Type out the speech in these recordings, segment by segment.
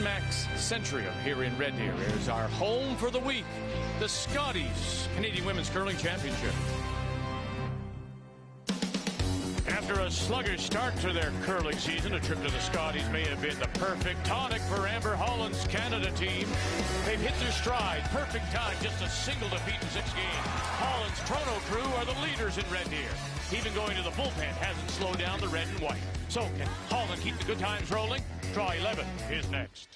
NMAX Centrium here in Red Deer is our home for the week, the Scotties Canadian Women's Curling Championship. After a sluggish start to their curling season, a trip to the Scotties may have been the perfect tonic for Amber Holland's Canada team. They've hit their stride. Perfect time, just a single defeat in 6 games. Holland's Toronto crew are the leaders in Red Deer. Even going to the bullpen hasn't slowed down the red and white. So can Holland keep the good times rolling? Draw 11 is next.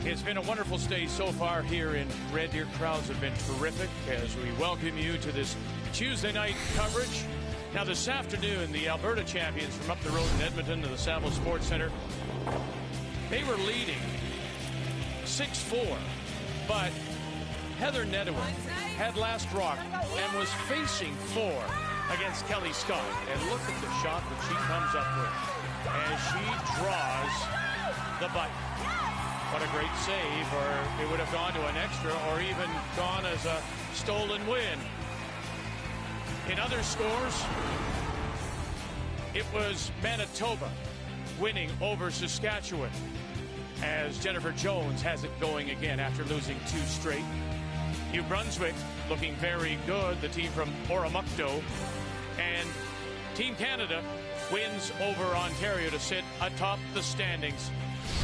It's been a wonderful stay so far here in Red Deer. Crowds have been terrific as we welcome you to this Tuesday night coverage. Now this afternoon, the Alberta champions from up the road in Edmonton to the Samuel Sports Center, they were leading 6-4, but Heather Nedowa had last rock and was facing 4 against Kelly Scott. And look at the shot that she comes up with as she draws the button. What a great save, or it would have gone to an extra or even gone as a stolen win. In other scores, it was Manitoba winning over Saskatchewan as Jennifer Jones has it going again after losing 2 straight. New Brunswick looking very good, the team from Oromocto. And Team Canada wins over Ontario to sit atop the standings.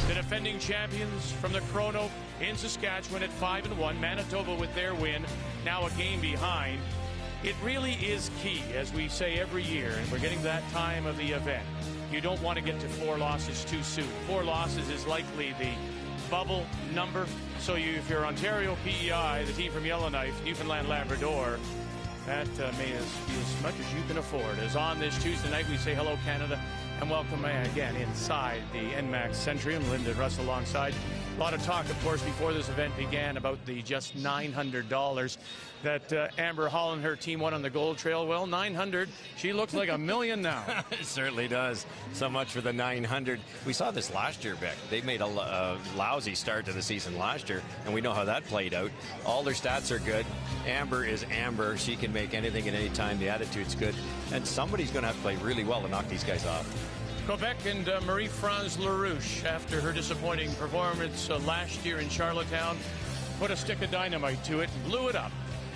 The defending champions from the Chrono in Saskatchewan at 5-1. Manitoba with their win, now a game behind. It really is key, as we say every year, and we're getting to that time of the event. You don't want to get to 4 losses too soon. 4 loses is likely the bubble number. So if you're Ontario PEI, the team from Yellowknife, Newfoundland Labrador, that may be as much as you can afford. As on this Tuesday night, we say hello, Canada, and welcome again inside the NMAX Centrium. Linda Russell alongside. A lot of talk, of course, before this event began about the just $900 that Amber Holland and her team won on the Gold Trail. Well, $900, she looks like $1 million now. It certainly does. So much for the $900. We saw this last year, Beck. They made a lousy start to the season last year, and we know how that played out. All their stats are good. Amber is Amber. She can make anything at any time. The attitude's good. And somebody's going to have to play really well to knock these guys off. Quebec and Marie-France Larouche, after her disappointing performance last year in Charlottetown, put a stick of dynamite to it and blew it up.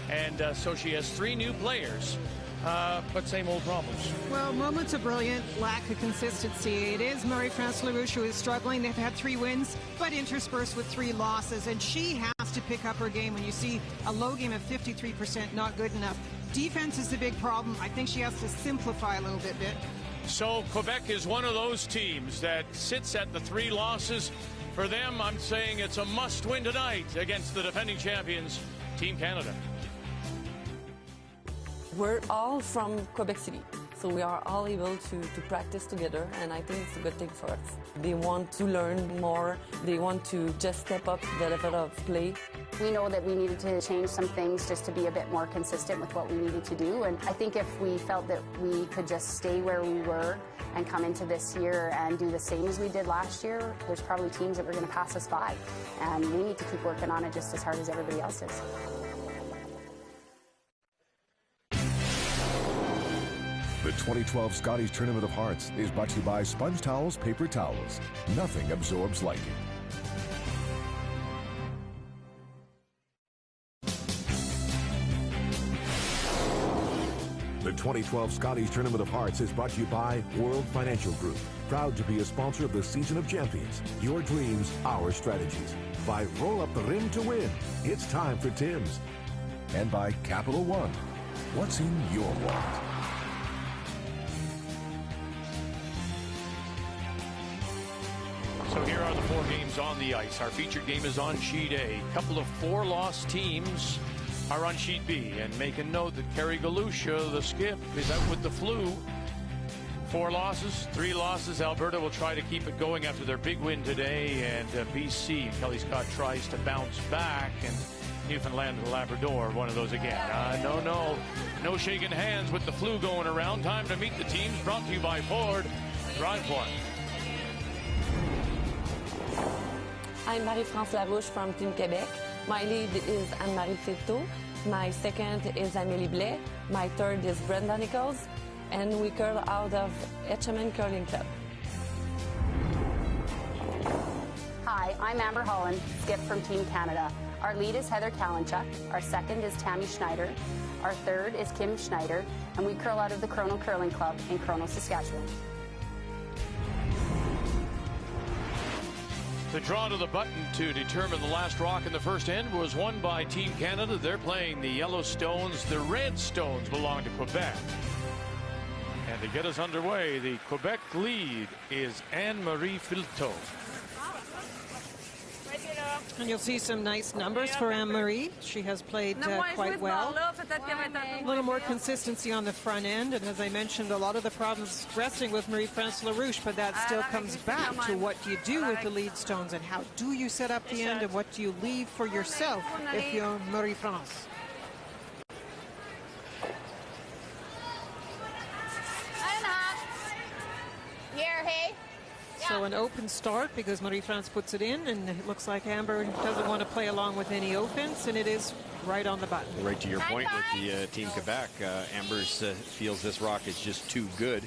And so she has 3 new players, but same old problems. Well, moments of brilliant, lack of consistency. It is Marie-France Larouche who is struggling. They've had 3 wins, but interspersed with 3 losses. And she has to pick up her game. When you see a low game of 53%, not good enough. Defense is the big problem. I think she has to simplify a little bit. So Quebec is one of those teams that sits at the 3 losses. For them, I'm saying it's a must-win tonight against the defending champions, Team Canada. We're all from Quebec City, so we are all able to practice together, and I think it's a good thing for us. They want to learn more. They want to just step up the level of play. We know that we needed to change some things just to be a bit more consistent with what we needed to do, and I think if we felt that we could just stay where we were and come into this year and do the same as we did last year, there's probably teams that were going to pass us by, and we need to keep working on it just as hard as everybody else is. The 2012 Scotties Tournament of Hearts is brought to you by Sponge Towels, Paper Towels. Nothing absorbs like it. The 2012 Scotties Tournament of Hearts is brought to you by World Financial Group, proud to be a sponsor of the Season of Champions. Your dreams, our strategies. By Roll Up the Rim to Win. It's time for Tim's. And by Capital One. What's in your wallet? So here are the 4 games on the ice. Our featured game is on Sheet A. A couple of 4-loss teams are on Sheet B. And make a note that Kerry Galusha, the skip, is out with the flu. 4 losses, 3 losses. Alberta will try to keep it going after their big win today. And BC, Kelly Scott tries to bounce back. And Newfoundland and Labrador, one of those again. No shaking hands with the flu going around. Time to meet the teams. Brought to you by Ford. Drive one. I'm Marie-France Larouche from Team Quebec. My lead is Anne-Marie Filteau. My second is Amélie Blais. My third is Brenda Nichols. And we curl out of HMN Curling Club. Hi, I'm Amber Holland, skip from Team Canada. Our lead is Heather Kalinchuk. Our second is Tammy Schneider. Our third is Kim Schneider. And we curl out of the Chrono Curling Club in Chrono, Saskatchewan. The draw to the button to determine the last rock in the first end was won by Team Canada. They're playing the yellow stones. The red stones belong to Quebec. And to get us underway, the Quebec lead is Anne-Marie Filteau. And you'll see some nice numbers for Anne-Marie. She has played quite well. A little more consistency on the front end. And as I mentioned, a lot of the problems resting with Marie-France Larouche, but that still comes back to what do you do with the lead stones and how do you set up the end and what do you leave for yourself if you're Marie-France. So an open start because Marie-France puts it in, and it looks like Amber doesn't want to play along with any offense, and it is right on the button. Right to your point with the Team Quebec, Amber's feels this rock is just too good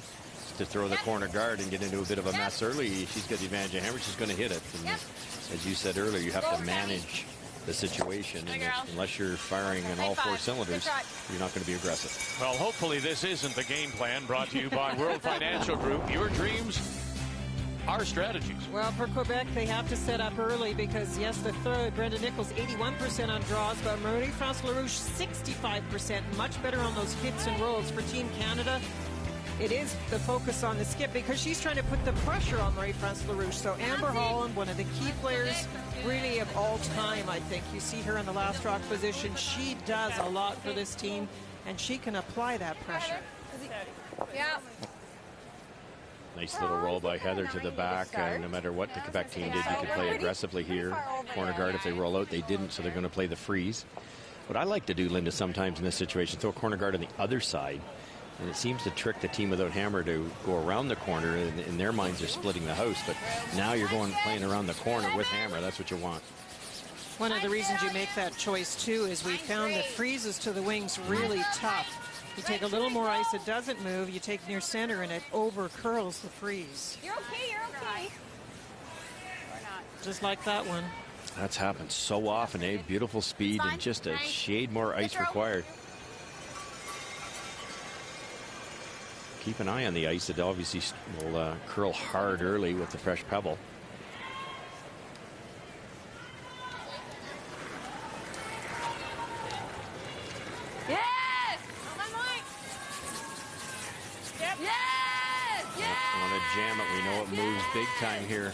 to throw the corner guard and get into a bit of a mess early. She's got the advantage of Amber. She's going to hit it. And as you said earlier, you have to manage the situation, and unless you're firing in all four cylinders, you're not going to be aggressive. Well, hopefully this isn't the game plan brought to you by World Financial Group. Your dreams, our strategies. Well, for Quebec, they have to set up early because, yes, the third, Brenda Nichols, 81% on draws, but Marie-France Larouche, 65%. Much better on those hits and rolls. For Team Canada, it is the focus on the skip because she's trying to put the pressure on Marie-France Larouche. So Amber Holland, one of the key players really of all time, I think. You see her in the last rock position. She does a lot for this team, and she can apply that pressure. Yeah. Nice little roll by Heather to the back. No matter what the Quebec team did, you could play aggressively here. Corner guard, if they roll out, they didn't, so they're going to play the freeze. What I like to do, Linda, sometimes in this situation, throw a corner guard on the other side, and it seems to trick the team without hammer to go around the corner. And in their minds, they're splitting the house, but now you're playing around the corner with hammer. That's what you want. One of the reasons you make that choice, too, is we found that freezes to the wings really tough. You take a little more ice, it doesn't move. You take near center, and it over curls the freeze. You're okay, you're okay. Just like that one. That's happened so often, eh? Beautiful speed and just a shade more ice required. Keep an eye on the ice. It obviously will curl hard early with the fresh pebble. Jam it. We know it moves big time here.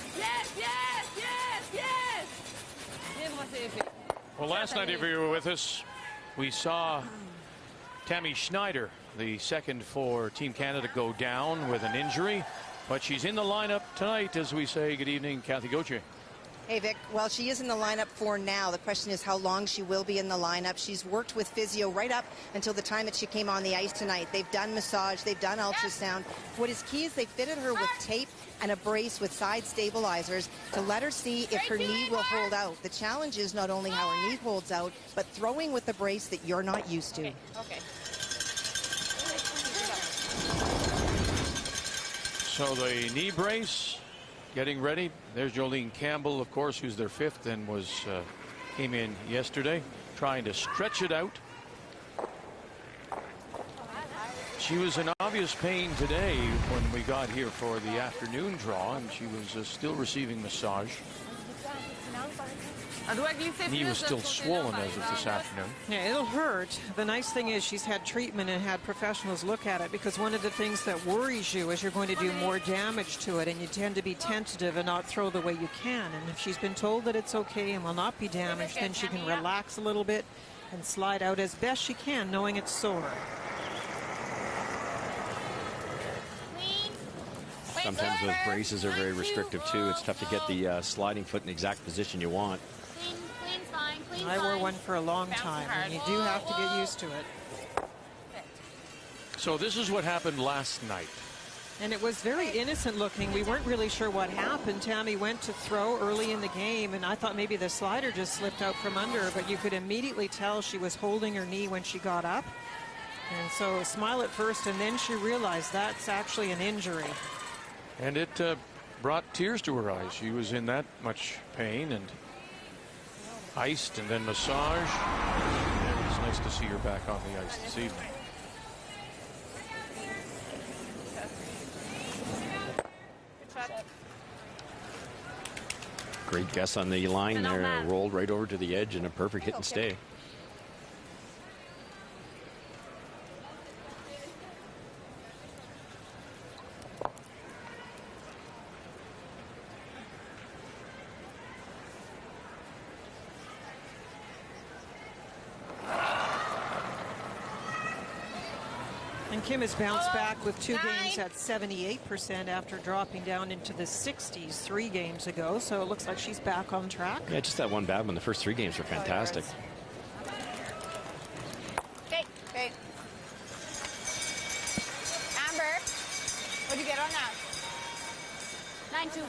Well, last night, if you were with us, we saw Tammy Schneider, the second for Team Canada, go down with an injury, but she's in the lineup tonight as we say good evening, Kathy Gauthier. Hey, Vic. Well, she is in the lineup for now. The question is how long she will be in the lineup. She's worked with physio right up until the time that she came on the ice tonight. They've done massage. They've done ultrasound. What is key is they fitted her with tape and a brace with side stabilizers to let her see if her knee will hold out. The challenge is not only how her knee holds out, but throwing with the brace that you're not used to. Okay. So the knee brace getting ready. There's Jolene Campbell, of course, who's their fifth and came in yesterday, trying to stretch it out. She was in obvious pain today when we got here for the afternoon draw, and she was still receiving massage. Knee was still swollen as of this afternoon. Yeah, it'll hurt. The nice thing is she's had treatment and had professionals look at it, because one of the things that worries you is you're going to do more damage to it, and you tend to be tentative and not throw the way you can. And if she's been told that it's okay and will not be damaged, then she can relax a little bit and slide out as best she can, knowing it's sore. Sometimes those braces are very restrictive too. It's tough to get the sliding foot in the exact position you want. I wore one for a long time, and you do have to get used to it. So this is what happened last night. And it was very innocent looking. We weren't really sure what happened. Tammy went to throw early in the game, and I thought maybe the slider just slipped out from under her, but you could immediately tell she was holding her knee when she got up. And so a smile at first, and then she realized that's actually an injury. And it brought tears to her eyes. She was in that much pain, and iced and then massage. And it was nice to see her back on the ice this evening. Great guess on the line there. Rolled right over to the edge and a perfect hit and stay. And Kim has bounced back with 2 games at 78% after dropping down into the 60s 3 games ago. So it looks like she's back on track. Yeah, just that one bad one. The first 3 games were fantastic. Okay, okay. Amber, what'd you get on that? 9-2.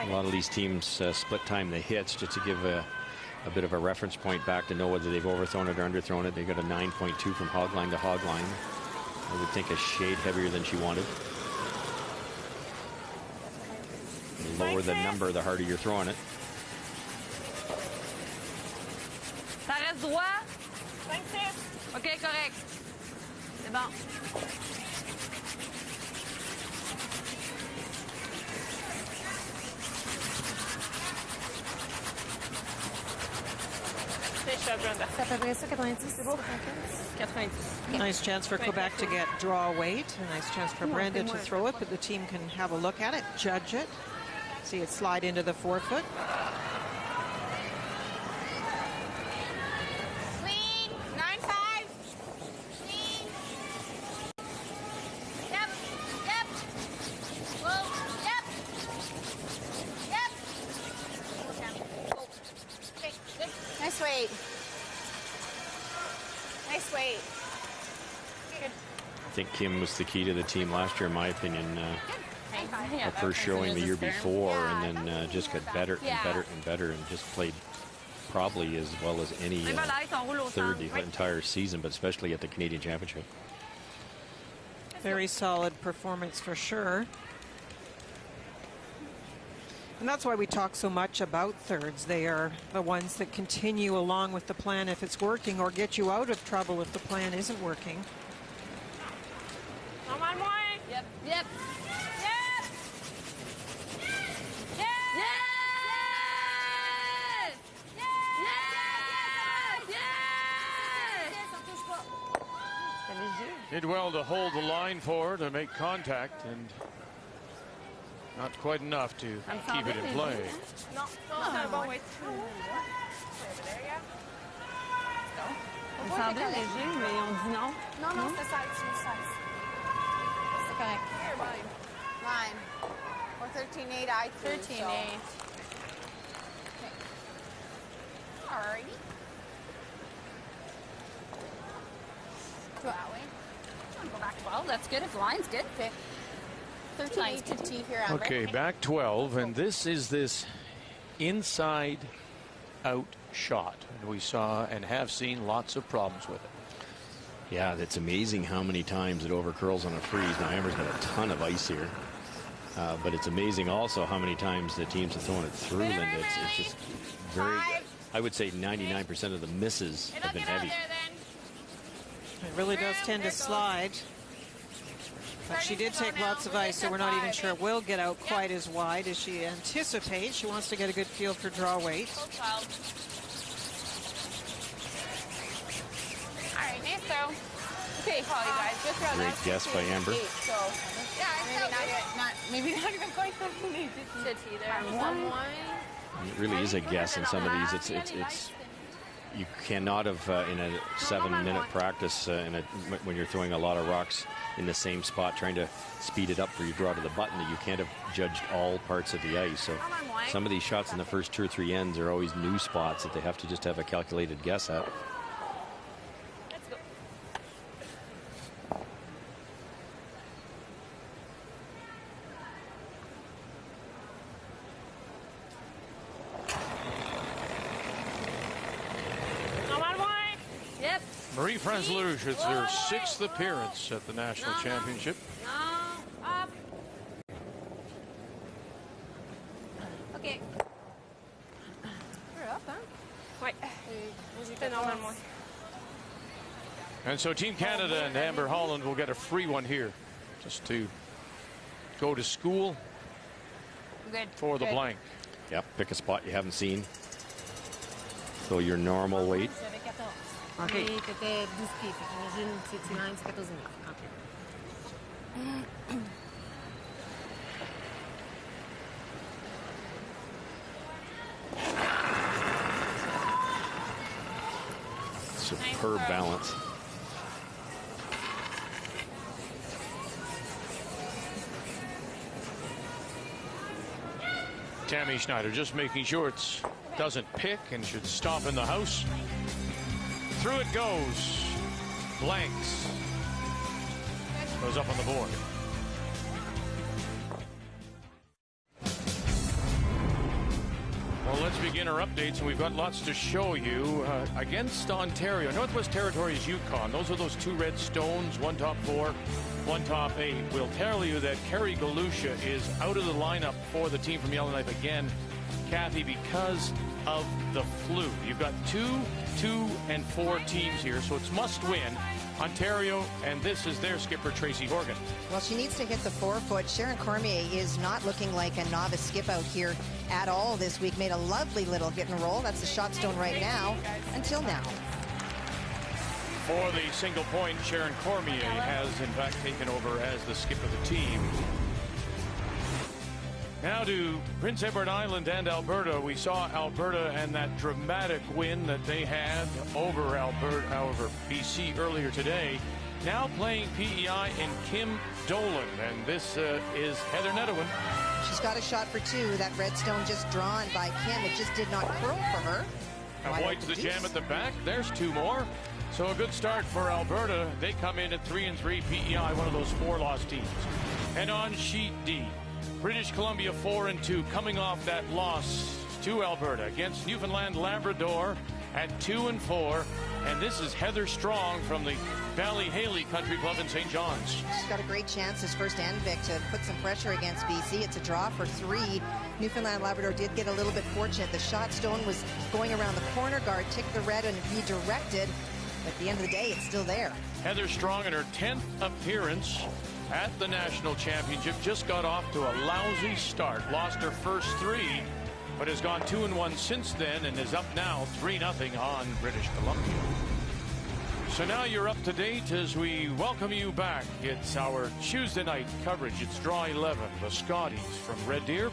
A lot of these teams split time the hits just to give a bit of a reference point back to know whether they've overthrown it or underthrown it. They got a 9.2 from hog line to hog line. I would think a shade heavier than she wanted. The lower the number, the harder you're throwing it. Ça reste droit. 5-6. OK, correct. C'est bon. Nice chance for Quebec to get draw weight. A nice chance for Brenda to throw it, but the team can have a look at it, judge it, see it slide into the forefoot. Clean. 9-5. Clean. Yep. Yep. Whoa. Yep. Yep. Okay, good. Nice weight. Nice weight. Good. I think Kim was the key to the team last year, in my opinion. Her first showing the year before, and then just got better and better and better, and just played probably as well as any third the entire season, but especially at the Canadian Championship. Very solid performance for sure. And that's why we talk so much about thirds. They are the ones that continue along with the plan if it's working, or get you out of trouble if the plan isn't working. Yep. Yep. Yep. Yes. Did well to hold the line for her to make contact, and not quite enough to keep it in play. Non, c'est un bon weight. On semblait léger, mais on dit non. Non, non, c'est ça, c'est correct. Line. Or 13.8, I think. 13.8. Okay. Alrighty. Go that way. Go back 12. That's good. If the line's good. Okay. 13.8 to T here, Amber. Okay, back 12, and this is this inside out shot. And we saw and have seen lots of problems with it. Yeah, it's amazing how many times it overcurls on a freeze. Now, Amber's got a ton of ice here. But it's amazing also how many times the teams have thrown it through, Linda. It's just very, I would say 99% of the misses have been heavy. It really does tend to slide. But she did take lots of ice, so we're not even sure it will get out quite as wide as she anticipates. She wants to get a good feel for draw weight. All right, nice throw. Okay, call you guys. Just throw Great guess by Amber. So, yeah, maybe not even quite something to T there. It really is a guess in some of these. It's you cannot have in a 7-minute practice when you're throwing a lot of rocks in the same spot, trying to speed it up for you draw to the button, that you can't have judged all parts of the ice. So some of these shots in the first 2 or 3 ends are always new spots that they have to just have a calculated guess at. Let's go. Marie-France Larouche, it's her 6th appearance at the National Championship. Up. OK. Up, hein? Ouais. C'était normalement. And so Team Canada and Amber Holland will get a free one here, just to go to school for the blank. Yep, pick a spot you haven't seen. So your normal weight. OK. T'étais 12 pieds, fait qu'imagine, c'est 9, c'est 14 Superb balance. Tammy Schneider just making sure it doesn't pick and should stop in the house. Through it goes. Blanks. Goes up on the board. Well, let's begin our updates, and we've got lots to show you. Against Ontario, Northwest Territories, Yukon. Those are those 2 red stones, 1 top 4, 1 top 8. We'll tell you that Kerry Galusha is out of the lineup for the team from Yellowknife again, Kathy, because of the flu. You've got 2, 2, and 4 teams here, so it's must win. Ontario, and this is their skipper, Tracy Horgan. Well, she needs to hit the 4-foot. Sharon Cormier is not looking like a novice skip out here at all this week. Made a lovely little hit and roll. That's the shot stone right now, until now. For the single point, Sharon Cormier has, in fact, taken over as the skip of the team. Now to Prince Edward Island and Alberta. We saw Alberta and that dramatic win that they had over BC earlier today. Now playing PEI and Kim Dolan, and this is Heather Nedowin. She's got a shot for 2. That redstone just drawn by Kim. It just did not curl for her. Avoids the jam at the back. There's 2 more. So a good start for Alberta. They come in at 3-3. PEI, one of those 4-loss teams. And on sheet D, British Columbia 4-2, coming off that loss to Alberta against Newfoundland Labrador at 2-4. And this is Heather Strong from the Ballyhaley Country Club in St. John's. She's got a great chance as first Vic to put some pressure against BC. It's a draw for 3. Newfoundland Labrador did get a little bit fortunate. The shot stone was going around the corner guard, ticked the red and redirected. But at the end of the day, it's still there. Heather Strong in her 10th appearance at the National Championship just got off to a lousy start. Lost her first 3, but has gone 2-1 since then and is up now 3-0 on British Columbia. So now you're up to date as we welcome you back. It's our Tuesday night coverage. It's Draw 11, the Scotties from Red Deer.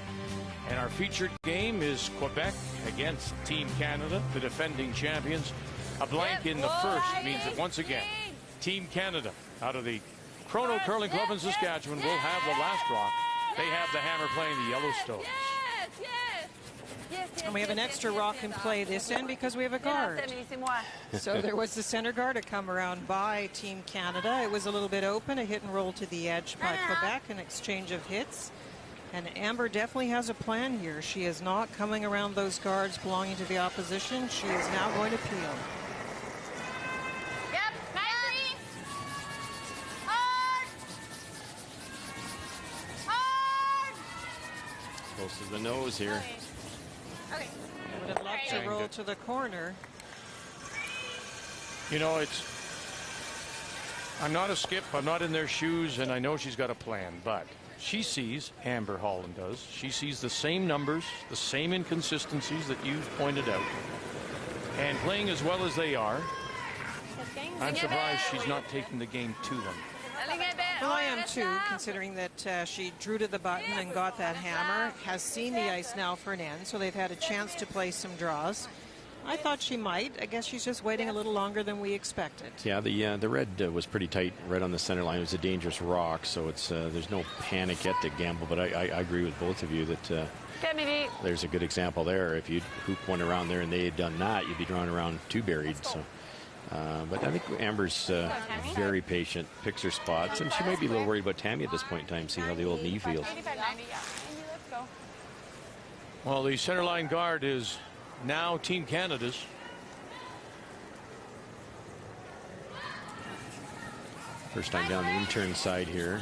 And our featured game is Quebec against Team Canada, the defending champions. A blank in the first means that once again, Team Canada out of the Chrono Curling Club in Saskatchewan will have the last rock. They have the hammer playing the Yellowstones. And we have an extra rock in play this end because we have a guard. So there was the center guard to come around by Team Canada. It was a little bit open, a hit and roll to the edge by Quebec, an exchange of hits. And Amber definitely has a plan here. She is not coming around those guards belonging to the opposition. She is now going to peel. Close to the nose here. I would have loved to roll to the corner. You know, I'm not a skip, I'm not in their shoes, and I know she's got a plan, but she sees, Amber Holland does, she sees the same numbers, the same inconsistencies that you've pointed out. And playing as well as they are, I'm surprised she's not taking the game to them. Well, I am too, considering that she drew to the button and got that hammer, has seen the ice now for an end, so they've had a chance to play some draws. I thought she might. I guess she's just waiting a little longer than we expected. Yeah, the red was pretty tight right on the center line. It was a dangerous rock, so it's there's no panic yet to gamble, but I agree with both of you that there's a good example there. If you'd hoop one around there and they had done that, you'd be drawing around 2 buried. So. But I think Amber's very patient, picks her spots, and she might be a little worried about Tammy at this point in time, see how the old knee feels. Well, the center line guard is now Team Canada's. First time down the intern side here.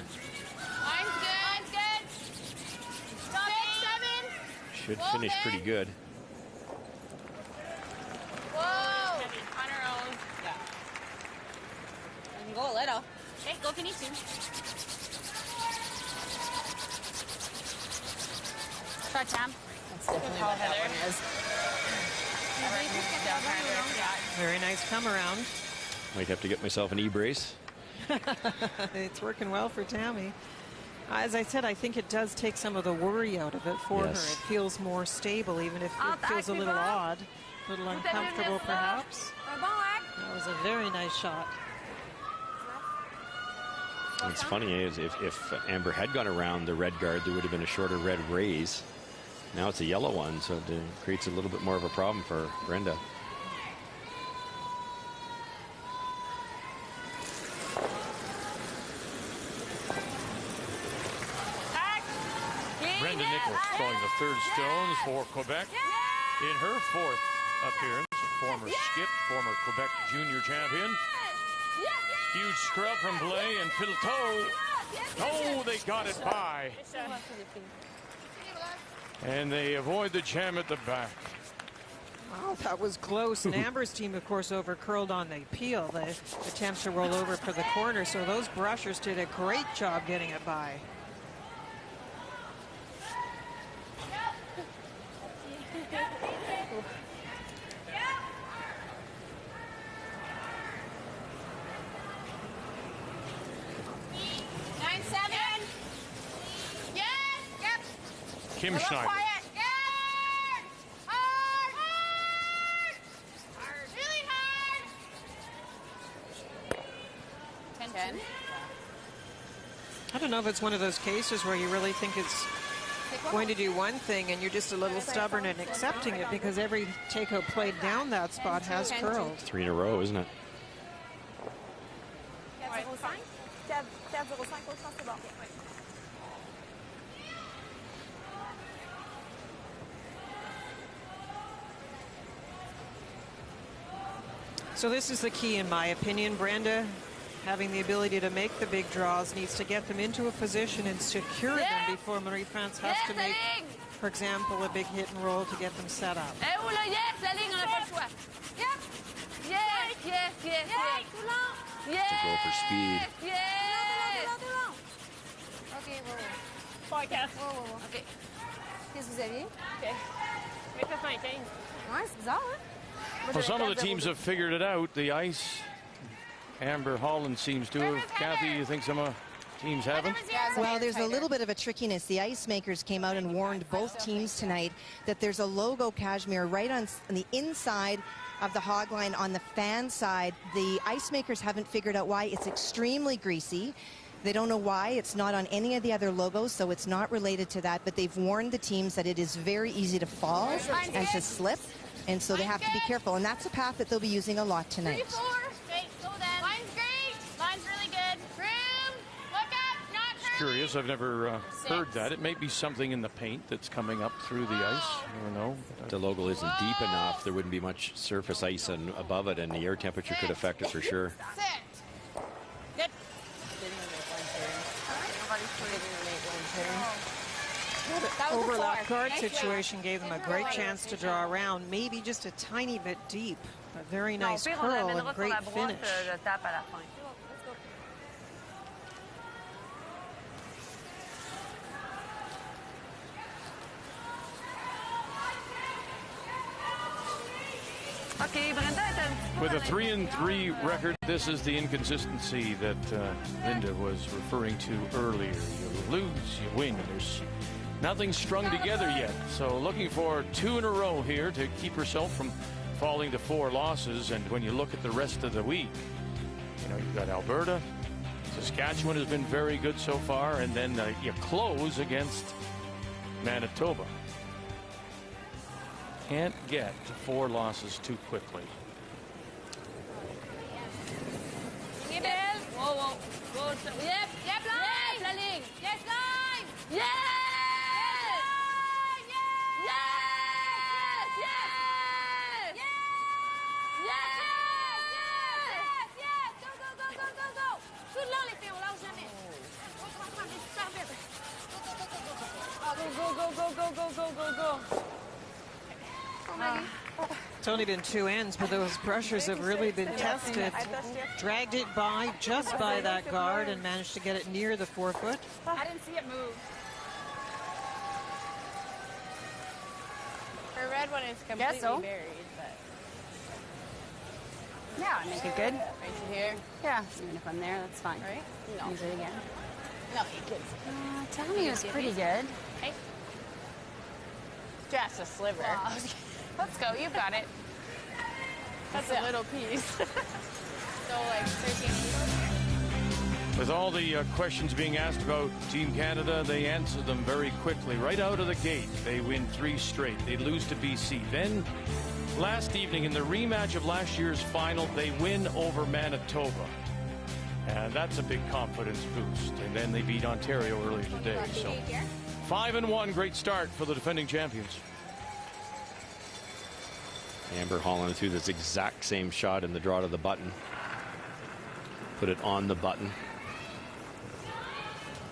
Line's good. 6, 7. Should finish pretty good. Whoa. On her own. Yeah. Go a little. Okay, go finish soon. Short Tam. That's definitely what that one is. Very nice come around. Might have to get myself an e-brace. It's working well for Tammy. As I said, I think it does take some of the worry out of it for her. It feels more stable, even if it feels a little odd, a little uncomfortable perhaps. That was a very nice shot. What's funny is if Amber had gone around the red guard, there would have been a shorter red raise. Now it's a yellow one, so it creates a little bit more of a problem for Brenda. Brenda Nichols throwing the third stones for Quebec. In her fourth appearance, former skip, former Quebec junior champion. Huge scrub from Blais and Pilteau. Oh, they got it by. And they avoid the jam at the back. Wow, that was close. And Amber's team, of course, over-curled on the peel, the attempt to roll over for the corner. So those brushers did a great job getting it by. Kim Schneider. Really hard. 10. I don't know if it's one of those cases where you really think it's going to do one thing and you're just a little stubborn in accepting it, because every takeout played down that spot has curled. 3 in a row, isn't it? So this is the key, in my opinion. Brenda, having the ability to make the big draws, needs to get them into a position and secure them before Marie-France has to make, for example, a big hit and roll to get them set up. To go for speed. OK, Forecast. OK. Qu'est-ce que vous aviez? OK. 95. Ouais, c'est bizarre, hein? Well, some of the teams have figured it out. The ice, Amber, Holland seems to have. Kathy, you think some teams haven't? Well, there's a little bit of a trickiness. The ice makers came out and warned both teams tonight that there's a logo cashmere right on the inside of the hog line on the fan side. The ice makers haven't figured out why. It's extremely greasy. They don't know why. It's not on any of the other logos, so it's not related to that. But they've warned the teams that it is very easy to fall and to slip. And so they have to be careful. And that's a path that they'll be using a lot tonight. 3, 4. Okay, go then. Line's great. Line's really good. Room. Look up. Not It's curious. I've never heard that. It may be something in the paint that's coming up through the ice. I don't know. If the logo isn't deep enough, there wouldn't be much surface ice above it, and the air temperature could affect it for sure. Sit. Good. The overlap guard situation gave them a great chance to draw around, maybe just a tiny bit deep. A very nice curl and great finish. With a 3-3 record, this is the inconsistency that Linda was referring to earlier. You lose, you win. There's nothing strung together yet. So looking for 2 in a row here to keep herself from falling to 4 losses. And when you look at the rest of the week, you know, you've got Alberta. Saskatchewan has been very good so far. And then you close against Manitoba. Can't get to 4 losses too quickly. Whoa, whoa. Yep, line. La ligne. Yes, line. Yes. Yes. Yes. Yes. Yes. Yes. Yes. Go. Tout le long, les go, go, go, go, go, go. It's only been 2 ends, but those pressures have really been tested. Dragged it by, just by that guard, and managed to get it near the 4 foot. I didn't see it move. Her red one is completely buried, but... Yeah, make it good. Right to here. Yeah, even if I'm there, that's fine. Right? No. Use it again. No, you kids. Tammy was pretty good. Hey. Just a sliver. Wow. Let's go. You've got it. That's a little piece. So, like, 13. With all the questions being asked about Team Canada, they answer them very quickly. Right out of the gate, they win 3 straight. They lose to BC. Then, last evening, in the rematch of last year's final, they win over Manitoba. And that's a big confidence boost. And then they beat Ontario earlier today. So 5-1, great start for the defending champions. Amber Holland threw this exact same shot in the draw to the button. Put it on the button.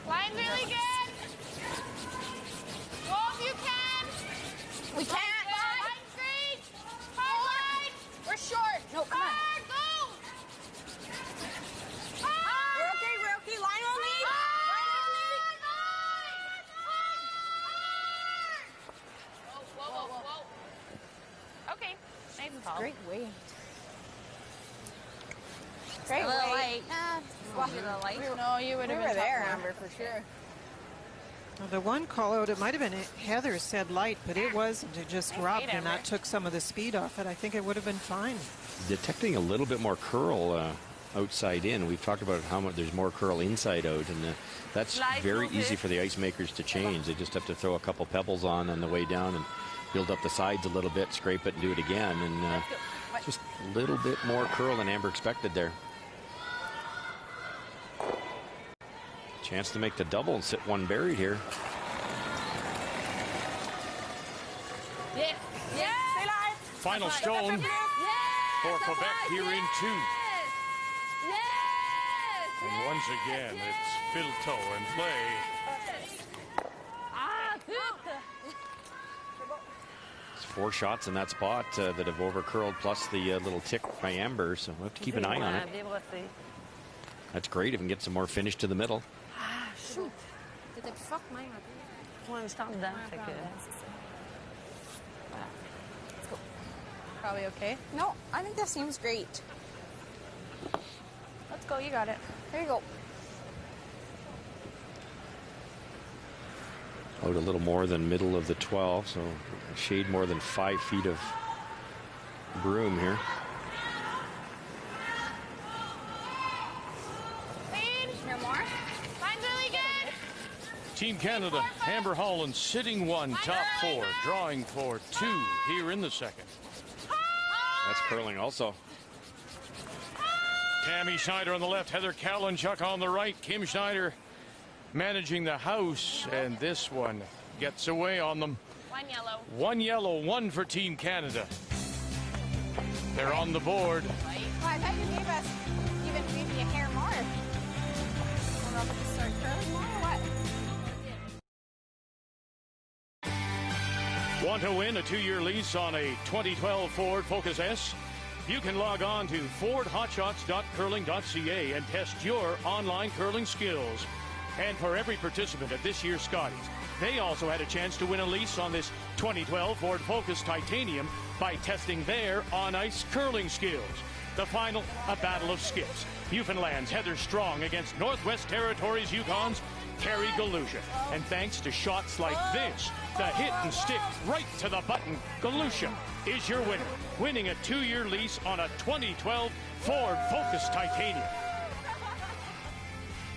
Line really good. Go if you can. We can't. Line straight. Hard line. We're short. No, come on. Hard, go. We're okay. Line only. Whoa. Okay. Nice call. Great weight. Great A little weight. light. Nah, a little light. No, you would have been there, tougher. Amber, for sure. Well, the one call out, it might have been Heather said light, but it wasn't. It just rubbed, and that took some of the speed off it. I think it would have been fine. Detecting a little bit more curl outside in. We've talked about how much there's more curl inside out, and that's very easy for the ice makers to change. They just have to throw a couple pebbles on the way down and build up the sides a little bit, scrape it, and do it again. And just a little bit more curl than Amber expected there. Chance to make the double and sit one buried here. Yes. Final stone for Quebec here in 2. And once again, it's Filto and play. It's 4 shots in that spot that have overcurled, plus the little tick by Amber, so we'll have to keep an eye on it. That's great if we can get some more finish to the middle. Shoot. Did it fuck mine up? Pour l'instant dedans. Fait que... Let's go. Probably okay. No, I think that seems great. Let's go. You got it. There you go. Out a little more than middle of the 12, so a shade more than 5 feet of broom here. No more. Line's really good. Team Canada, Amber Holland sitting 1, top 4, drawing for 2 here in the second. That's curling also. Tammy Schneider on the left, Heather Kalinchuk on the right. Kim Schneider managing the house, and this one gets away on them. 1 yellow. 1 yellow, 1 for Team Canada. They're on the board. Well, I thought you gave us even maybe a hair more. I don't know if it's start curling more or what. Want to win a 2-year lease on a 2012 Ford Focus S? You can log on to fordhotshots.curling.ca and test your online curling skills. And for every participant at this year's Scotties, they also had a chance to win a lease on this 2012 Ford Focus Titanium by testing their on-ice curling skills. The final, a battle of skips. Newfoundland's Heather Strong against Northwest Territories Yukon's Carrie Galusha. And thanks to shots like this, the hit and stick right to the button, Galusha is your winner, winning a 2-year lease on a 2012 Ford Focus Titanium.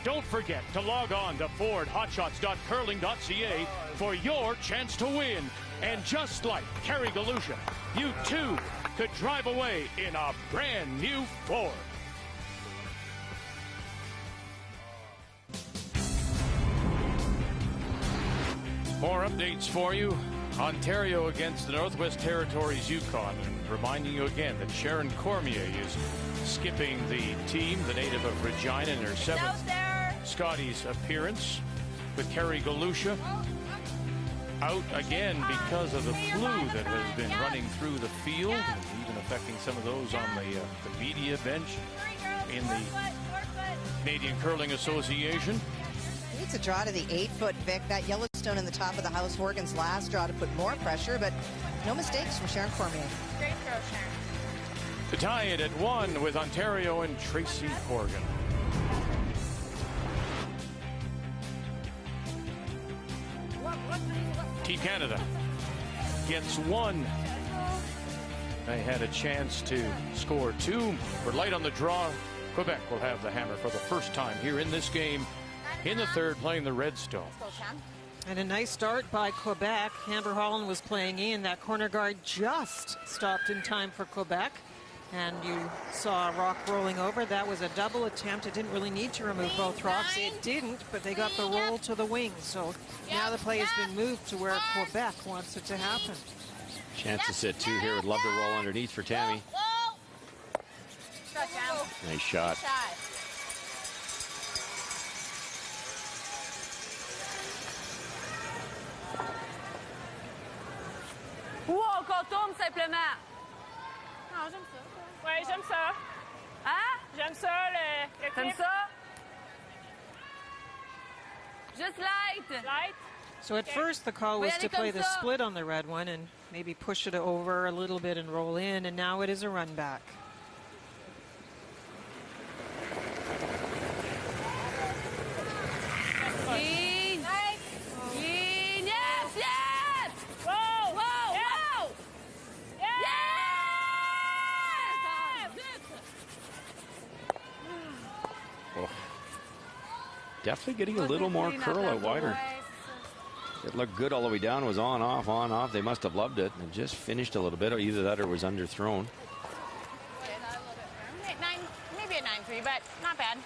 Don't forget to log on to fordhotshots.curling.ca for your chance to win. And just like Carrie Galusha, you too could drive away in a brand new Ford. More updates for you. Ontario against the Northwest Territories Yukon. And reminding you again that Sharon Cormier is skipping the team, the native of Regina, in her 7th Scotties appearance with Carrie Galusha. out again because of the flu that has been running through the field, and even affecting some of those on the media bench in the Canadian Curling Association. Needs a draw to the 8-foot, Vic. That Yellowstone in the top of the house, Horgan's last draw to put more pressure, but no mistakes from Sharon Cormier. Great throw, Sharon. To tie it at 1 with Ontario and Tracy Horgan. Team Canada gets 1. They had a chance to score 2. We're light on the draw. Quebec will have the hammer for the first time here in this game in the third, playing the Redstones. And a nice start by Quebec. Amber Holland was playing in. That corner guard just stopped in time for Quebec. And you saw a rock rolling over. That was a double attempt. It didn't really need to remove both rocks. It didn't, but they got the roll to the wing. So now the play has been moved to where Quebec wants it to happen. Chance to sit 2 here. Would love to roll underneath for Tammy. Nice shot. Ou encore tombe simplement. Non, j'aime ça. Ouais, j'aime ça. Hein? J'aime ça, le Comme clip. ça? Just light. Light. So at first the call was to play the split on the red one and maybe push it over a little bit and roll in, and now it is a run back. Clean. Clean. Yes, yes. Whoa. Whoa, whoa. Oh. Definitely getting a little more curl out wider. It looked good all the way down. It was on, off, on, off. They must have loved it and just finished a little bit. Either that or was underthrown. Maybe a 9-3, but not bad.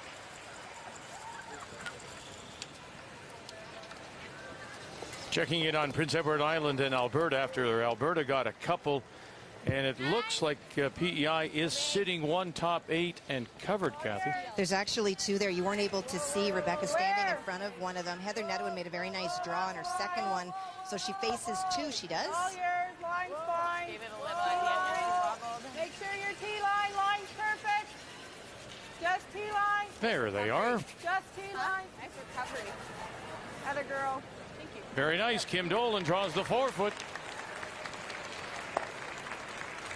Checking in on Prince Edward Island and Alberta after Alberta got a couple. And it looks like PEI is sitting 1 top 8 and covered, Kathy. There's actually 2 there. You weren't able to see Rebecca standing in front of one of them. Heather Nedwin made a very nice draw on her second one. So she faces 2. She does. All yours. Line's fine. Gave it a little at the end when she wobbled. Make sure your T-line. Line's perfect. Just T-line. There they are. Just T-line. Nice recovery. Other girl. Thank you. Very nice. Kim Dolan draws the 4-foot.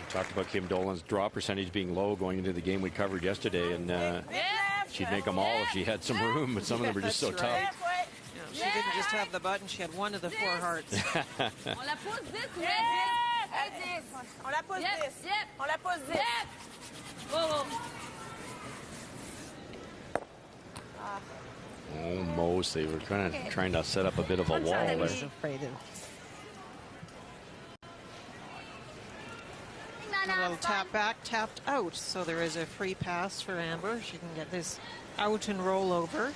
Talked about Kim Dolan's draw percentage being low going into the game we covered yesterday, and she'd make them all if she had some room, but some of them were just so tough. Yeah, she didn't just have the button, she had one of the 4 hearts. On la pose 10 ou la 10? On la pose 10. On la pose 10. Whoa, whoa. Almost. They were kind of trying to set up a bit of a wall there. Afraid of. A little tap back, tapped out. So there is a free pass for Amber. She can get this out and roll over.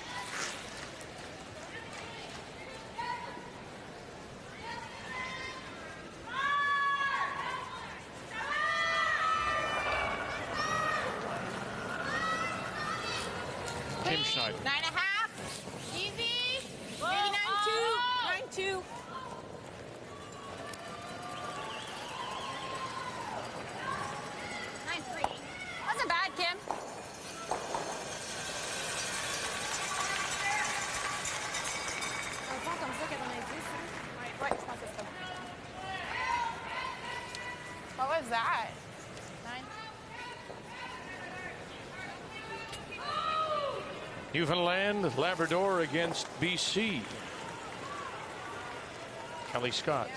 Tim Schneider. 9.5. Easy. Maybe 9-2. 9-2. Wasn't bad, Kim. Comme ça, 90, hein? Ouais, je pense que c'est ça. What was that? 9. Newfoundland, Labrador against BC. Kelly Scott.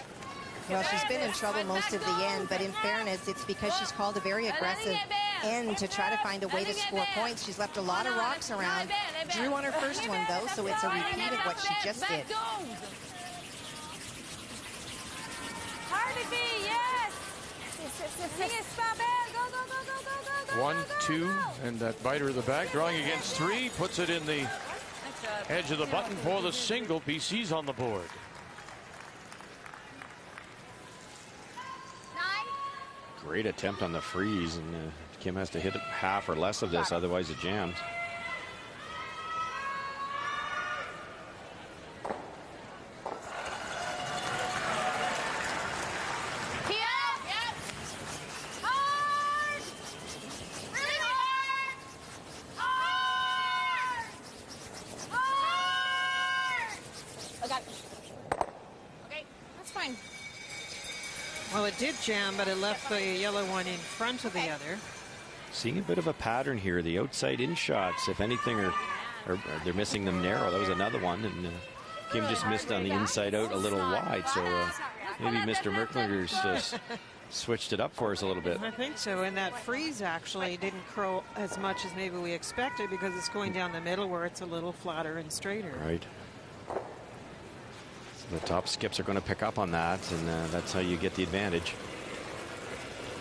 Well, she's been in trouble most of the end, but in fairness, it's because she's called a very aggressive end to try to find a way to score points. She's left a lot of rocks around. Drew on her first one, though, so it's a repeat of what she just did. Harvey, yes! 1, 2, and that biter of the back, drawing against 3, puts it in the edge of the button for the single. BC's on the board. Great attempt on the freeze, and Kim has to hit half or less of this, otherwise it jams. fine. Well, it did jam, but it left the yellow one in front of the other. Seeing a bit of a pattern here. The outside in shots, if anything, are they're missing them narrow. That was another one, and Kim just missed on the inside out a little wide. So maybe Mr. Merklinger's switched it up for us a little bit. I think so, and that freeze actually didn't curl as much as maybe we expected because it's going down the middle where it's a little flatter and straighter. Right. So the top skips are going to pick up on that, and that's how you get the advantage.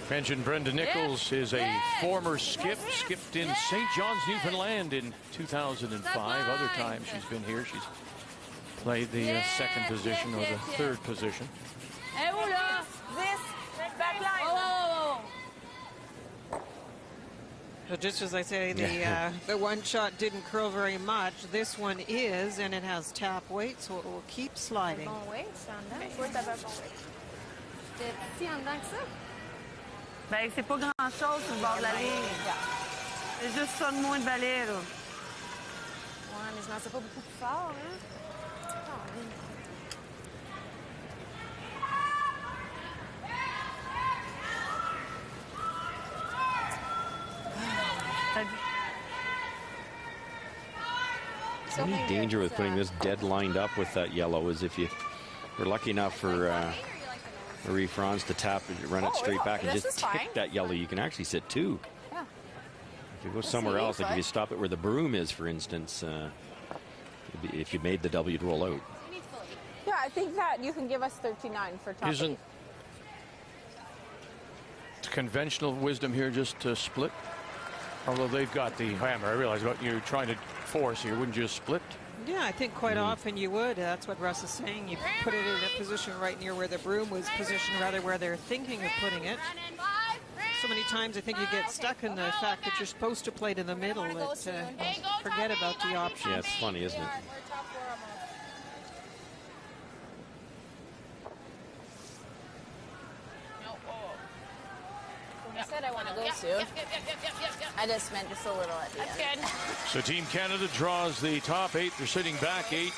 Mentioned Brenda Nichols is a former skip, skipped in St. John's, Newfoundland in 2005. Other times she's been here, she's played the second position or the third position. So just as I say, the one shot didn't curl very much. This one is, and it has tap weight, so it will keep sliding. Ben, c'est pas grand-chose sur le bord de la ligne. C'est juste ça de moins de balai, là. Ouais, mais je lançais pas beaucoup plus fort, hein. The only danger with putting this dead lined up with that yellow is if you were lucky enough for Marie Franz to tap and run it straight back and just tip that yellow, you can actually sit two. Yeah. If you go somewhere else, like if you stop it where the broom is, for instance, if you made the W to roll out. Yeah, I think that you can give us 39 for top Isn't conventional wisdom here just to split? Although they've got the hammer, I realize what you're trying to force here. Wouldn't you just split? Yeah, I think quite often you would. That's what Russ is saying. You put it in a position right near where the broom was positioned, rather where they're thinking of putting it. So many times I think you get stuck in the fact that you're supposed to play it in the middle that forget about the option. Yeah, it's funny, isn't it? I said I want to go soon. I just meant just a little at the end. So Team Canada draws the top 8. They're sitting back 8.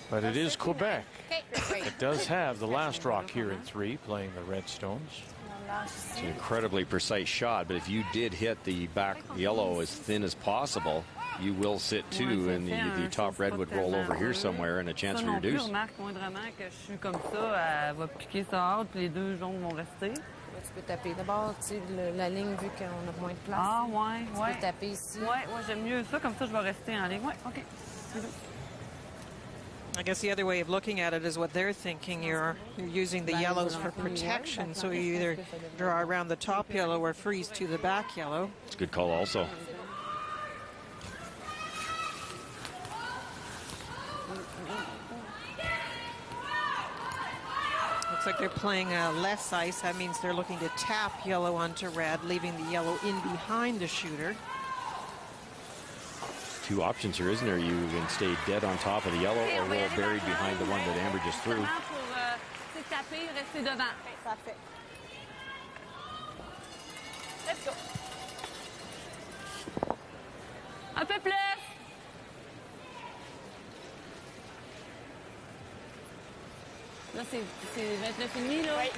But it is Quebec. It does have the last rock here in 3 playing the Redstones. It's an incredibly precise shot, but if you did hit the back yellow as thin as possible, you will sit 2, and the top red would roll over here somewhere and a chance for your deuce. Remarque moindrement que je suis comme ça, elle va piquer ça haute, puis les deux jaunes vont rester. Tu peux taper d'abord, tu sais, la ligne, vu qu'on a moins de place. Ah, ouais, tu peux taper ici. Ouais, j'aime mieux ça, comme ça je vais rester en ligne. Ouais, OK. I guess the other way of looking at it is what they're thinking. You're using the yellows for protection, so you either draw around the top yellow or freeze to the back yellow. It's a good call also. Looks like they're playing less ice. That means they're looking to tap yellow onto red, leaving the yellow in behind the shooter. 2 options here, isn't there? You can stay dead on top of the yellow or roll buried behind the one that Amber just threw. Let's go. Un peu plus. Là, c'est 29,5, là. Ouais.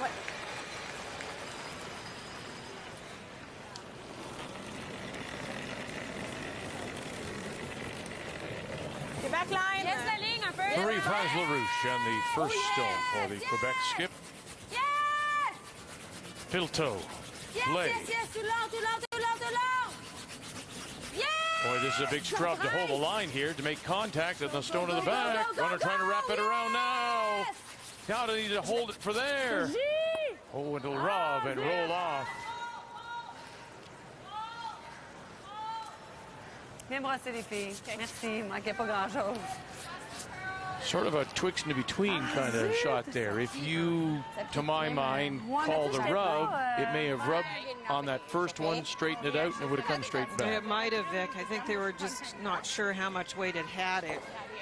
Quebec line. Yes, la ligne un peu. Marie-France Larouche and the first stone for the Quebec skip. Yes! Pilto. Play. Yes, too long. Yes! Boy, this is a big scrub to hold the line here to make contact at the stone of the back. Runner trying to wrap it around now. Now they need to hold it for there. Oh, it'll rub and roll off. Viens brasser les filles. Merci, il manquait pas grand-chose. Sort of a twixt and between kind of shot there. If you, to my mind, call the rub, it may have rubbed on that first one, straightened it out, and it would have come straight back. It might have, Vic. I think they were just not sure how much weight it had.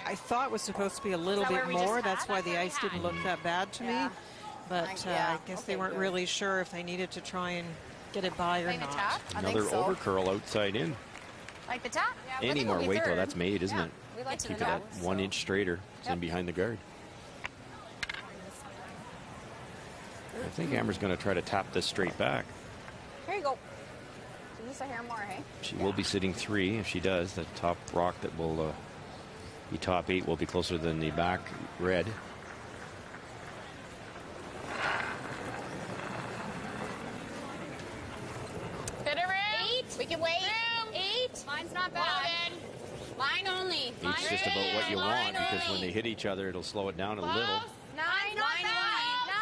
I thought it was supposed to be a little bit more. That's why the ice didn't look that bad to me. But I guess they weren't really sure if they needed to try and get it by or not. Another overcurl outside in. Like the top? Any more weight, though, that's made, isn't it? We like to Keep it at 1 inch straighter. It's in behind the guard. I think Amber's going to try to tap this straight back. Here you go. So just a hair more, hey? She will be sitting 3 if she does. The top rock that will be top 8 will be closer than the back red. Bit of room. 8. We can wait. Room. 8. Mine's not bad. Line only. 8's just about what you want because when they hit each other, it'll slow it down a little. 9. Line only.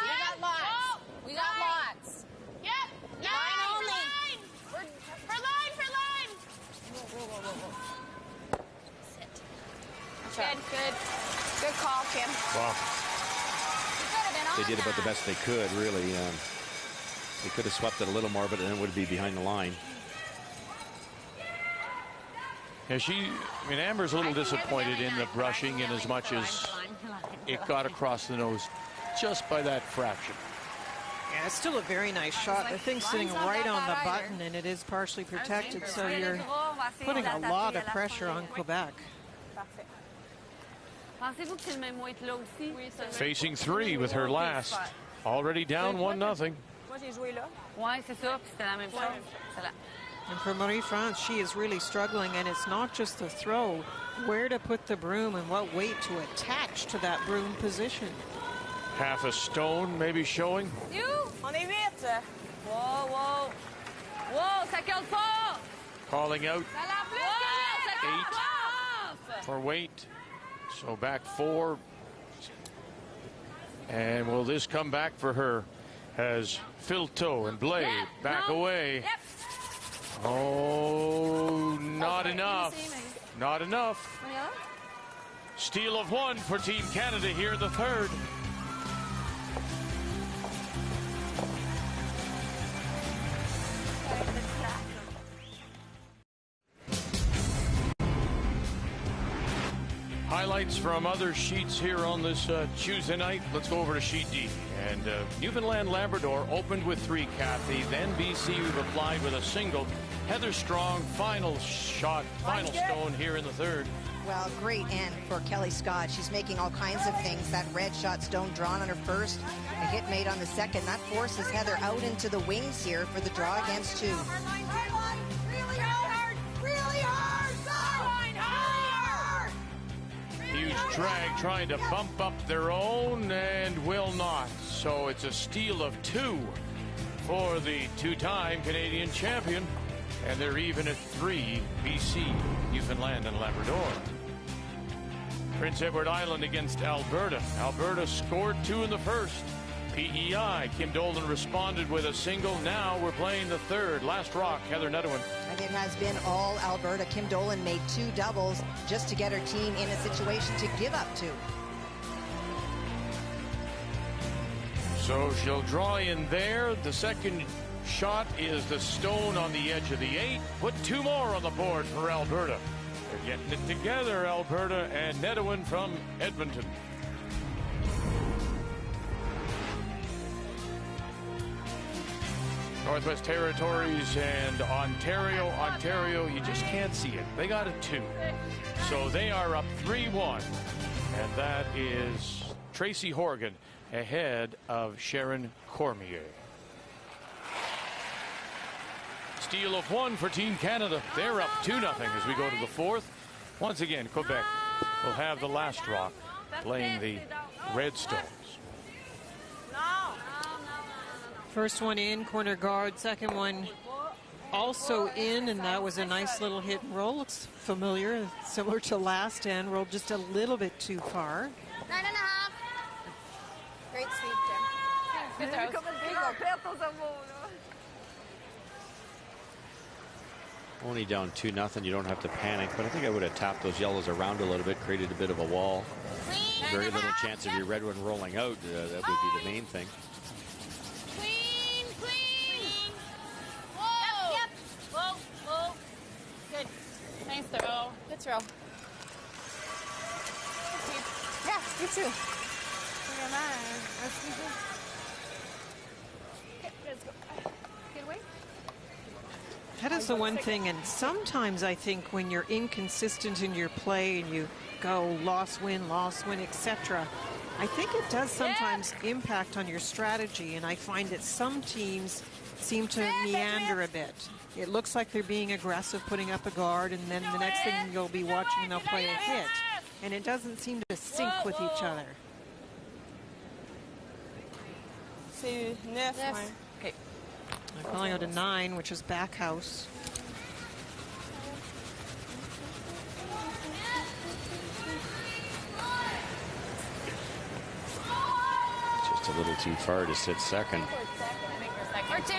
We got lots. We got lots. Yep. Line only. For line. Sit. Good call, Kim. Wow. They did about the best they could, really. They could have swept it a little more, but then it would be behind the line. Yeah, Amber's a little disappointed in the brushing in as much as it got across the nose just by that fraction. Yeah, it's still a very nice shot. The thing's sitting right on the button, and it is partially protected, so you're putting a lot of pressure on Quebec. Facing 3 with her last. Already down 1-0. And for Marie-France, she is really struggling, and it's not just the throw. Where to put the broom and what weight to attach to that broom position. Half a stone maybe showing. On est vite. Wow. Ça colle pas. Calling out 8 for weight. So back 4. And will this come back for her as Filto and Blade back away? Oh, not enough. Not enough. Steal of 1 for Team Canada here in the 3rd. Highlights from other sheets here on this Tuesday night. Let's go over to sheet D. And Newfoundland Labrador opened with 3, Kathy. Then BC replied with a single. Heather Strong, final shot, final stone here in the 3rd. Well, great end for Kelly Scott. She's making all kinds of things. That red shot stone drawn on her first, a hit made on the second. That forces Heather out into the wings here for the draw against 2. Huge drag trying to bump up their own and will not. So it's a steal of 2 for the 2-time Canadian champion. And they're even at 3, BC, Newfoundland, and Labrador. Prince Edward Island against Alberta. Alberta scored 2 in the first. PEI, Kim Dolan responded with a single. Now we're playing the 3rd. Last rock, Heather Nedwin. And it has been all Alberta. Kim Dolan made 2 doubles just to get her team in a situation to give up 2. So she'll draw in there. The second shot is the stone on the edge of the 8. Put 2 more on the board for Alberta. They're getting it together, Alberta and Nedwin from Edmonton. Northwest Territories and Ontario. Ontario, you just can't see it. They got a 2. So they are up 3-1. And that is Tracy Horgan ahead of Sharon Cormier. Steal of 1 for Team Canada. They're up 2-0 as we go to the 4th. Once again, Quebec will have the last rock playing the Red Stones. First one in, corner guard. Second one also in, and that was a nice little hit and roll. Looks familiar, similar to last end. Rolled just a little bit too far. 9.5. Great sweep, Jim. Good throws. Only down 2-0. You don't have to panic, but I think I would have tapped those yellows around a little bit, created a bit of a wall. Very little chance of your red one rolling out. That would be the main thing. Yep. Whoa. Good. Nice throw. Good throw. Yeah, you too. Okay, let's go. Good way. That is the one thing, and sometimes I think when you're inconsistent in your play and you go loss, win, etc., I think it does sometimes impact on your strategy, and I find that some teams seem to meander a bit. It looks like they're being aggressive, putting up a guard, and then the next thing you'll be watching, they'll play a hit, and it doesn't seem to sync with each other. C'est 9. Okay. I'm calling out a 9, which is back house. Just a little too far to sit second. Or 2.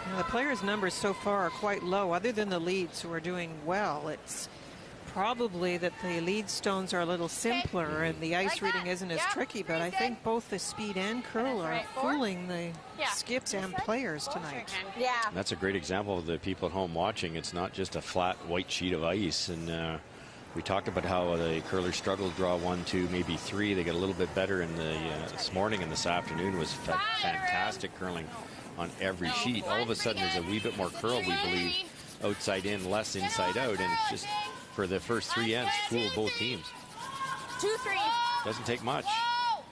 Now, the players' numbers so far are quite low, other than the leads who are doing well. It's probably that the lead stones are a little simpler and the ice reading isn't as tricky, but I think both the speed and curl are fooling the skips and players tonight. Yeah. That's a great example of the people at home watching. It's not just a flat white sheet of ice. And we talked about how the curlers struggled to draw 1, 2, maybe 3. They got a little bit better in the this morning, and this afternoon was fantastic curling on every sheet. All of a sudden there's a wee bit more curl, we believe, outside in, less inside out, and it's just for the first 3 ends fool both teams. 2, 3. Doesn't take much.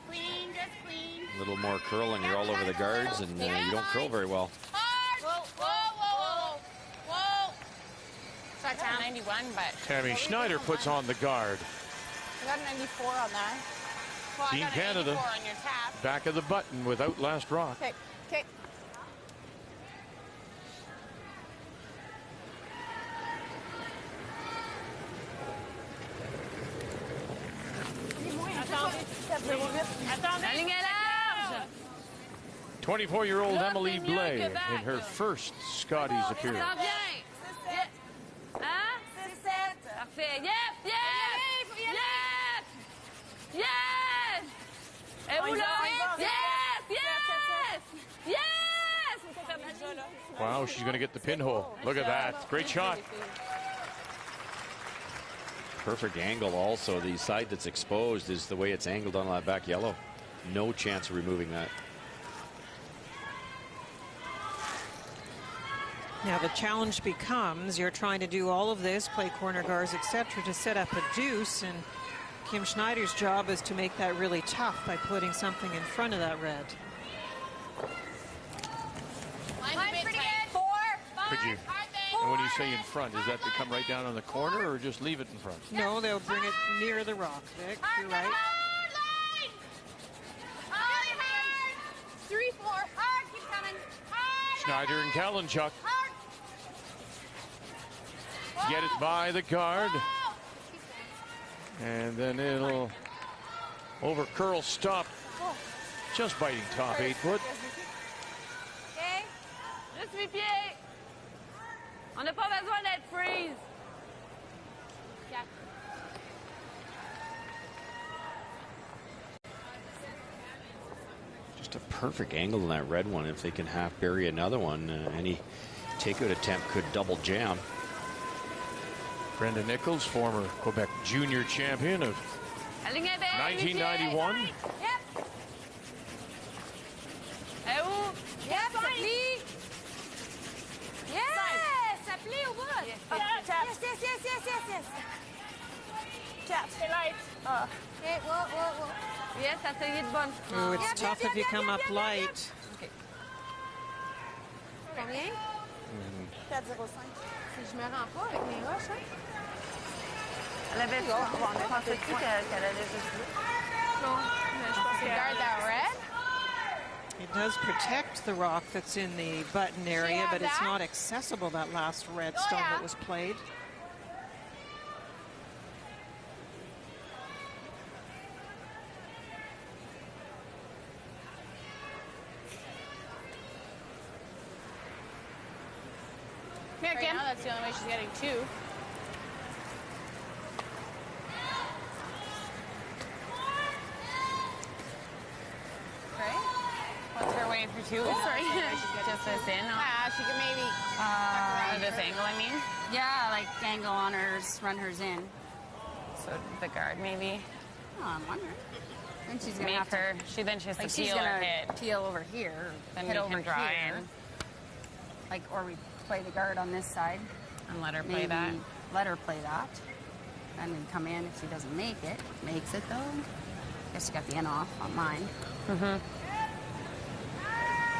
Clean, just clean. A little more curl and you're all over the guards, and you don't curl very well. Whoa, whoa, whoa, whoa. So I got 91, but... Tammy Schneider puts on the guard. I got 94 on that. Well, I Team got a Canada 94 on your tab. back of the button without last rock. Okay, okay. La ligne est large. 24-year-old Emily Blais in her first Scotties appearance. Ça bien. Hein? 6-7. Parfait. Yep, yep. Yep. Yes. Et où là? Yes, yes. Yes. Wow, she's going to get the pinhole. Look at that. Great shot. Perfect angle also. The side that's exposed is the way it's angled on that back yellow. No chance of removing that. Now the challenge becomes you're trying to do all of this, play corner guards, etc., to set up a deuce, and Kim Schneider's job is to make that really tough by putting something in front of that red. Line's pretty good. 4, 5. Could you? And when you say in front, is that to come right down on the corner or just leave it in front? No, they'll bring it near the rock, Vic. You're right. Hard line! Really hard! 3, 4. Hard, keep coming. Hard! Schneider and Kalinchuk Hard! get it by the guard. And then it'll over curl stop. Just biting top 8 foot. Okay. Juste 8 pieds. On n'a pas besoin d'être freeze. Just a perfect angle in that red one. If they can half bury another one, any takeout attempt could double jam. Brenda Nichols, former Quebec junior champion of 1991. Yep. Et où? Yep, ça plie. Yes, ça plie au bout. Yes, yes, yes, yes, yes, yes. Tap. Stay light. Okay, whoa, whoa, whoa. Yes, essayez de bonne. Oh, it's tough if you come up light. Okay. Combien? 4,05. Si je me rends pas avec mes roches, hein? Elle avait pensais-tu qu'elle allait juste là? Non, mais je pense que Guard that red. It does protect the rock that's in the button area, but it's not accessible, that last red stone that was played. Here, Kim. Now that's the only way she's getting 2. What's her way for 2? Sorry. Just this in? She could maybe This angle, I mean? Yeah, like angle on hers, run hers in. So the guard, maybe? Oh, I'm wondering. Then she's gonna Make have her, to, she has like to she's peel her gonna head. peel over here. Then head we over can draw here. in. like, or we play the guard on this side. And let her play that. Let her play that. And then come in if she doesn't make it. Makes it, though. Guess she got the end off on mine.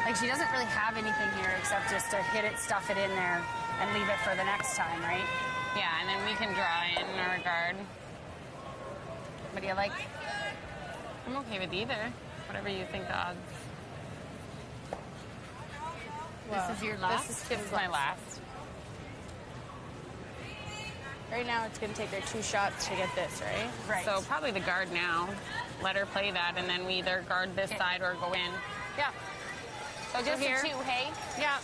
Like, she doesn't really have anything here except just to hit it, stuff it in there, and leave it for the next time, right? Yeah, and then we can draw in our guard. What do you like? I'm okay with either. Whatever you think the odds. Well, this is your last? This is my last. Right now, it's going to take her 2 shots to get this, right? Right. So probably the guard now. Let her play that, and then we either guard this side or go in. Yeah. So just here. the 2, hey? Yeah.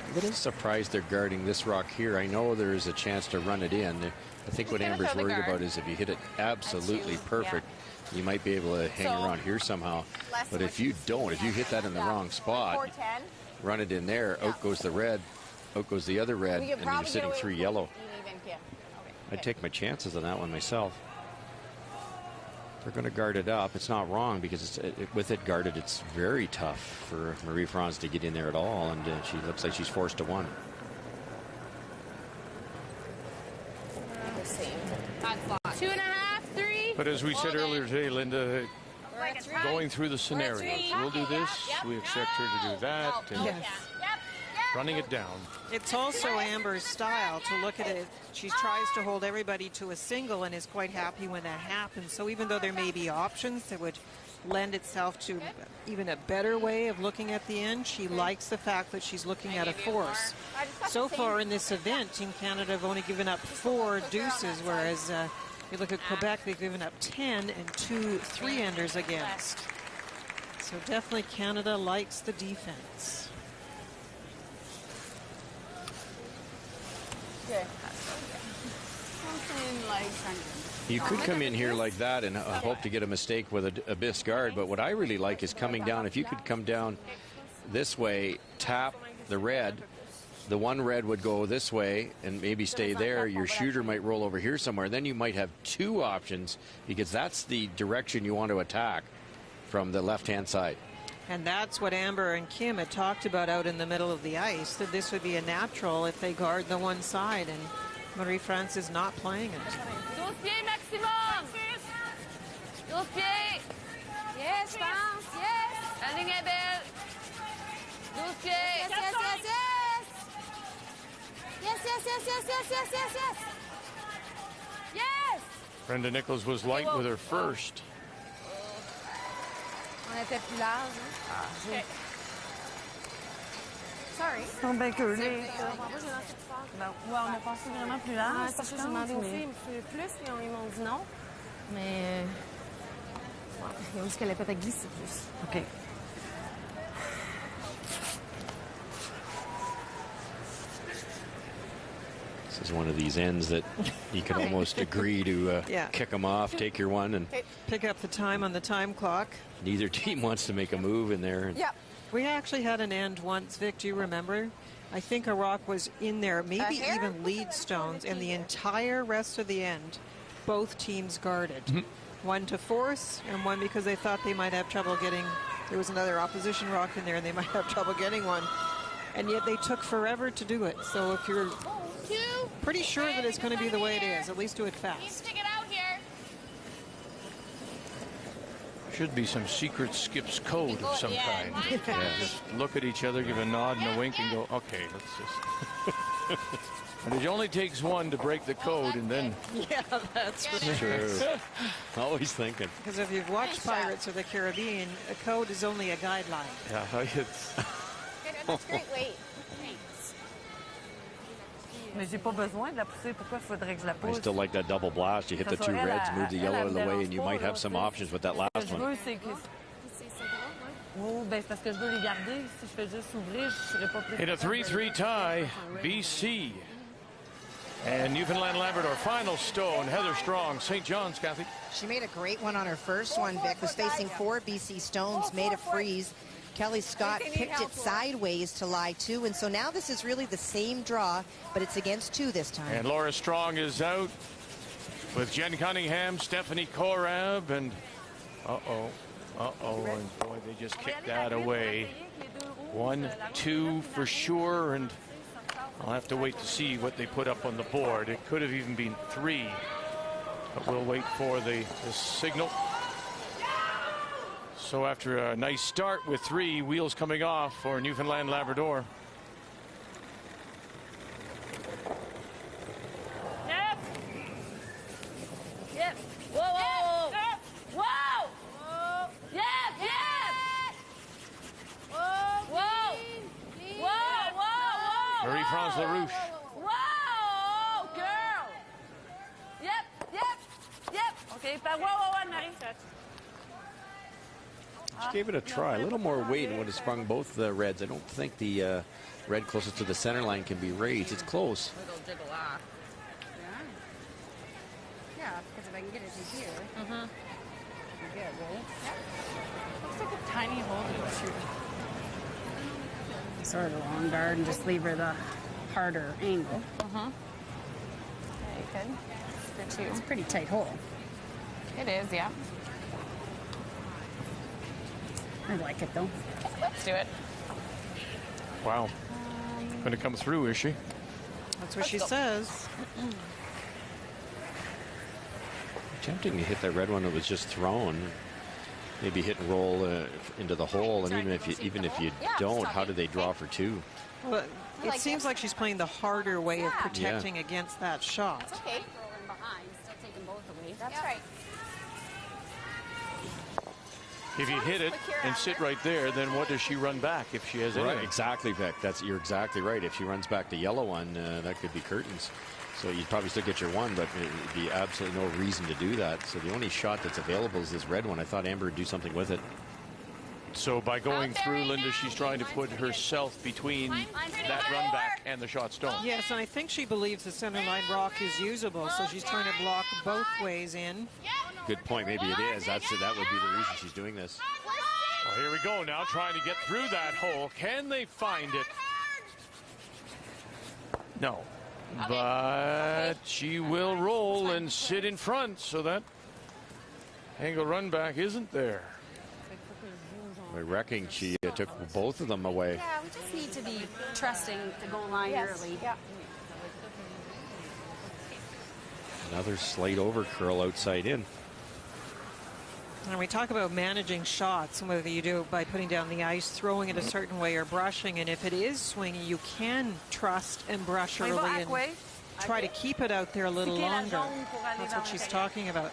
A little surprised they're guarding this rock here. I know there is a chance to run it in. I think what Amber's worried about is if you hit it absolutely perfect, you might be able to hang around here somehow. But if you don't, if you hit that in the wrong spot, run it in there, out goes the red, out goes the other red, and you're sitting 3 yellow. I'd take my chances on that one myself. They're going to guard it up. It's not wrong because with it guarded, it's very tough for Marie-France to get in there at all, and she looks like she's forced to one. That's 2.5, 3. But as we said earlier today, Linda, going through the scenarios, we'll do this, we expect her to do that, and running it down. It's also Amber's style to look at it. She tries to hold everybody to a single and is quite happy when that happens. So even though there may be options that would lend itself to even a better way of looking at the end, she likes the fact that she's looking at a force. So far in this event, Team Canada have only given up 4 deuces, whereas you look at Quebec, they've given up 10 and 2 3-enders against. So definitely Canada likes the defense. You could come in here like that and hope to get a mistake with a discard, but what I really like is coming down. If you could come down this way, tap the red, the one red would go this way and maybe stay there. Your shooter might roll over here somewhere. Then you might have 2 options because that's the direction you want to attack from the left-hand side. And that's what Amber and Kim had talked about out in the middle of the ice, that this would be a natural if they guard the one side, and Marie-France is not playing it. 12 pieds maximum! 12 pieds! Yes, je pense, yes! La ligne est belle! 12 pieds! Yes, yes, yes, yes! Yes, yes, yes, yes, yes, yes, yes, yes! Yes! Brenda Nichols was light with her first. On était plus large. Hein? Sorry. Ils sont bien curlés. Non. Ouais, on a pensé vraiment plus large. C'est parce que j'ai demandé aux filles plus et ils m'ont dit non. Mais ils ont dit qu'elle allait peut-être glisser plus. OK. This is one of these ends that you can almost agree to kick them off, take your one, and pick up the time on the time clock. Neither team wants to make a move in there. Yeah. We actually had an end once, Vic, do you remember? I think a rock was in there, maybe even lead stones, and the entire rest of the end, both teams guarded. One to force, and one because they thought they might have trouble getting, there was another opposition rock in there, and they might have trouble getting one. And yet they took forever to do it. So if you're pretty sure that it's going to be the way it is, at least do it fast. Stick it out here. Should be some secret Skips code of some kind. Just look at each other, give a nod and a wink, and go, okay, let's just. And it only takes one to break the code, and then. Yeah, that's true. Always thinking. Because if you've watched Pirates of the Caribbean, a code is only a guideline. Yeah, it's. That's great weight. Mais j'ai pas besoin de la pousser. Pourquoi faudrait que je la pousse? I still like that double blast. You hit the 2 reds, move the yellow out of the way, and you might have some options with that last one. Oh, ben c'est parce que je veux les garder. Si je fais juste ouvrir, je serais pas plus. In a 3-3 tie, BC and Newfoundland Labrador. Final stone, Heather Strong, St. John's, Kathy. She made a great one on her first one, Vic. Was facing 4 BC stones, made a freeze. Kelly Scott picked it sideways to lie 2, and so now this is really the same draw, but it's against 2 this time. And Laura Strong is out with Jen Cunningham, Stephanie Korab, and Uh-oh. And boy, they just kicked that away. 1-2 for sure, and I'll have to wait to see what they put up on the board. It could have even been 3, but we'll wait for the signal. So after a nice start with 3, wheels coming off for Newfoundland Labrador. Yep. Yep. Whoa, whoa, whoa. Whoa. Whoa. Yep, yep. Whoa. Whoa. Whoa, whoa, whoa. Marie-France Larouche. Whoa, girl. Yep. Okay, whoa, Marie. She gave it a try. A little more weight would have sprung both the reds. I don't think the red closest to the center line can be raised. It's close. It'll jiggle off. Yeah, because if I can get it to here. Good, right? Yeah. Looks like a tiny hole to shoot. Sort of a long dart and just leave her the harder angle. Yeah, you could. Good too. It's a pretty tight hole. It is, yeah. I like it though. Let's do it. Wow. Going to come through, is she? That's what she says. Tempting to hit that red one that was just thrown. Maybe hit and roll into the hole, and even if you don't, how do they draw for 2? Well, it seems like she's playing the harder way of protecting against that shot. That's okay. Rolling behind, still taking both away. That's right. If you hit it and sit right there, then what does she run back if she has anything? Right, exactly, Vic. You're exactly right. If she runs back the yellow one, that could be curtains. So you'd probably still get your 1, but it'd be absolutely no reason to do that. So the only shot that's available is this red one. I thought Amber would do something with it. So by going through, Linda, she's trying to put herself between that run back and the shot stone. Yes, and I think she believes the center line rock is usable, so she's trying to block both ways in. Good point. Maybe it is. That would be the reason she's doing this. Well, here we go now, trying to get through that hole. Can they find it? No. But she will roll and sit in front, so that angle run back isn't there. I reckon she took both of them away. Yeah, we just need to be trusting the goal line early. Yeah. Another slide over curl outside in. And we talk about managing shots, and whether you do it by putting down the ice, throwing it a certain way, or brushing. And if it is swinging, you can trust and brush early and try to keep it out there a little longer. That's what she's talking about.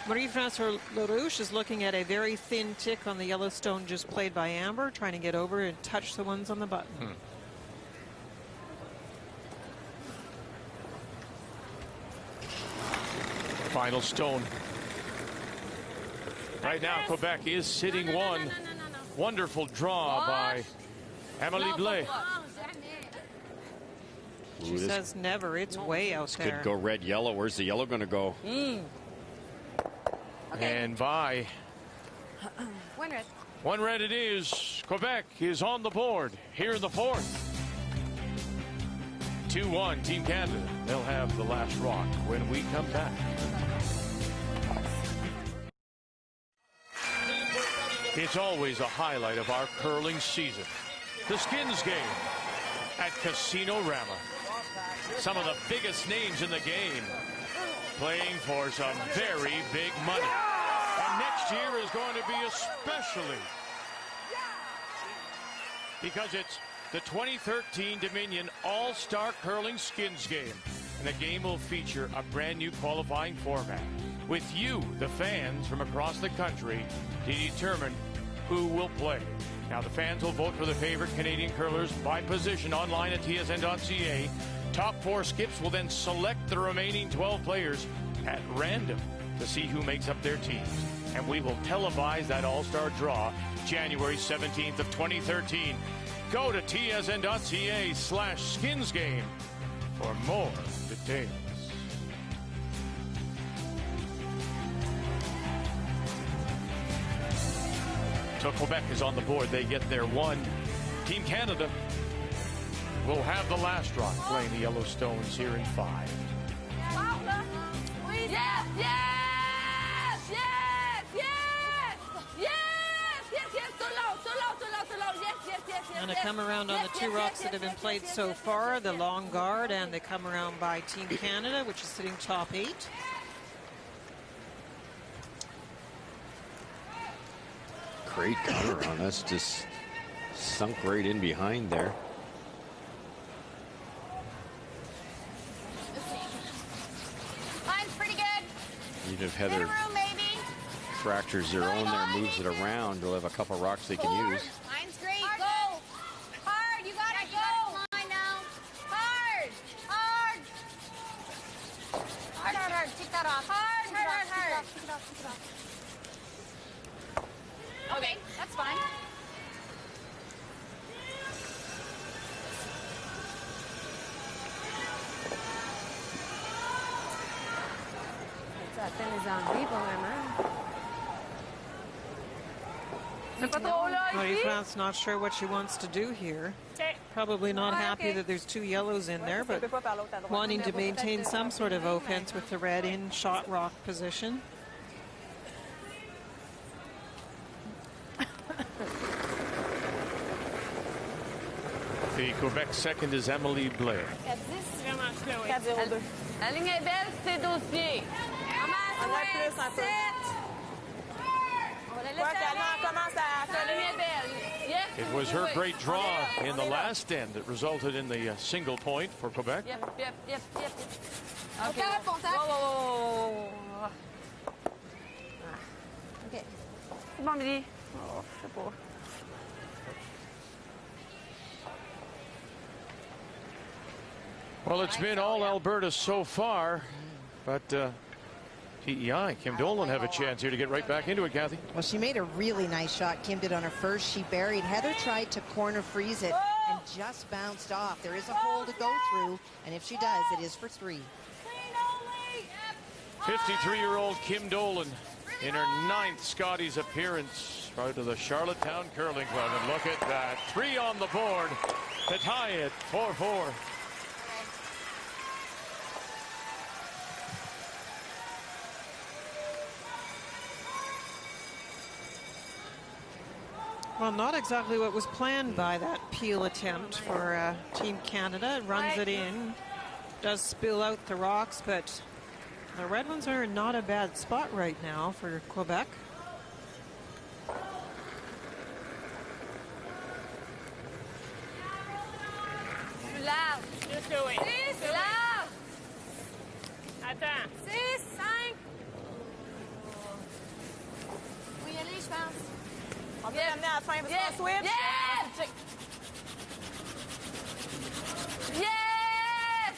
Marie-France Larouche is looking at a very thin tick on the Yellowstone just played by Amber, trying to get over and touch the ones on the button. Final stone. Right now, Quebec is sitting 1. Wonderful draw by Amélie Blais. She says never. It's way out there. Could go red-yellow. Where's the yellow going to go? And by 1 red. 1 red it is. Quebec is on the board here in the 4th. 2-1, Team Canada. They'll have the last rock when we come back. It's always a highlight of our curling season. The Skins game at Casino Rama. Some of the biggest names in the game playing for some very big money. And next year is going to be especially because it's the 2013 Dominion All-Star Curling Skins game. And the game will feature a brand new qualifying format with you, the fans from across the country, to determine who will play. Now, the fans will vote for their favorite Canadian curlers by position online at tsn.ca. Top 4 skips will then select the remaining 12 players at random to see who makes up their teams. And we will televise that all-star draw January 17th of 2013. Go to tsn.ca/skinsgame for more details. So Quebec is on the board. They get their 1. Team Canada will have the last rock playing the Yellowstones here in 5. Yes, yes, yes, yes. And they come around on the two rocks that have been played so far, the long guard, and they come around by Team Canada, which is sitting top 8. Great cover on us, just sunk right in behind there. Line's pretty good. Even if Heather fractures their own there, moves it around, they'll have a couple rocks they can use. Line's great. Go. Hard. You got it. Go. Line now. Hard. Hard. Hard, hard, hard. Take that off. Hard, hard, hard, hard. Take it off, take it off. Okay, that's fine. Ça atteint les enlever, pas vraiment. Marie-France not sure what she wants to do here. Probably not happy that there's 2 yellows in there, but wanting to maintain some sort of offense with the red in shot rock position. The Quebec second is Emily Blair. La ligne est belle, c'est 12 pieds. It was her great draw in the last end that resulted in the single point for Quebec. Yep. Okay. Whoa. Okay. C'est bon, Billy. Oh, je sais pas. Well, it's been all Alberta so far, but PEI, Kim Dolan have a chance here to get right back into it, Kathy. Well, she made a really nice shot. Kim did on her first. She buried. Heather tried to corner freeze it and just bounced off. There is a hole to go through, and if she does, it is for 3. 53-year-old Kim Dolan in her 9th Scotties appearance out of the Charlottetown Curling Club. And look at that. 3 on the board to tie it 4-4. Well, not exactly what was planned by that peel attempt for Team Canada. Runs it in, does spill out the rocks, but the red ones are in not a bad spot right now for Quebec. Large. Just do it. 6, large. Attends. 6, 5. Faut y aller, je pense. On peut l'amener à la fin parce qu'on switch.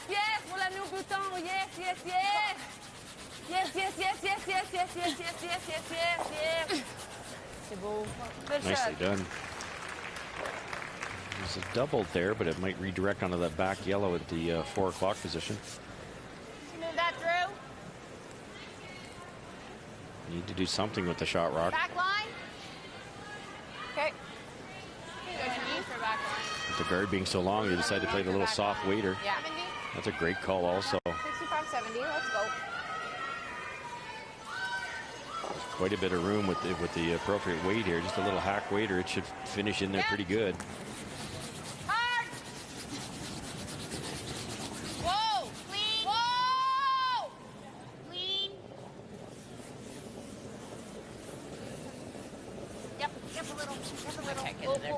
Yes, pour l'amener au bouton. Yes. C'est beau. Good Nicely shot. done. There's a double there, but it might redirect onto the back yellow at the 4 o'clock position. You move that through. Need to do something with the shot rock. Back line. Okay. For back line. With the guard being so long, they decided to play the little soft waiter. Yeah. That's a great call also. 65, 70. Let's go. Quite a bit of room with the appropriate weight here. Just a little hack waiter. It should finish in there pretty good. Hard. Whoa. Clean. Whoa. Clean. Yep. A little. Okay, get in there.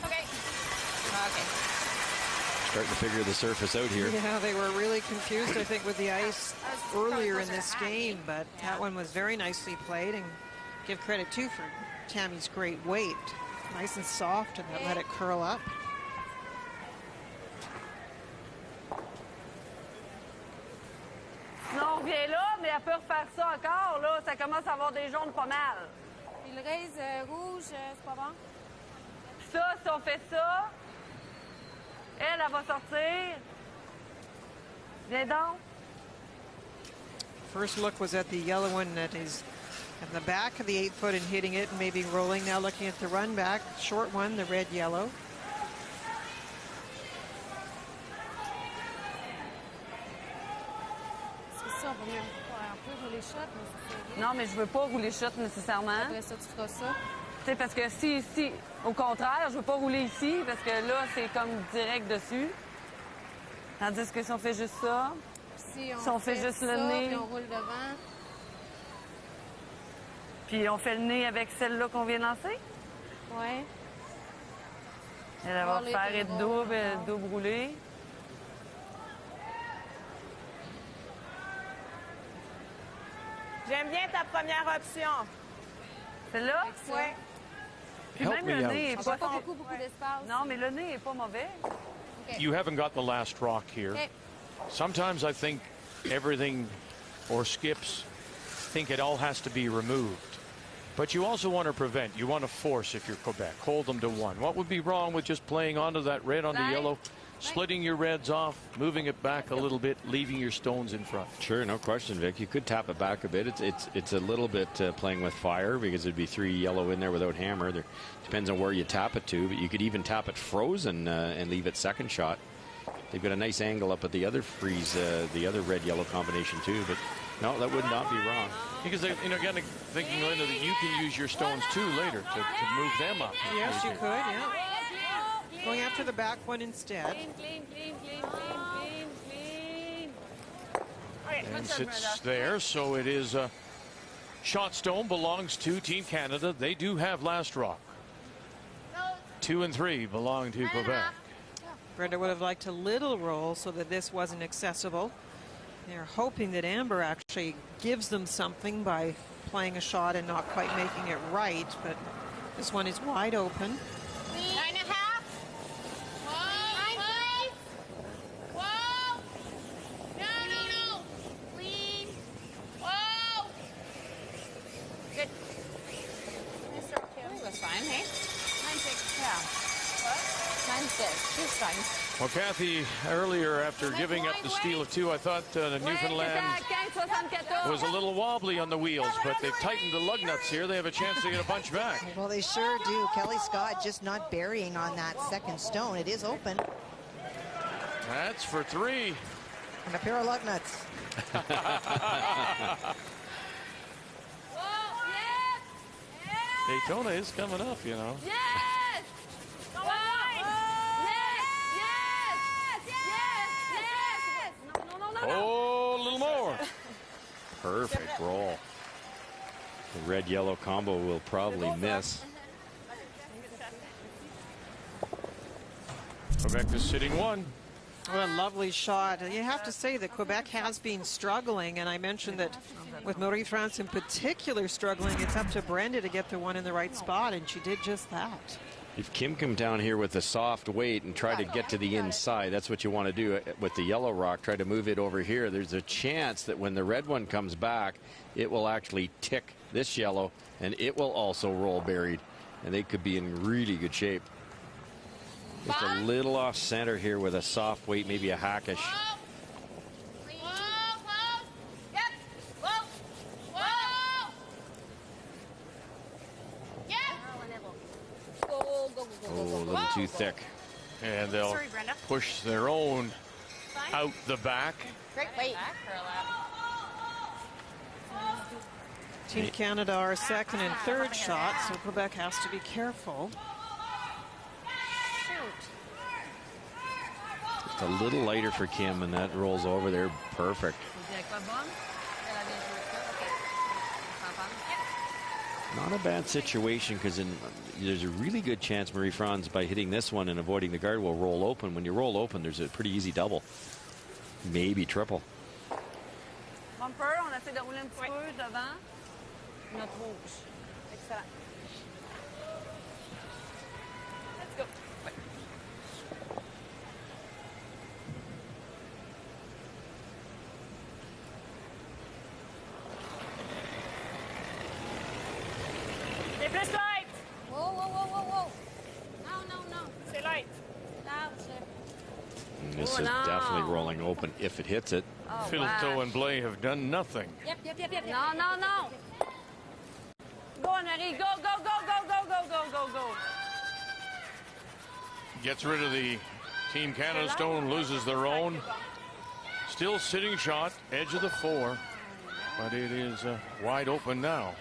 Okay. Starting to figure the surface out here. Yeah, they were really confused, I think, with the ice earlier in this game, but that one was very nicely played, and give credit, too, for Tammy's great weight. Nice and soft, and that let it curl up. Sinon, on vient là, mais elle peut refaire ça encore. Là, ça commence à avoir des jaunes pas mal. Puis le raise rouge, c'est pas bon? Ça, si on fait ça, elle va sortir. Viens donc. First look was at the yellow one that is in the back of the 8-foot and hitting it and maybe rolling. Now looking at the run back, short one, the red-yellow. C'est ça, on va un peu rouler shot, mais c'est Non, mais je veux pas rouler shot nécessairement. Après ça, tu feras ça. sais, parce que si, au contraire, je veux pas rouler ici, parce que là, c'est comme direct dessus. Tandis que si on fait juste ça, Si on fait juste le nez, puis on roule devant. puis on fait le nez avec celle-là qu'on vient lancer, Ouais. elle va Roller faire to être roll, double roulée. J'aime bien ta première option. Celle-là? Oui. Puis Help même me le out. nez est On pas... n'a pas beaucoup d'espace. Non, mais le nez est pas mauvais. You haven't got the last rock here. Okay. Sometimes I think everything or skips think it all has to be removed. But you also want to prevent. You want to force if you're Quebec. Hold them to one. What would be wrong with just playing onto that red on the yellow, splitting your reds off, moving it back a little bit, leaving your stones in front? Sure, no question, Vic. You could tap it back a bit. It's a little bit playing with fire because it'd be 3 yellow in there without hammer. There depends on where you tap it to, but you could even tap it frozen and leave it second shot. They've got a nice angle up at the other freeze, the other red-yellow combination too. But no, that would not be wrong. Because again, thinking, Linda, that you can use your stones too later to move them up. Yes, you could, yeah. Going after the back one instead. Clean. And sits there, so it is shot stone belongs to Team Canada. They do have last rock. 2 and 3 belong to Quebec. Brenda would have liked a little roll so that this wasn't accessible. They're hoping that Amber actually gives them something by playing a shot and not quite making it right, but this one is wide open. 9.5. Whoa. Whoa. No. Clean. Whoa. Good. It was fine, hey? 9.6. Yeah. What? 9.6. She's fine. Well, Kathy, earlier after giving up the steal of 2, I thought Newfoundland was a little wobbly on the wheels, but they've tightened the lug nuts here. They have a chance to get a bunch back. Well, they sure do. Kelly Scott just not burying on that second stone. It is open. That's for 3. And a pair of lug nuts. Daytona is coming up, you know. Yes! Oh, a little more. Perfect roll. The red-yellow combo will probably miss. Quebec is sitting 1. What a lovely shot. You have to say that Quebec has been struggling, and I mentioned that with Marie-France in particular struggling, it's up to Brenda to get the one in the right spot, and she did just that. If Kim come down here with a soft weight and try to get to the inside, that's what you want to do with the yellow rock. Try to move it over here. There's a chance that when the red one comes back, it will actually tick this yellow, and it will also roll buried, and they could be in really good shape. Just a little off center here with a soft weight, maybe a hackish. Oh, a little too thick. And they'll push their own out the back. Great weight. Team Canada are second and third shots, so Quebec has to be careful. Just a little lighter for Kim, and that rolls over there perfect. Not a bad situation, because there's a really good chance Marie-France, by hitting this one and avoiding the guard, will roll open. When you roll open, there's a pretty easy double, maybe triple. Bumper, on essaie de rouler un petit peu devant notre rouge. Excellent. Let's go. C'est plus light. Whoa. No. C'est light. And this is definitely rolling open if it hits it. Oh, Philto and Blais have done nothing. Yep. No. Go, Marie. Go. Gets rid of the Team Canada stone, loses their own. Still sitting shot, edge of the 4, but it is wide open now.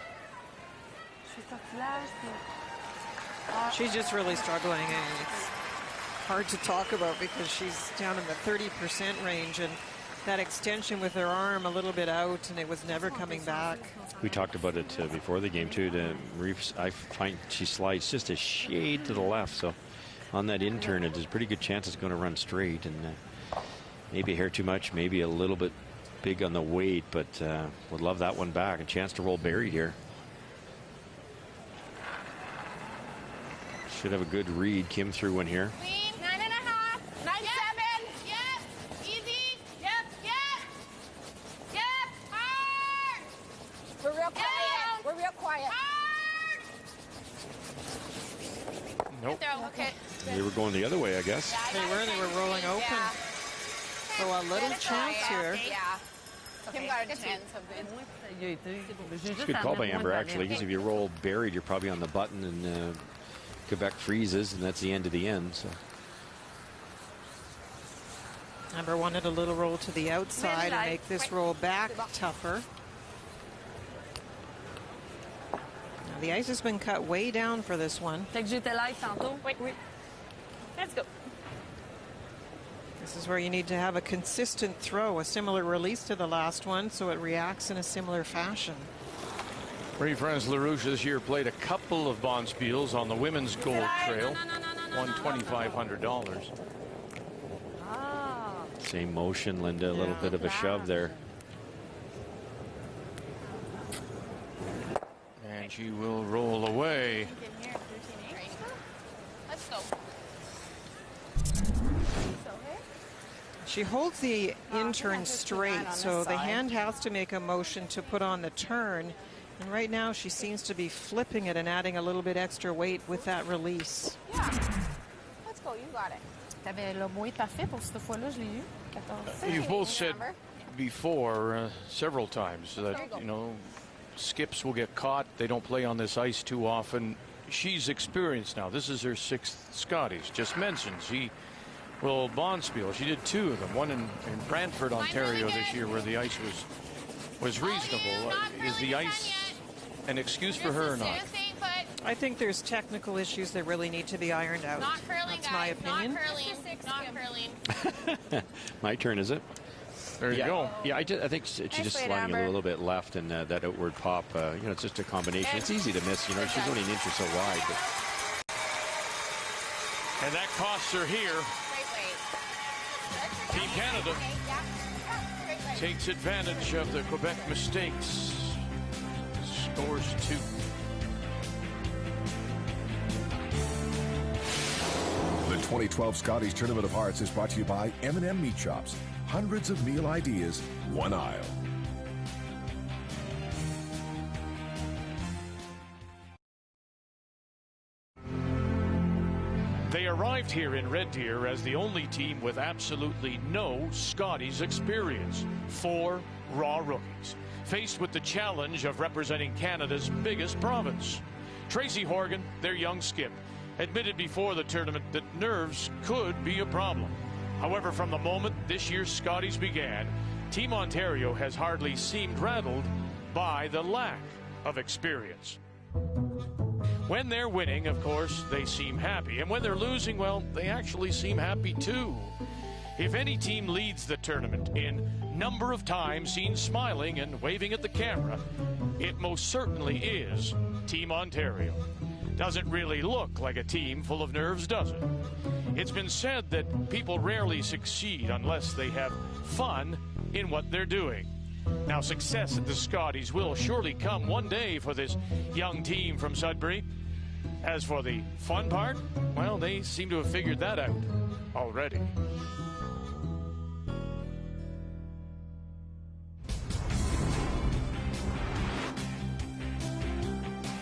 She's just really struggling, and it's hard to talk about because she's down in the 30% range, and that extension with her arm a little bit out, and it was never coming back. We talked about it before the game too. I find she slides just a shade to the left, so on that in turn, there's a pretty good chance it's going to run straight, and maybe a hair too much, maybe a little bit big on the weight, but would love that one back. A chance to roll buried here. Should have a good read. Kim threw one here. 9.5. 9.7. Yep. Easy. Yep. Yep. Yep. Hard. We're real quiet. We're real quiet. Hard. Nope. Throw. Okay. They were going the other way, I guess. They were rolling open. Yeah. So a little chance here. Yeah. Kim got a 10. It's a good call by Amber, actually, because if you roll buried, you're probably on the button, and Quebec freezes, and that's the end of the end. So Amber wanted a little roll to the outside and make this roll back tougher. Now the ice has been cut way down for this one. Fait que j'étais live tantôt. Wait. Let's go. This is where you need to have a consistent throw, a similar release to the last one, so it reacts in a similar fashion. Marie-France Larouche this year played a couple of bonspiels on the women's gold trail. Won $2,500. same motion, Linda. A little bit of a shove there. And she will roll away. Let's go. She holds the in-turn straight, so the hand has to make a motion to put on the turn. And right now she seems to be flipping it and adding a little bit extra weight with that release. Yeah. Let's go. You got it. T'avais le mot parfait pour cette fois-là, je l'ai eu. 14. You've both said before several times that, you know, skips will get caught. They don't play on this ice too often. She's experienced now. This is her 6th Scotties. Just mentioned she will bonspiel. She did 2 of them. One in Brantford, Ontario this year where the ice was reasonable. Is the ice an excuse for her or not? I think there's technical issues that really need to be ironed out. Not curling, That's my opinion. Not curling. Not curling. My turn, is it? There you go. Yeah, I think she's just sliding a little bit left, and that outward pop, you know, it's just a combination. It's easy to miss. You know, she's only an inch or so wide. But... And that costs her here. Team Canada takes advantage of the Quebec mistakes. Scores 2. The 2012 Scotties Tournament of Hearts is brought to you by M&M Meat Shops. Hundreds of meal ideas, one aisle. They arrived here in Red Deer as the only team with absolutely no Scotties experience. 4 raw rookies, faced with the challenge of representing Canada's biggest province. Tracy Horgan, their young skip, admitted before the tournament that nerves could be a problem. However, from the moment this year's Scotties began, Team Ontario has hardly seemed rattled by the lack of experience. When they're winning, of course, they seem happy. And when they're losing, well, they actually seem happy too. If any team leads the tournament in number of times seen smiling and waving at the camera, it most certainly is Team Ontario. Doesn't really look like a team full of nerves, does it? It's been said that people rarely succeed unless they have fun in what they're doing. Now, success at the Scotties will surely come one day for this young team from Sudbury. As for the fun part, well, they seem to have figured that out already.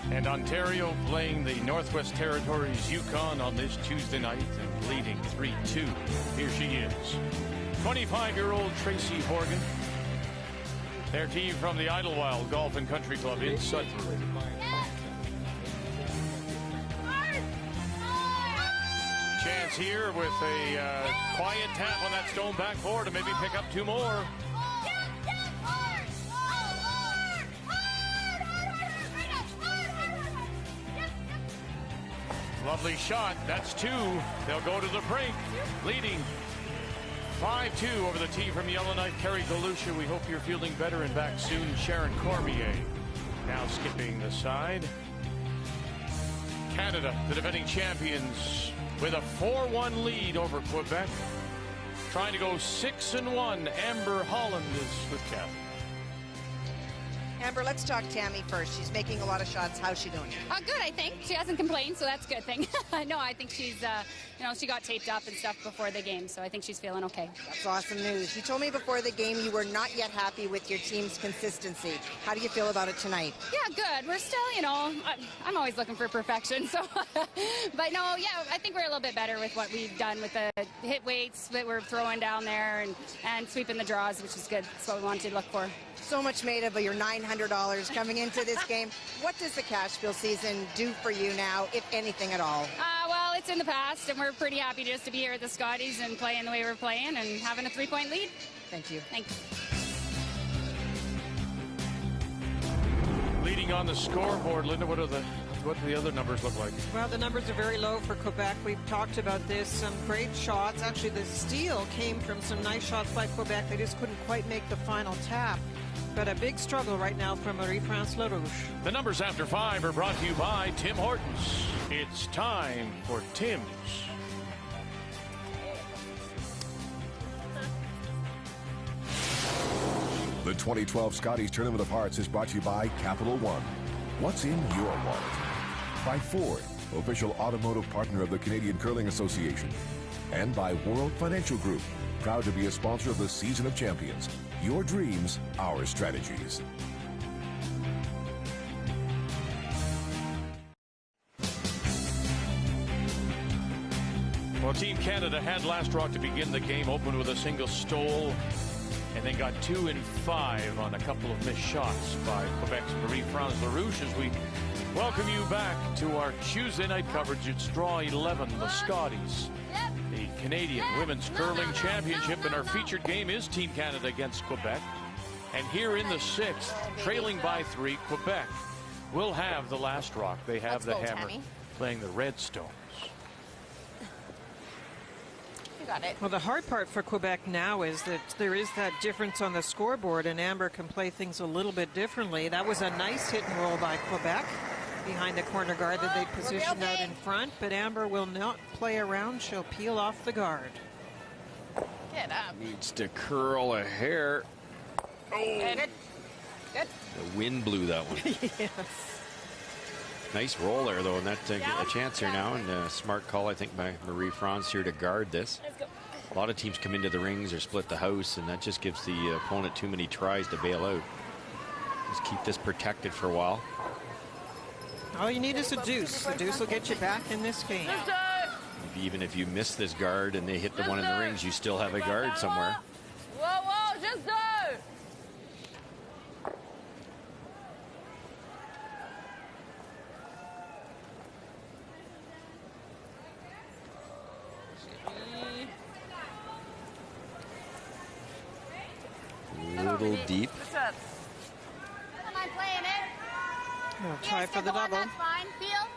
And Ontario playing the Northwest Territories Yukon on this Tuesday night and leading 3-2. Here she is, 25-year-old Tracy Horgan. Their team from the Idlewild Golf and Country Club in Sudbury. Chance here with a quiet tap on that stone backboard to maybe pick up 2 more. Lovely shot. That's 2. They'll go to the break, leading 5-2 over the team from Yellowknife, Kerry Galusha. We hope you're feeling better and back soon. Sharon Cormier now skipping the side. Canada, the defending champions, with a 4-1 lead over Quebec. Trying to go 6-1. Amber Holland is with Kathy. Amber, let's talk Tammy first. She's making a lot of shots. How's she doing? Good, I think. She hasn't complained, so that's a good thing. No, I think she's, she got taped up and stuff before the game, so I think she's feeling okay. That's awesome news. You told me before the game you were not yet happy with your team's consistency. How do you feel about it tonight? Yeah, good. We're still, I'm always looking for perfection, so. But no, yeah, I think we're a little bit better with what we've done with the hit weights that we're throwing down there and sweeping the draws, which is good. That's what we wanted to look for. So much made of your $900 coming into this game. What does the Cashville season do for you now, if anything at all? Well, it's in the past, and we're pretty happy just to be here at the Scotties and playing the way we're playing and having a 3-point lead. Thank you. Thanks. Leading on the scoreboard, Linda, what do the other numbers look like? Well, the numbers are very low for Quebec. We've talked about this. Some great shots. Actually, the steal came from some nice shots by Quebec. They just couldn't quite make the final tap. But a big struggle right now from Marie-France Larouche. The numbers after 5 are brought to you by Tim Hortons. It's time for Tim's. The 2012 Scotties Tournament of Hearts is brought to you by Capital One. What's in your wallet? By Ford, official automotive partner of the Canadian Curling Association. And by World Financial Group, proud to be a sponsor of the Season of Champions. Your dreams, our strategies. Well, Team Canada had last rock to begin the game, opened with a single stole, and then got 2 and 5 on a couple of missed shots by Quebec's Marie-France Larouche. As we welcome you back to our Tuesday night coverage. It's Draw 11, the Scotties, the Canadian Women's Curling Championship, and our featured game is Team Canada against Quebec. And here in the 6th, trailing by 3, Quebec will have the last rock. They have the hammer, playing the Redstones. Got it. Well, the hard part for Quebec now is that there is that difference on the scoreboard, and Amber can play things a little bit differently. That was a nice hit and roll by Quebec behind the corner guard that they positioned out in front, but Amber will not play around. She'll peel off the guard. Get up. Needs to curl a hair. Oh, good. Good. The wind blew that one. Yes. Nice roll there, though, and that's a chance here now, and a smart call, I think, by Marie-France here to guard this. Let's go. A lot of teams come into the rings or split the house, and that just gives the opponent too many tries to bail out. Just keep this protected for a while. All you need is a deuce. The deuce will get you back in this game. Even if you miss this guard and they hit the one in the rings, you still have a guard somewhere. Whoa, whoa, just do. A little deep. Am I playing it? We'll try for the double. That's fine. Feel.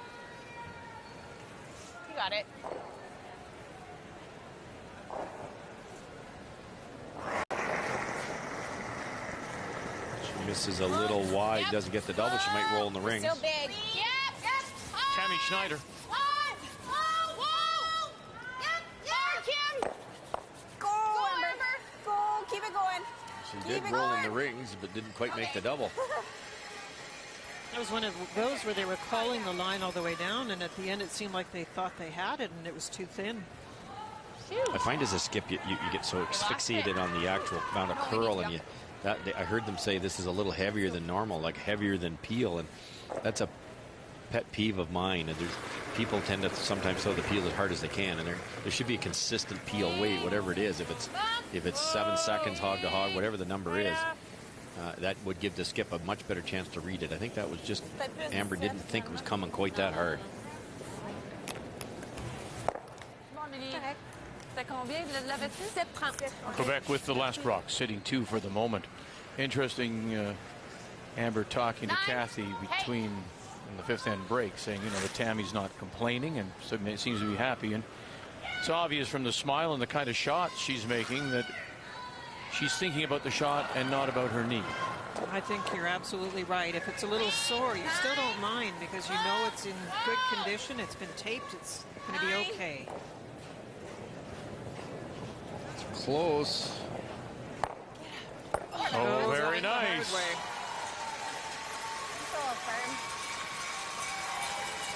You got it. She misses a little wide, doesn't get the double. She might roll in the rings. Still big. Yep. Tammy Schneider. Keep it going. She did roll in the rings, but didn't quite make the double. That was one of those where they were calling the line all the way down, and at the end it seemed like they thought they had it, and it was too thin. I find as a skip, you get so asphyxiated on the actual amount of curl, and I heard them say this is a little heavier than normal, like heavier than peel, and that's a pet peeve of mine. And people tend to sometimes throw the peel as hard as they can, and there should be a consistent peel weight, whatever it is. If it's 7 seconds hog to hog, whatever the number is, that would give the skip a much better chance to read it. I think that was just Amber didn't think it was coming quite that hard. Quebec with the last rock, sitting 2 for the moment. Interesting, Amber talking to Kathy between in the fifth end break, saying, you know, that Tammy's not complaining and seems to be happy. And it's obvious from the smile and the kind of shots she's making that she's thinking about the shot and not about her knee. I think you're absolutely right. If it's a little sore, you still don't mind because you know it's in good condition. It's been taped. It's going to be okay. It's close. Oh, very nice.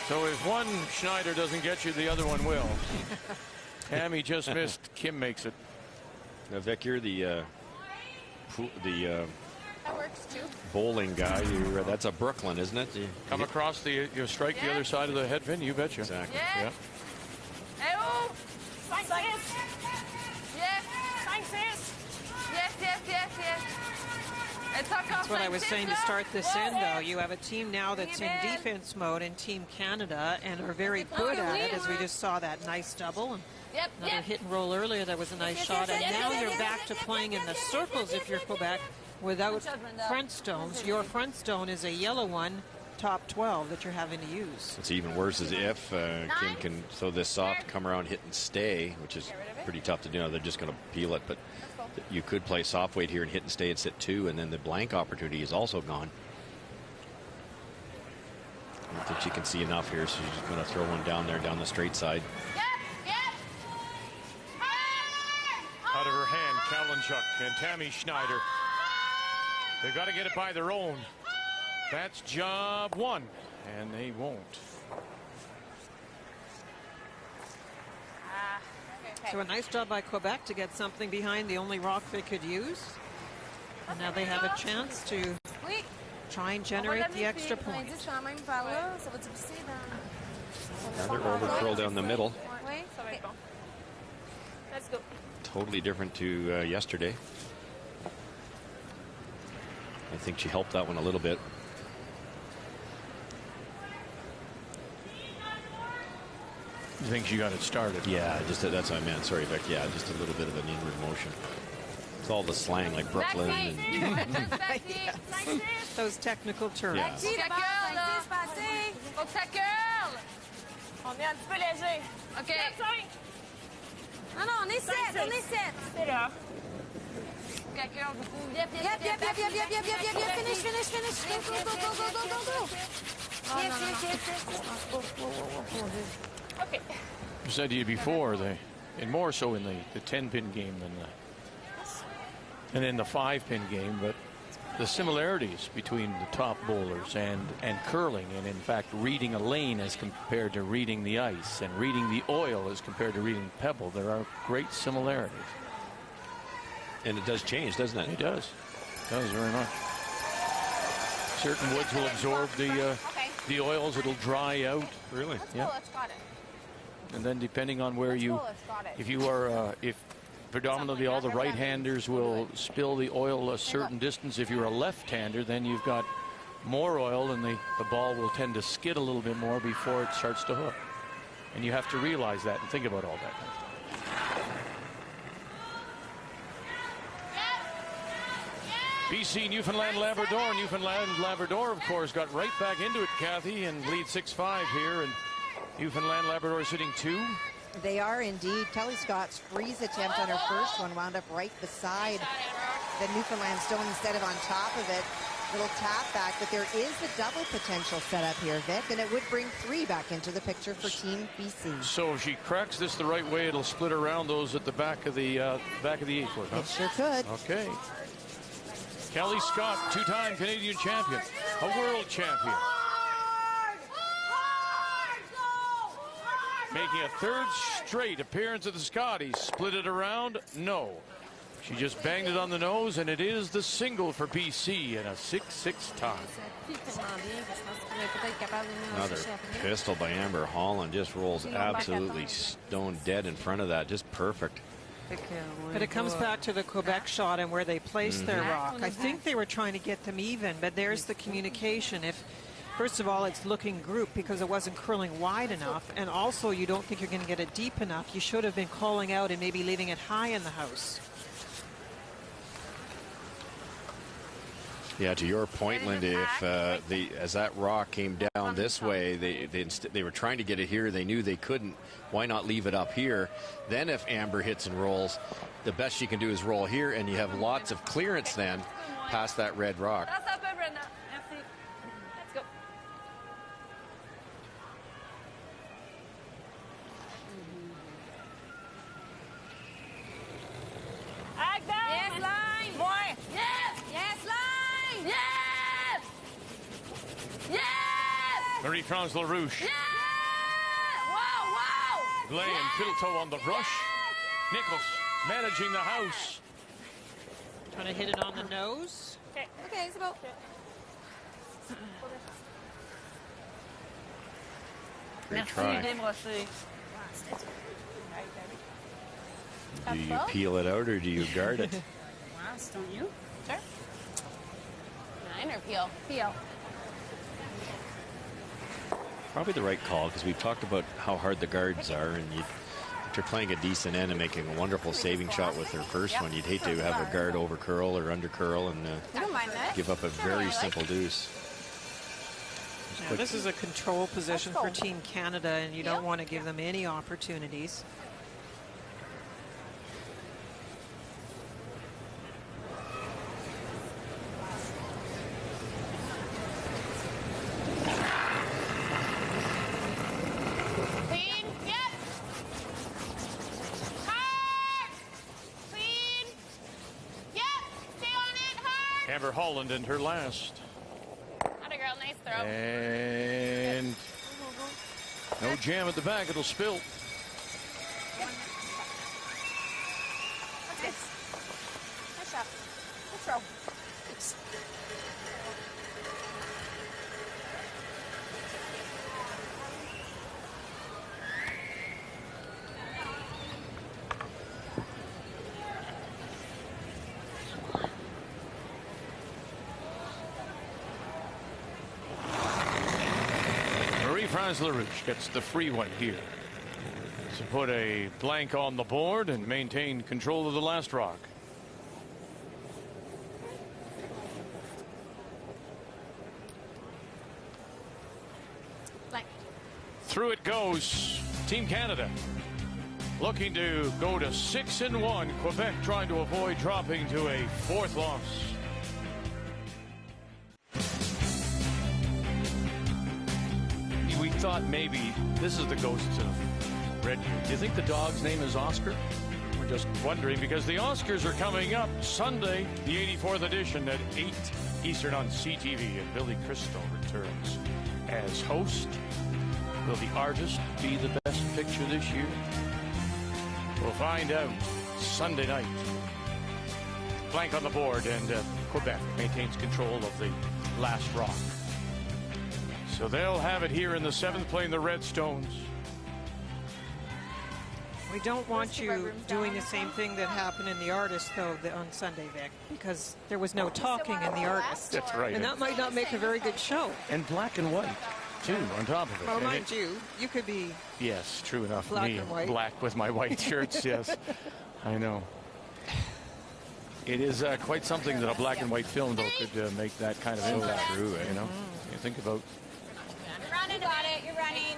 So if one Schneider doesn't get you, the other one will. Tammy just missed. Kim makes it. Now, Vic, you're the That works too. bowling guy. That's a Brooklyn, isn't it? Come across you strike the other side of the head pin. You betcha. Exactly. Yeah. Yeah. Oh, thanks, sis. Yes. Thanks, sis. Yes. That's what I was saying to start this in, though. You have a team now that's in defense mode in Team Canada and are very good at it, as we just saw that nice double. Another hit and roll earlier. That was a nice shot. And now you're back to playing in the circles if you're Quebec without front stones. Your front stone is a yellow one, top 12, that you're having to use. It's even worse as if Kim can throw this soft, come around, hit and stay, which is pretty tough to do. They're just going to peel it, but you could play soft weight here and hit and stay and sit 2, and then the blank opportunity is also gone. I don't think she can see enough here, so she's just going to throw one down there, down the straight side. Out of her hand, Kalinchuk and Tammy Schneider. They've got to get it by their own. That's job 1, and they won't. So a nice job by Quebec to get something behind the only rock they could use. And now they have a chance to try and generate the extra point. Another over curl down the middle. Let's go. Totally different to yesterday. I think she helped that one a little bit. You think she got it started? Yeah, just that's what I meant. Sorry, Vic. Yeah, just a little bit of an inward motion. It's all the slang like Brooklyn. And those technical terms. Yeah. Faut que ça curle. On est un petit peu léger. OK. Non, on est 7. C'est là. Ça curle beaucoup. Yep. Finish. Okay. I said to you before, and more so in the 10-pin game than in the 5-pin game, but the similarities between the top bowlers and curling, and in fact reading a lane as compared to reading the ice, and reading the oil as compared to reading pebble, there are great similarities. And it does change, doesn't it? It does. It does very much. Certain woods will absorb the oils. It'll dry out. Really? Yeah. And then depending on where if predominantly all the right-handers will spill the oil a certain distance. If you're a left-hander, then you've got more oil and the ball will tend to skid a little bit more before it starts to hook. And you have to realize that and think about all that kind of stuff. BC, Newfoundland, Labrador. Newfoundland, Labrador, of course, got right back into it, Kathy, and lead 6-5 here. And Newfoundland, Labrador sitting 2. They are indeed. Kelly Scott's freeze attempt on her first one wound up right beside the Newfoundland stone instead of on top of it. Little tap back, but there is a double potential set up here, Vic, and it would bring 3 back into the picture for Team BC. So if she cracks this the right way, it'll split around those at the back of the 8-foot. Huh? It sure could. Okay. Kelly Scott, 2-time Canadian champion, a world champion. Making a 3rd straight appearance at the Scotties. Split it around? No. She just banged it on the nose, and it is the single for BC in a 6-6 tie. Another pistol by Amber. Holland just rolls absolutely stone dead in front of that. Just perfect. But it comes back to the Quebec shot and where they placed their rock. I think they were trying to get them even, but there's the communication. First of all, it's looking group because it wasn't curling wide enough, and also you don't think you're going to get it deep enough. You should have been calling out and maybe leaving it high in the house. Yeah, to your point, Linda, if as that rock came down this way, they were trying to get it here. They knew they couldn't. Why not leave it up here? Then if Amber hits and rolls, the best she can do is roll here, and you have lots of clearance then past that red rock. Let's go. Yes, line. More. Yes. Yes, line. Yes. Yes. Marie-France Larouche. Yes. Wow, wow. Glay and Filto on the rush. Nichols managing the house. Trying to hit it on the nose. Okay, it's about. Great try. Do you peel it out or do you guard it? Last, don't you? Sure. 9 or peel? Peel. Probably the right call, because we've talked about how hard the guards are, and if you're playing a decent end and making a wonderful saving shot with her first one, you'd hate to have a guard over curl or under curl and give up a very simple deuce. Now, this is a control position for Team Canada, and you don't want to give them any opportunities. Amber Holland in her last. Atta girl, nice throw. And no jam at the back, it'll spill. That's good. Nice shot. Good throw. Oops. Marie-France Larouche gets the free one here to put a blank on the board and maintain control of the last rock. Blank. Through it goes. Team Canada looking to go to 6-1. Quebec trying to avoid dropping to a 4th loss. We thought maybe this is the ghosts of Red Deer. Do you think the dog's name is Oscar? We're just wondering, because the Oscars are coming up Sunday, the 84th edition at 8 Eastern on CTV, and Billy Crystal returns as host. Will the artist be the best picture this year? We'll find out Sunday night. Blank on the board, and Quebec maintains control of the last rock. So they'll have it here in the 7th, playing the Redstones. We don't want you doing the same thing that happened in the artist, though, on Sunday, Vic, because there was no talking in the artist. That's right. And that might not make a very good show. And black and white, too, on top of it. Well, mind you, you could be... Yes, true enough. Black Me, and white. Black with my white shirts, yes. I know. It is quite something that a black and white film, though, could make that kind of impact. True, you know? You think about You're running. You're running.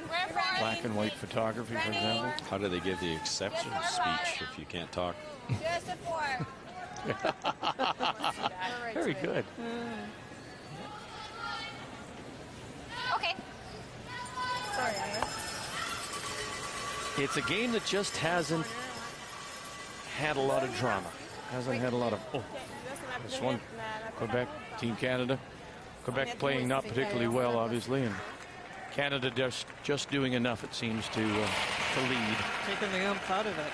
black and white photography, for example. How do they give the acceptance speech if you can't talk? Just a 4. Very good. Okay. Sorry, Amber. It's a game that just hasn't had a lot of drama. Hasn't had a lot of... Oh, this one, Quebec, Team Canada. Quebec playing not particularly well, obviously, and Canada just doing enough, it seems, to lead. Taking the oomph out of it.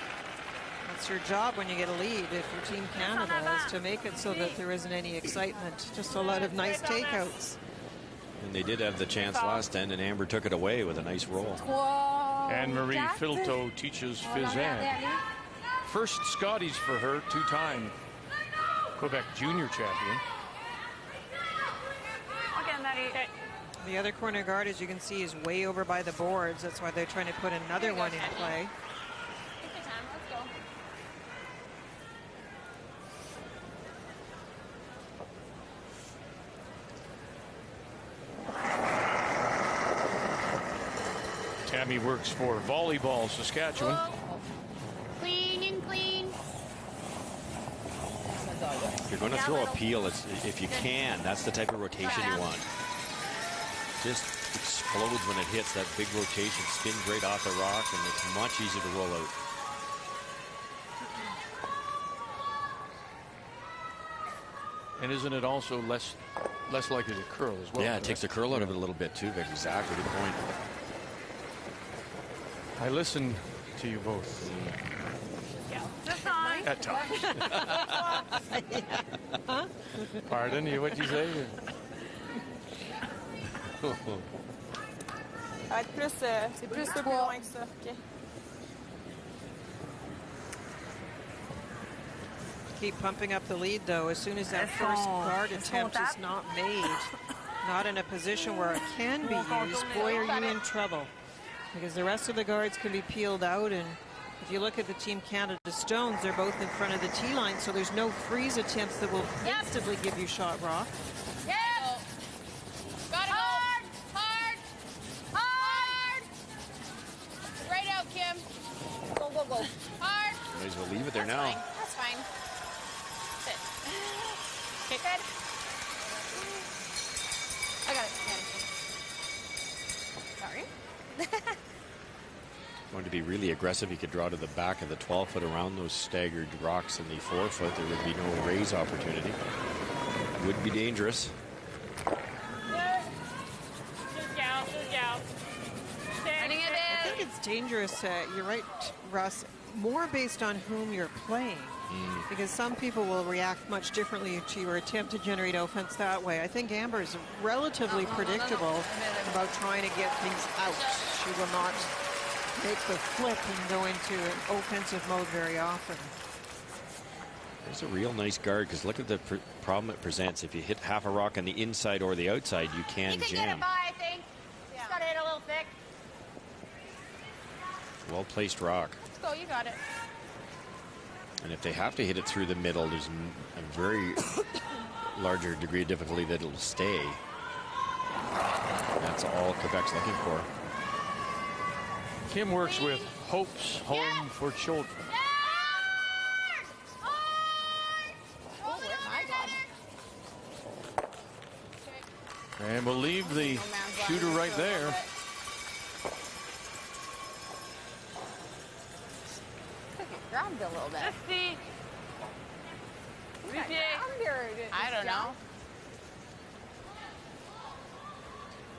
That's your job when you get a lead, if you're Team Canada, is to make it so that there isn't any excitement. Just a lot of nice takeouts. And they did have the chance last end, and Amber took it away with a nice roll. Anne-Marie Filto teaches Fizan. First Scotties for her, 2-time Quebec junior champion. The other corner guard, as you can see, is way over by the boards. That's why they're trying to put another one in play. Take your time. Let's go. Tammy works for Volleyball Saskatchewan. Clean and clean. If you're going to throw a peel, if you can, that's the type of rotation you want. Just explodes when it hits. That big rotation spins right off the rock, and it's much easier to roll out. And isn't it also less likely to curl as well? Yeah, it takes the curl out of it a little bit too, Vic. Exactly, good point. I listen to you both. Just on. At times. Pardon you, what'd you say? C'est plus loin que ça. Okay. Keep pumping up the lead, though. As soon as that first guard attempt is not made, not in a position where it can be used, boy, are you in trouble. Because the rest of the guards can be peeled out, and if you look at the Team Canada stones, they're both in front of the tee line, so there's no freeze attempts that will instantly give you shot rock. Yep. Got it. Hard. Hard. Hard. Right out, Kim. Go, go, go. Hard. Might as well leave it there now. Fine. That's fine. Sit. Okay, good. I got it. Sorry. Going to be really aggressive. You could draw to the back of the 12-foot around those staggered rocks in the 4-foot. There would be no raise opportunity. Would be dangerous. I think it's dangerous. You're right, Russ. More based on whom you're playing. Because some people will react much differently to your attempt to generate offense that way. I think Amber is relatively predictable about trying to get things out. She will not make the flip and go into an offensive mode very often. There's a real nice guard, because look at the problem it presents. If you hit half a rock on the inside or the outside, you can You can jam. get it by, I think. Just got to hit a little thick. Well-placed rock. Let's go. You got it. And if they have to hit it through the middle, there's a very larger degree of difficulty that it'll stay. That's all Quebec's looking for. Kim works with Hope's Home for Children. Oh, my God. And we'll leave the shooter right there. Ground a little bit. I don't know.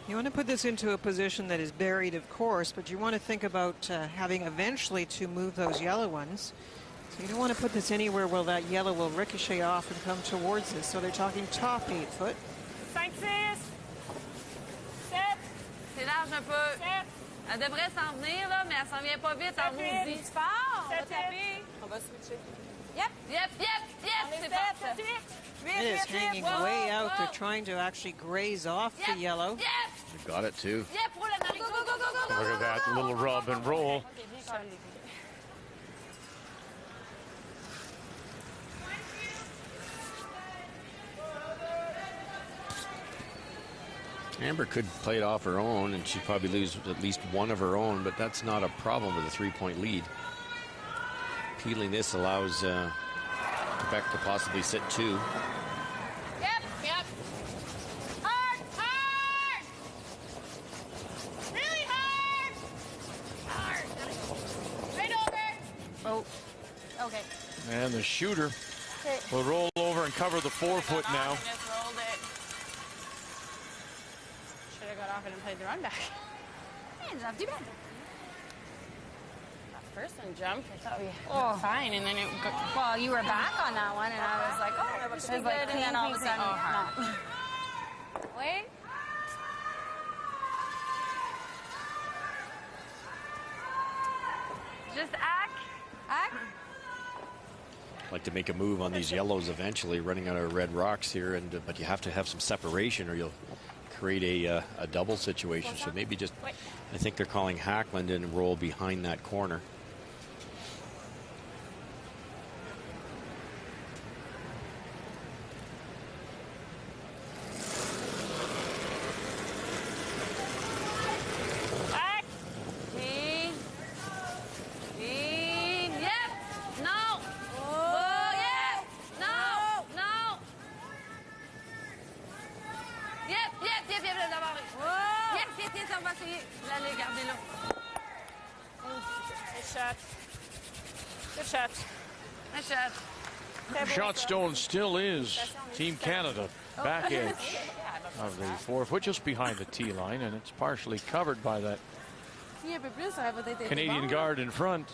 You want to put this into a position that is buried, of course, but you want to think about having eventually to move those yellow ones. So you don't want to put this anywhere where that yellow will ricochet off and come towards us. So they're talking top 8 foot. 5, 6, 7. C'est large un peu. Elle devrait s'en venir, là, mais elle s'en vient pas vite. En maudit. C'est fort. On va taper. On va switcher. Yep. C'est parfait. It is hanging way out. They're trying to actually graze off the yellow. You've got it, too. Look at that little rub and roll. Amber could play it off her own, and she'd probably lose at least one of her own, but that's not a problem with a 3-point lead. Peeling this allows Quebec to possibly sit 2. Yep. Hard. Really hard. Right over. Oh. Okay. And the shooter will roll over and cover the 4-foot now. Just rolled it. Should have got off it and played the run back. Hey, it's not too bad. That first one jumped. I thought we were fine, and then well, you were back on that one, and I was like, oh, it was good, and then all of a sudden, not. Wait. Just act. Like to make a move on these yellows eventually, running out of red rocks here, but you have to have some separation or you'll create a double situation. So maybe just, I think they're calling Hackland and roll behind that corner. ça, on va essayer. L'aller, gardez-la. Good shot. Good shot. Nice shot. Shot stone still is Team Canada. Back edge of the 4-foot, just behind the tee line, and it's partially covered by that Si un peu plus, ça aurait peut-être été Canadian bon. guard in front.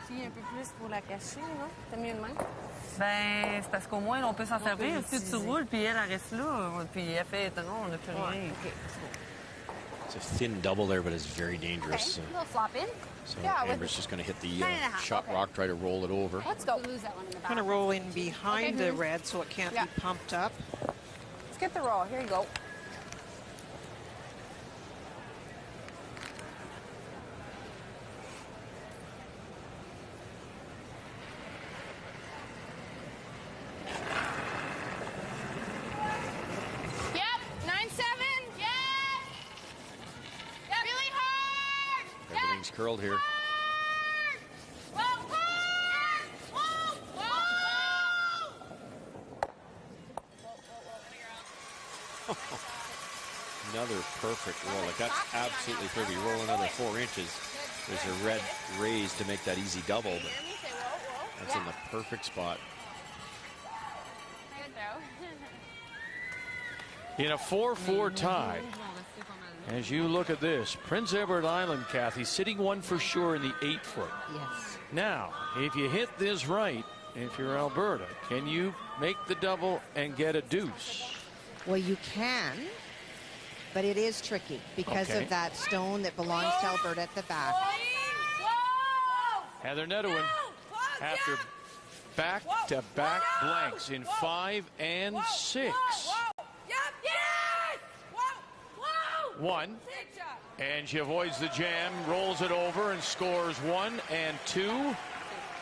Si un peu plus pour la cacher, non? C'est mieux de même? Ben, c'est parce qu'au moins, on peut s'en servir. Si tu roules, puis elle reste là, puis elle fait, non, on n'a plus rien. It's a thin double there, but it's very dangerous. Okay, a little flop in. So Yeah, with Amber's just going to hit the 9.5, shot okay. rock, try to roll it over. Let's go. Lose that one in the back. Kind of roll in behind Okay. the red so it can't Yeah. be pumped up. Let's get the roll. Here you go. Yep, 9-7. Yeah. Yep. Really hard. Everything's curled here. Whoa, hard. Whoa, whoa. Another perfect roll. Like, that's absolutely perfect. You roll another 4 inches. There's a red raise to make that easy double, but that's in the perfect spot. Good throw. In a 4-4 tie, as you look at this, Prince Edward Island, Kathy, sitting one for sure in the 8-foot. Yes. Now, if you hit this right, if you're Alberta, can you make the double and get a deuce? Well, you can, but it is tricky because Okay. of that stone that belongs to Alberta at the back. Heather Nedowan, after back-to-back blanks in 5 and 6. One, and she avoids the jam, rolls it over, and scores 1 and 2.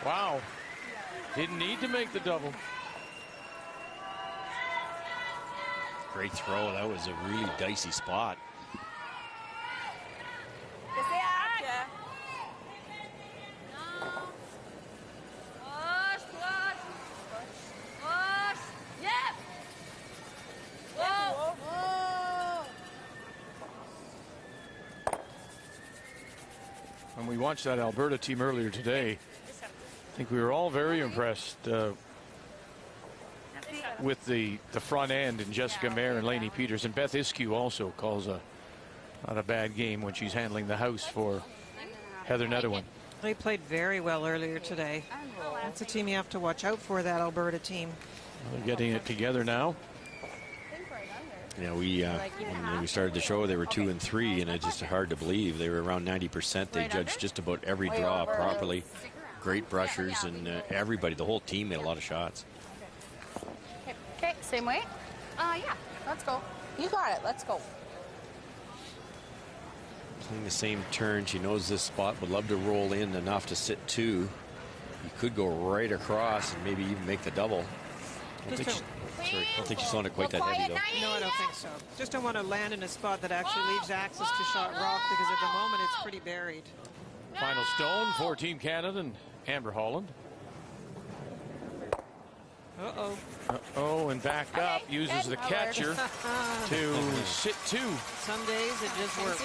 Wow. Didn't need to make the double. Great throw. That was a really dicey spot. When we watched that Alberta team earlier today, I think we were all very impressed with the front end and Jessica Mayer and Lainey Peters. And Beth Iskew also calls not a bad game when she's handling the house for Heather Nedowan. They played very well earlier today. That's a team you have to watch out for, that Alberta team. They're getting it together now. Yeah, when we started the show, they were 2 and 3, and it's just hard to believe. They were around 90%. They judged just about every draw properly. Great brushers, and everybody, the whole team made a lot of shots. Okay, same way. Yeah, let's go. You got it. Let's go. Playing the same turn. She knows this spot. Would love to roll in enough to sit 2. You could go right across and maybe even make the double. I don't think she's on it quite that heavy, though. No, I don't think so. Just don't want to land in a spot that actually leaves access to shot rock, because at the moment it's pretty buried. Final stone for Team Canada and Amber Holland. Uh-oh. Uh-oh, and back up, uses the catcher to sit 2. Some days it just works.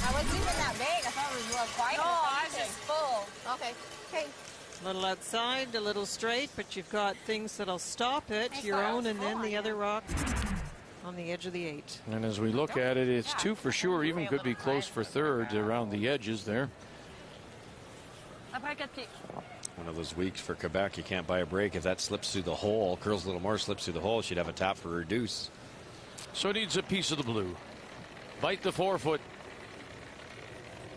I wasn't even that big. I thought it was a little quiet. No, I was just full. Okay. Okay. A little outside, a little straight, but you've got things that'll stop it, Nice your rock. own and then the other rock on the edge of the 8. And as we look at it, it's 2 for sure, even could be close for third around the edges there. One of those weeks for Quebec, you can't buy a break. If that slips through the hole, curls a little more, slips through the hole, she'd have a tap for her deuce. So it needs a piece of the blue. Bite the 4-foot.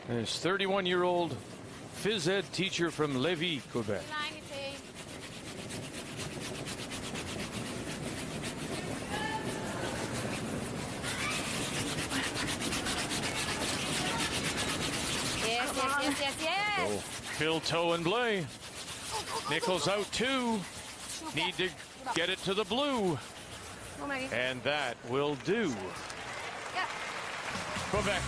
This 31-year-old phys ed teacher from Lévis, Quebec. Yes. Phil, Toe, and Blay. Nichols out 2. Need to get it to the blue. And that will do. Quebec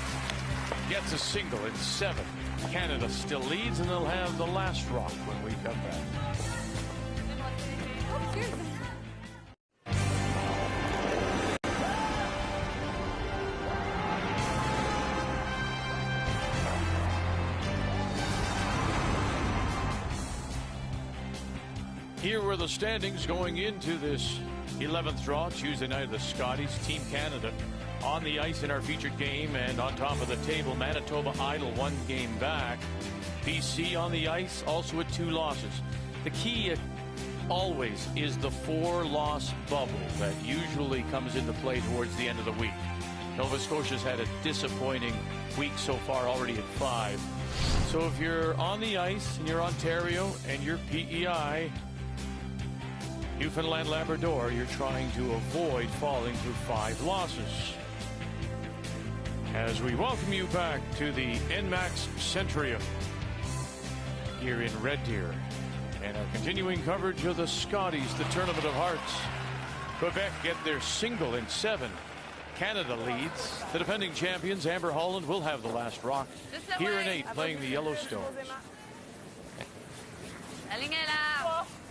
gets a single in 7. Canada still leads, and they'll have the last rock when we come back. Here were the standings going into this 11th draw, Tuesday night of the Scotties. Team Canada on the ice in our featured game, and on top of the table, Manitoba idle 1 game back. BC on the ice, also with 2 losses. The key always is the 4-loss bubble that usually comes into play towards the end of the week. Nova Scotia's had a disappointing week so far, already at 5. So if you're on the ice and you're Ontario and you're PEI, Newfoundland Labrador, you're trying to avoid falling to 5 losses. As we welcome you back to the NMAX Centrium here in Red Deer, and our continuing coverage of the Scotties, the Tournament of Hearts. Quebec get their single in 7. Canada leads. The defending champions, Amber Holland, will have the last rock here in 8, playing the Yellowstones.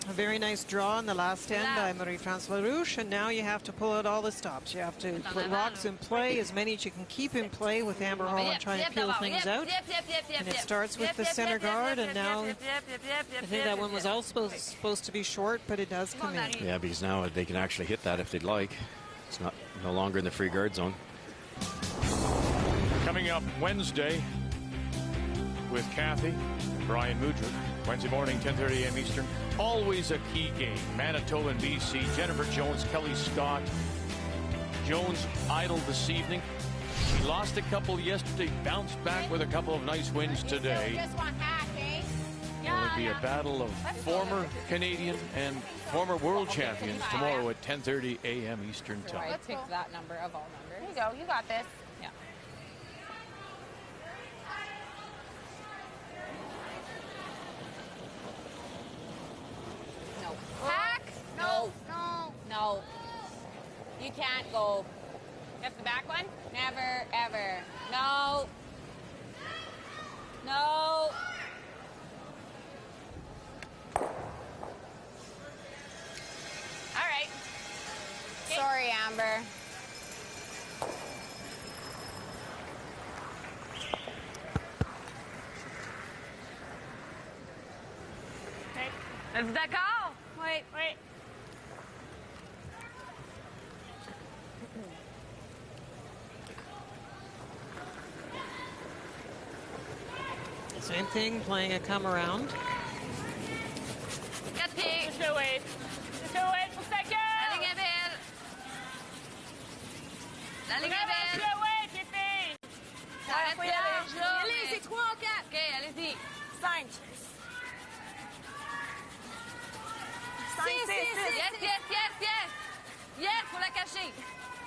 A very nice draw on the last end by Marie-France Larouche, and now you have to pull out all the stops. You have to put rocks in play, as many as you can keep in play, with Amber Holland trying to peel things out. And it starts with the center guard, and now I think that one was also supposed to be short, but it does come in. Yeah, because now they can actually hit that if they'd like. It's no longer in the free guard zone. Coming up Wednesday with Kathy and Brian Mudrick. Wednesday morning, 10:30 a.m. Eastern. Always a key game. Manitoba and BC. Jennifer Jones, Kelly Scott. Jones idle this evening. She lost a couple yesterday, bounced back with a couple of nice wins today. It would be a battle of former Canadian and former world champions tomorrow at 10:30 a.m. Eastern time. I picked that number of all numbers. There you go. You got this. Yeah. No. Hack? No. No. No. You can't go. That's the back one? Never, ever. No. No. All right. Okay. Sorry, Amber. Êtes-vous d'accord? Wait. Same thing, playing a come around. Quatre pieds. Just go wait pour ta gueule. La ligne est belle. La ligne est belle. Just go wait, Pépé. Arrête faut y large, aller. là. Allez, c'est 3 ou 4. OK, allez-y. 5. 5, 6. Yes, faut la cacher.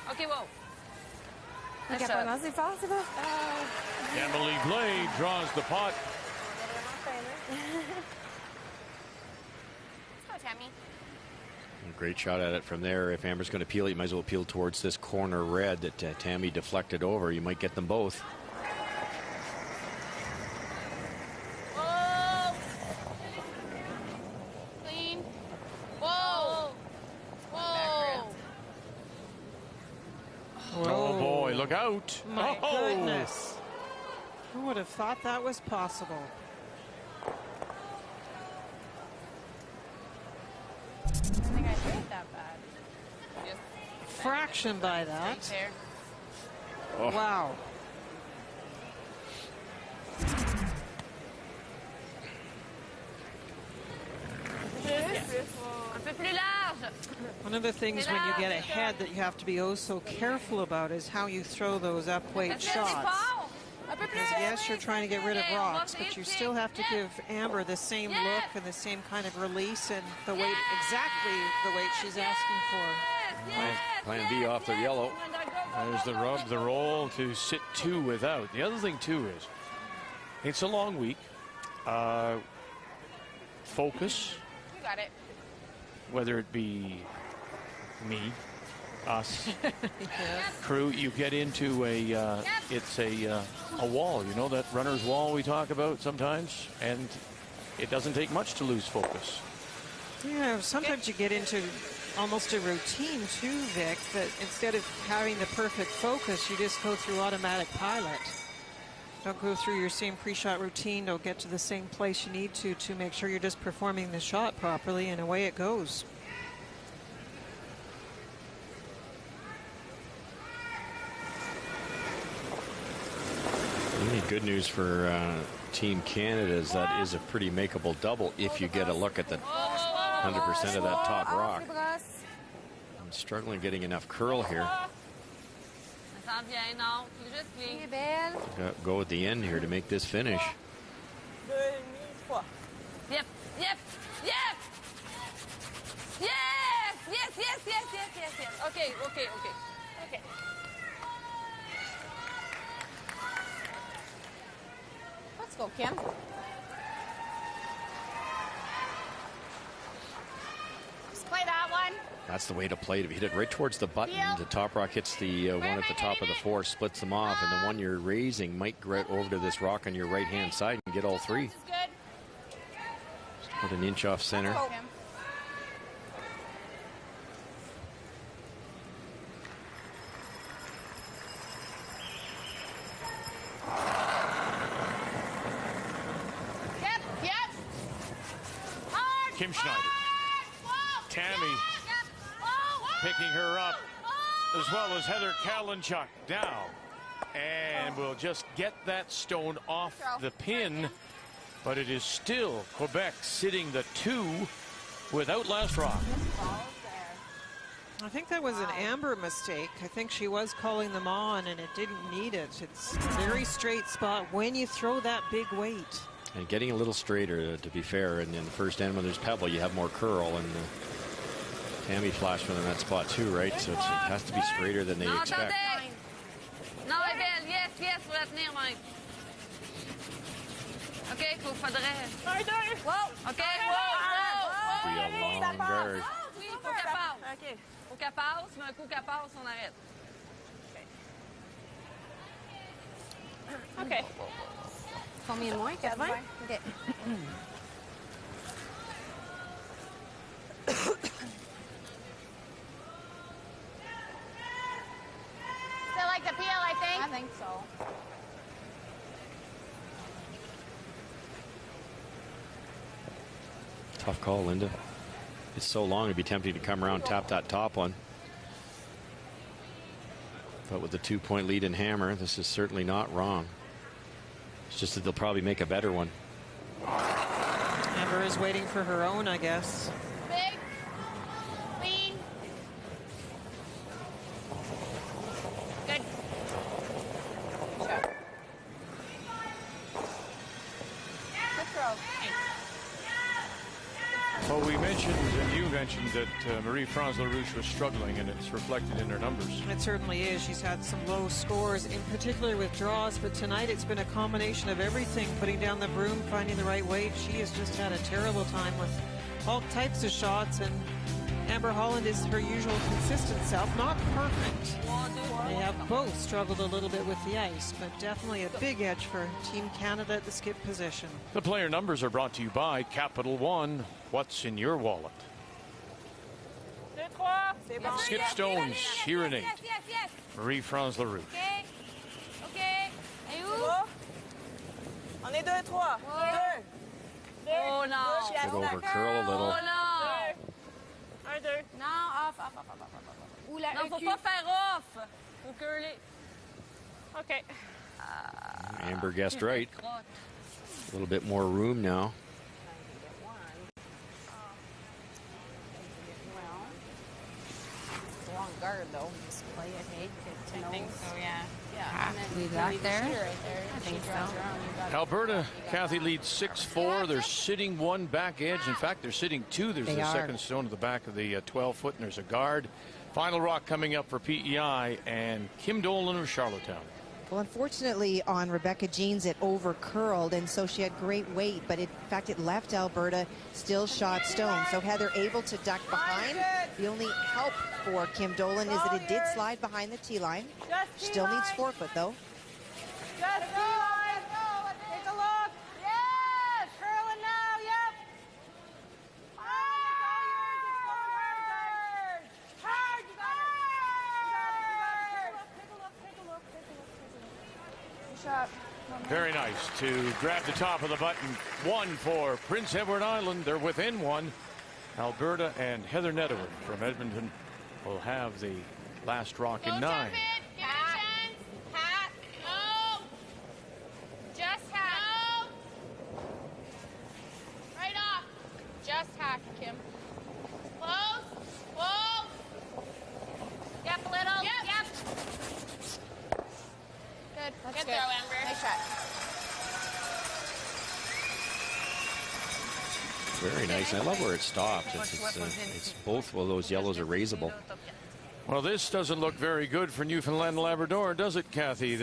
OK, wow. C'est fort, c'est fort. Emily Blade draws the pot. Let's go, Tammy. Great shot at it from there. If Amber's going to peel it, you might as well peel towards this corner red that Tammy deflected over. You might get them both. Whoa. Clean. Whoa. Whoa. Oh boy, look out. My goodness. Who would have thought that was possible? I think I played that bad. Just Fraction by that. there. Oh. Wow. Un peu plus large. One of the things when you get ahead that you have to be oh so careful about is how you throw those upweight shots. Because yes, you're trying to get rid of rocks, but you still have to give Amber the same look and the same kind of release and the weight, exactly the weight she's asking for. Plan B off the yellow. There's the rub, the roll to sit 2 without. The other thing, too, is it's a long week. Focus. You got it. Whether it be me, us, crew, you get into it's a wall, you know, that runner's wall we talk about sometimes, and it doesn't take much to lose focus. Yeah, sometimes you get into almost a routine too, Vic, that instead of having the perfect focus, you just go through automatic pilot. Don't go through your same pre-shot routine. Don't get to the same place you need to make sure you're just performing the shot properly, and away it goes. Only good news for Team Canada is that is a pretty makeable double if you get a look at the 100% of that top rock. I'm struggling getting enough curl here. Go at the end here to make this finish. Yep, yep, yep. Yes, yes, yes, yes, yes, yes, yes. Okay, okay, okay. Okay. Let's go, Kim. Just play that one. That's the way to play it. If you hit it right towards the button, the top rock hits the one at the top of the four, splits them off, and the one you're raising might get over to this rock on your right-hand side and get all three. Just put an inch off center. Kim Schneider. Tammy picking her up, as well as Heather Kalinchuk down. And we'll just get that stone off the pin. But it is still Quebec sitting the 2 without last rock. I think that was an Amber mistake. I think she was calling them on, and it didn't need it. It's a very straight spot when you throw that big weight. And getting a little straighter, to be fair. And in the first end, when there's pebble, you have more curl. And Tammy flashed one in that spot too, right? So it has to be straighter than they expect. Non, Belle, yes, yes, pour la tenir, Mike. OK, faudrait. Wow, OK, wow. Be a long guard. Oui, faut qu'elle passe. OK. Faut qu'elle passe, mais un coup qu'elle passe, on arrête. OK. Combien de moins? 80? OK. Still like the peel, I think. I think so. Tough call, Linda. It's so long, it'd be tempting to come around, tap that top one. But with the 2-point lead in hammer, this is certainly not wrong. It's just that they'll probably make a better one. Amber is waiting for her own, I guess. Big. Clean. Good. Good throw. Well, we mentioned, and you mentioned, that Marie-France Larouche was struggling, and it's reflected in her numbers. It certainly is. She's had some low scores, in particular with draws, but tonight it's been a combination of everything, putting down the broom, finding the right weight. She has just had a terrible time with all types of shots, and Amber Holland is her usual consistent self. Not perfect. They have both struggled a little bit with the ice, but definitely a big edge for Team Canada at the skip position. The player numbers are brought to you by Capital One. What's in your wallet? Skip stones here in 8. Marie-France Larouche. OK. OK. Et où? On est 2-3. 2. Oh non. Should over curl a little. Oh non. 1, 2. Non, off. Ou la Non, faut EQ. pas faire off. Faut curler. OK. Amber guessed right. A little bit more room now. Long guard, though. Just play it, hey, to know. I think so, yeah. Yeah. Leave that there? Right there. I think so. Alberta, Kathy leads 6-4. They're sitting one back edge. In fact, they're sitting 2. There's the second stone at the back of the 12-foot, and there's a guard. Final rock coming up for PEI and Kim Dolan of Charlottetown. Well, unfortunately, on Rebecca Jeans, it over-curled, and so she had great weight, but in fact, it left Alberta still shot stone. So Heather able to duck behind. The only help for Kim Dolan is that it did slide behind the tee line. Still needs 4-foot, though. Just T-line. Take a look. Yes. Curling now. Yep. Oh, it's all yours. It's going hard. Hard. You got it. Take a look. Good shot. Very nice to grab the top of the button. 1 for Prince Edward Island. They're within 1. Alberta and Heather Nettowin from Edmonton will have the last rock in 9. Hack. No. Just hack. No. Right off. Just hack, Kim. Close. Close. Yep, little. Yep. Good. Good throw, Amber. Nice shot. Very nice. I love where it stops. It's both of those yellows are raisable. Well, this doesn't look very good for Newfoundland and Labrador, does it, Kathy?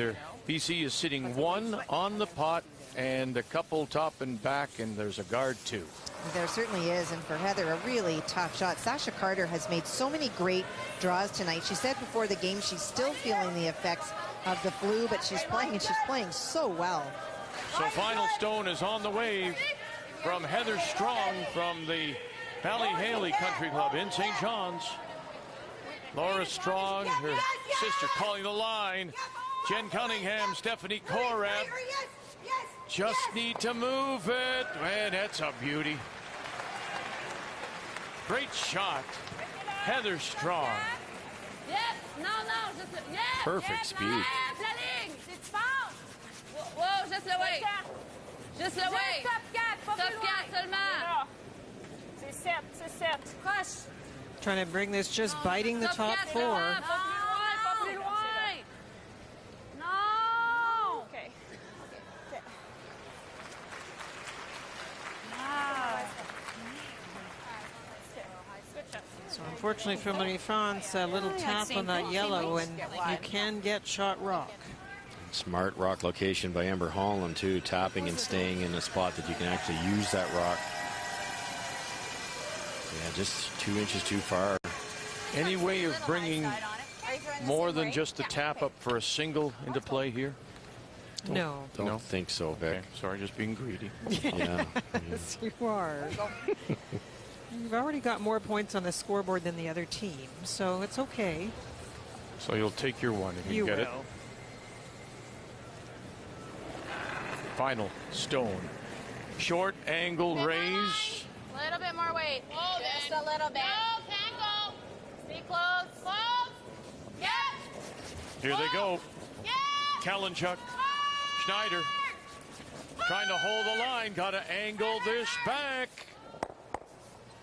BC is sitting 1 on the pot and a couple top and back, and there's a guard too. There certainly is, and for Heather, a really tough shot. Sasha Carter has made so many great draws tonight. She said before the game she's still feeling the effects of the flu, but she's playing, and she's playing so well. So final stone is on the way from Heather Strong from the Ballyhaley Country Club in St. John's. Laura Strong, her sister, calling the line. Jen Cunningham, Stephanie Korab. Just need to move it. Man, that's a beauty. Great shot. Heather Strong. Yes, no, just, yes, Perfect yes, speed. No, la ligne, c'est fort. Wow, just le way. Just le way. Top 4 seulement. C'est 7, c'est 7. Proche. Trying to bring this, just biting the top 4. Pas plus loin. Non. Okay. So unfortunately for Marie France, a little tap on that yellow, and you can get shot rock. Smart rock location by Amber Holland, too, tapping and staying in a spot that you can actually use that rock. Yeah, just 2 inches too far. Any way of bringing more than just the tap up for a single into play here? No. Don't think so, Vic. Okay, sorry, just being greedy. Yeah. Yes, you are. You've already got more points on the scoreboard than the other team, so it's okay. So you'll take your one if you get it. Final stone. Short angle raise. A little bit more weight. Just a little bit. No, tango. Stay close. Close. Yeah. Here they go. Yeah. Kalinchuk. Schneider. Trying to hold the line. Got to angle this back.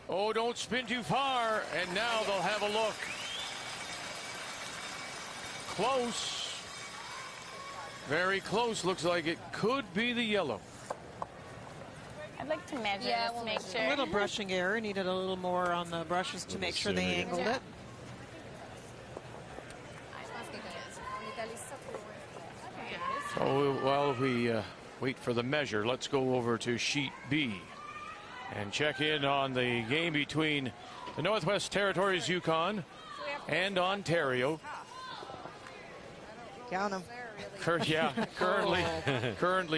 Oh, don't spin too far. And now they'll have a look. Close. Very close. Looks like it could be the yellow. I'd like to measure Yeah, just to we'll make measure. sure. A little brushing error. Needed a little more on the brushes to make sure they angled it. So while we wait for the measure, let's go over to sheet B and check in on the game between the Northwest Territories Yukon and Ontario. Count them. Currently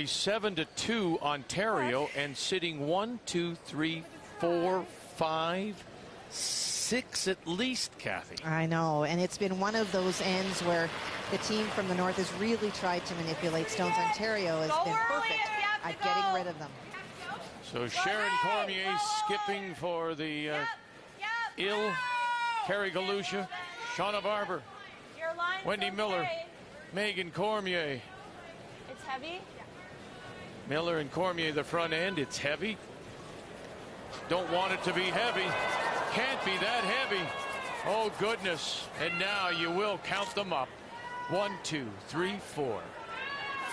7-2 Ontario, and sitting 1, 2, 3, 4, 5, 6 at least, Kathy. I know, and it's been one of those ends where the team from the north has really tried to manipulate stones. Ontario has been perfect at getting rid of them. So Sharon Cormier skipping for the ill. Carrie Galusha, Shauna Barber, Wendy Miller, Megan Cormier. It's heavy. Miller and Cormier the front end. It's heavy. Don't want it to be heavy. Can't be that heavy. Oh, goodness. And now you will count them up. 1, 2, 3, 4,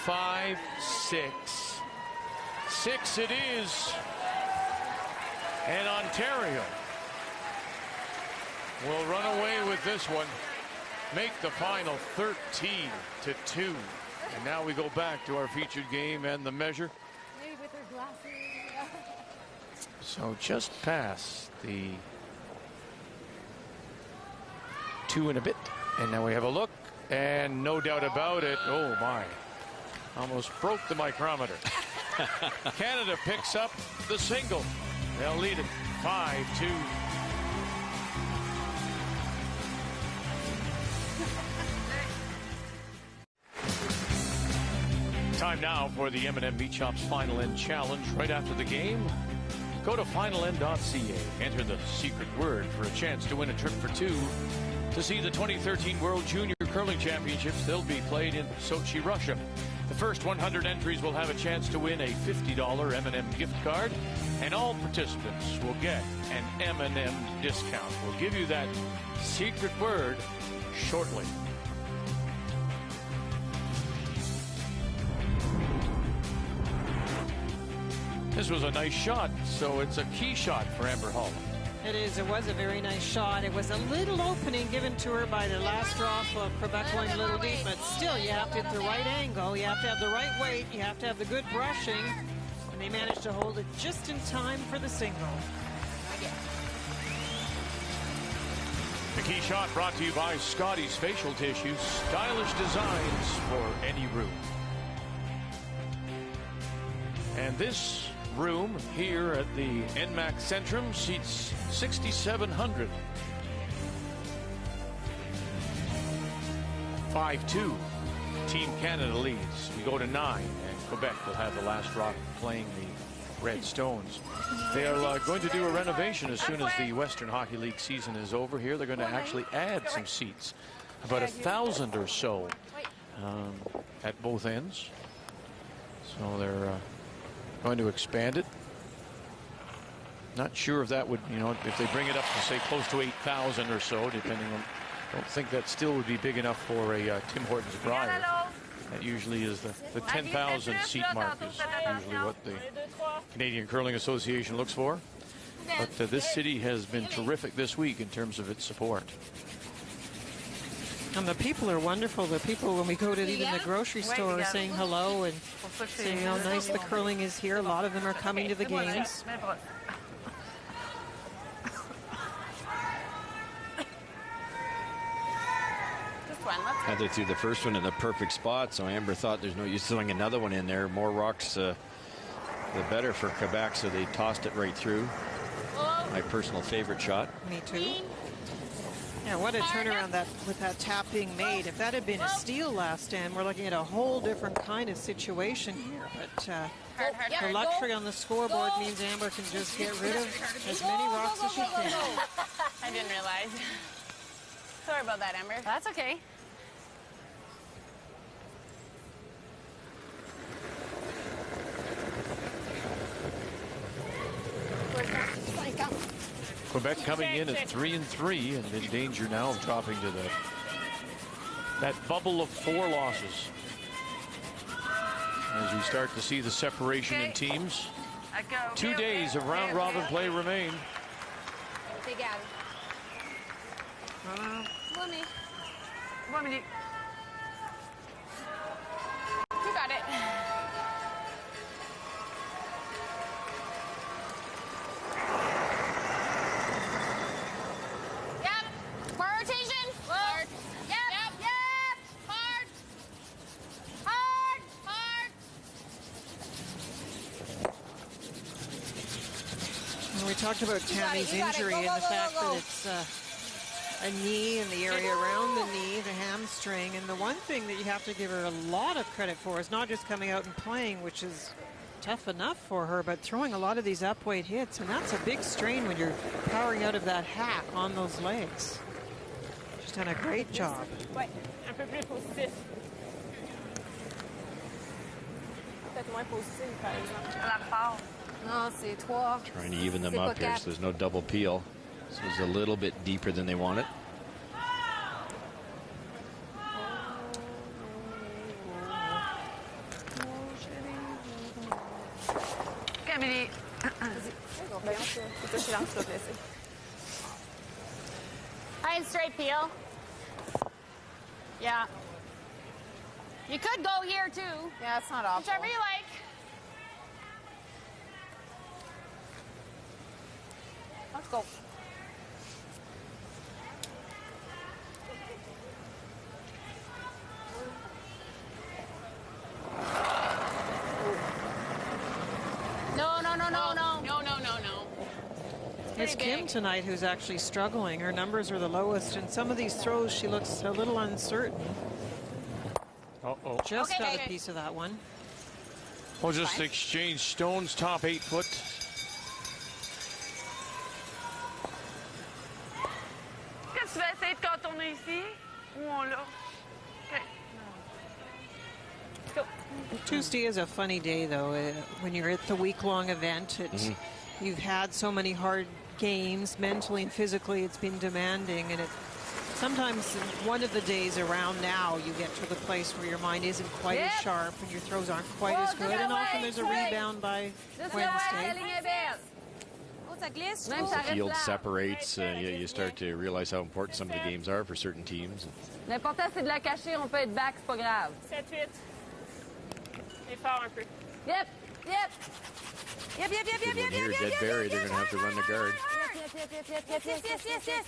5, 6. 6 it is. And Ontario will run away with this one. Make the final 13-2. And now we go back to our featured game and the measure. Maybe with her glasses. So just past the 2 and a bit. And now we have a look. And no doubt about it. Oh, my. Almost broke the micrometer. Canada picks up the single. They'll lead it 5-2. Time now for the M&M Meat Shops Final End Challenge. Right after the game, go to finalend.ca. Enter the secret word for a chance to win a trip for two to see the 2013 World Junior Curling Championships. They'll be played in Sochi, Russia. The first 100 entries will have a chance to win a $50 M&M gift card, and all participants will get an M&M discount. We'll give you that secret word shortly. This was a nice shot, so it's a key shot for Amber Holland. It is. It was a very nice shot. It was a little opening given to her by the last draw for Quebec going a little deep, but still you have to hit the right angle, you have to have the right weight, you have to have the good brushing, and they managed to hold it just in time for the single. The key shot brought to you by Scotties Facial Tissue, stylish designs for any room. And this room here at the NMAC Centrum seats 6,700. 5-2. Team Canada leads. We go to 9, and Quebec will have the last drop playing the Red Stones. They are going to do a renovation as soon as the Western Hockey League season is over here. They're going to actually add some seats, about 1,000 or so at both ends. So they're going to expand it. Not sure if that would, if they bring it up to say close to 8,000 or so, depending on. Don't think that still would be big enough for a Tim Hortons Brier. That usually is the 10,000 seat mark is usually what the Canadian Curling Association looks for. But this city has been terrific this week in terms of its support. And the people are wonderful. The people, when we go to even the grocery store, are saying hello and saying how nice the curling is here. A lot of them are coming to the games. Heather threw the first one in the perfect spot, so Amber thought there's no use throwing another one in there. More rocks, the better for Quebec, so they tossed it right through. My personal favorite shot. Me too. Yeah, what a turnaround with that tap being made. If that had been a steal last time, we're looking at a whole different kind of situation here. But the luxury on the scoreboard means Amber can just get rid of as many rocks as she can. I didn't realize. Sorry about that, Amber. That's okay. Quebec coming in at 3-3 and in danger now of dropping to that bubble of 4 losses. As we start to see the separation in teams. 2 days of round robin play remain. Big Abby. Lummy. You got it. We talked about Tammy's injury and the fact that it's a knee in the area around the knee, the hamstring. And the one thing that you have to give her a lot of credit for is not just coming out and playing, which is tough enough for her, but throwing a lot of these upweight hits. And that's a big strain when you're powering out of that hack on those legs. She's done a great job. Trying to even them up here so there's no double peel. So it's a little bit deeper than they want it. High and straight peel. Yeah. You could go here too. Yeah, it's not awful. Whichever you like. Let's go. No. It's Kim tonight who's actually struggling. Her numbers are the lowest. And some of these throws, she looks a little uncertain. Uh-oh. Just got a piece of that one. We'll just exchange stones, top 8 foot. Qu'est-ce que tu vas essayer de contourner ici? Ou on l'a? OK. Let's go. Tuesday is a funny day, though. When you're at the week-long event, you've had so many hard games, mentally and physically. It's been demanding, and sometimes one of the days around now, you get to the place where your mind isn't quite as sharp and your throws aren't quite as good, and often there's a rebound by Wednesday. The field separates. You start to realize how important some of the games are for certain teams. L'important, c'est de la cacher. On peut être back, c'est pas grave. 7-8. Et fort un peu. Yep. Good one here, dead Barry. They're going to have to run the guard. Yes.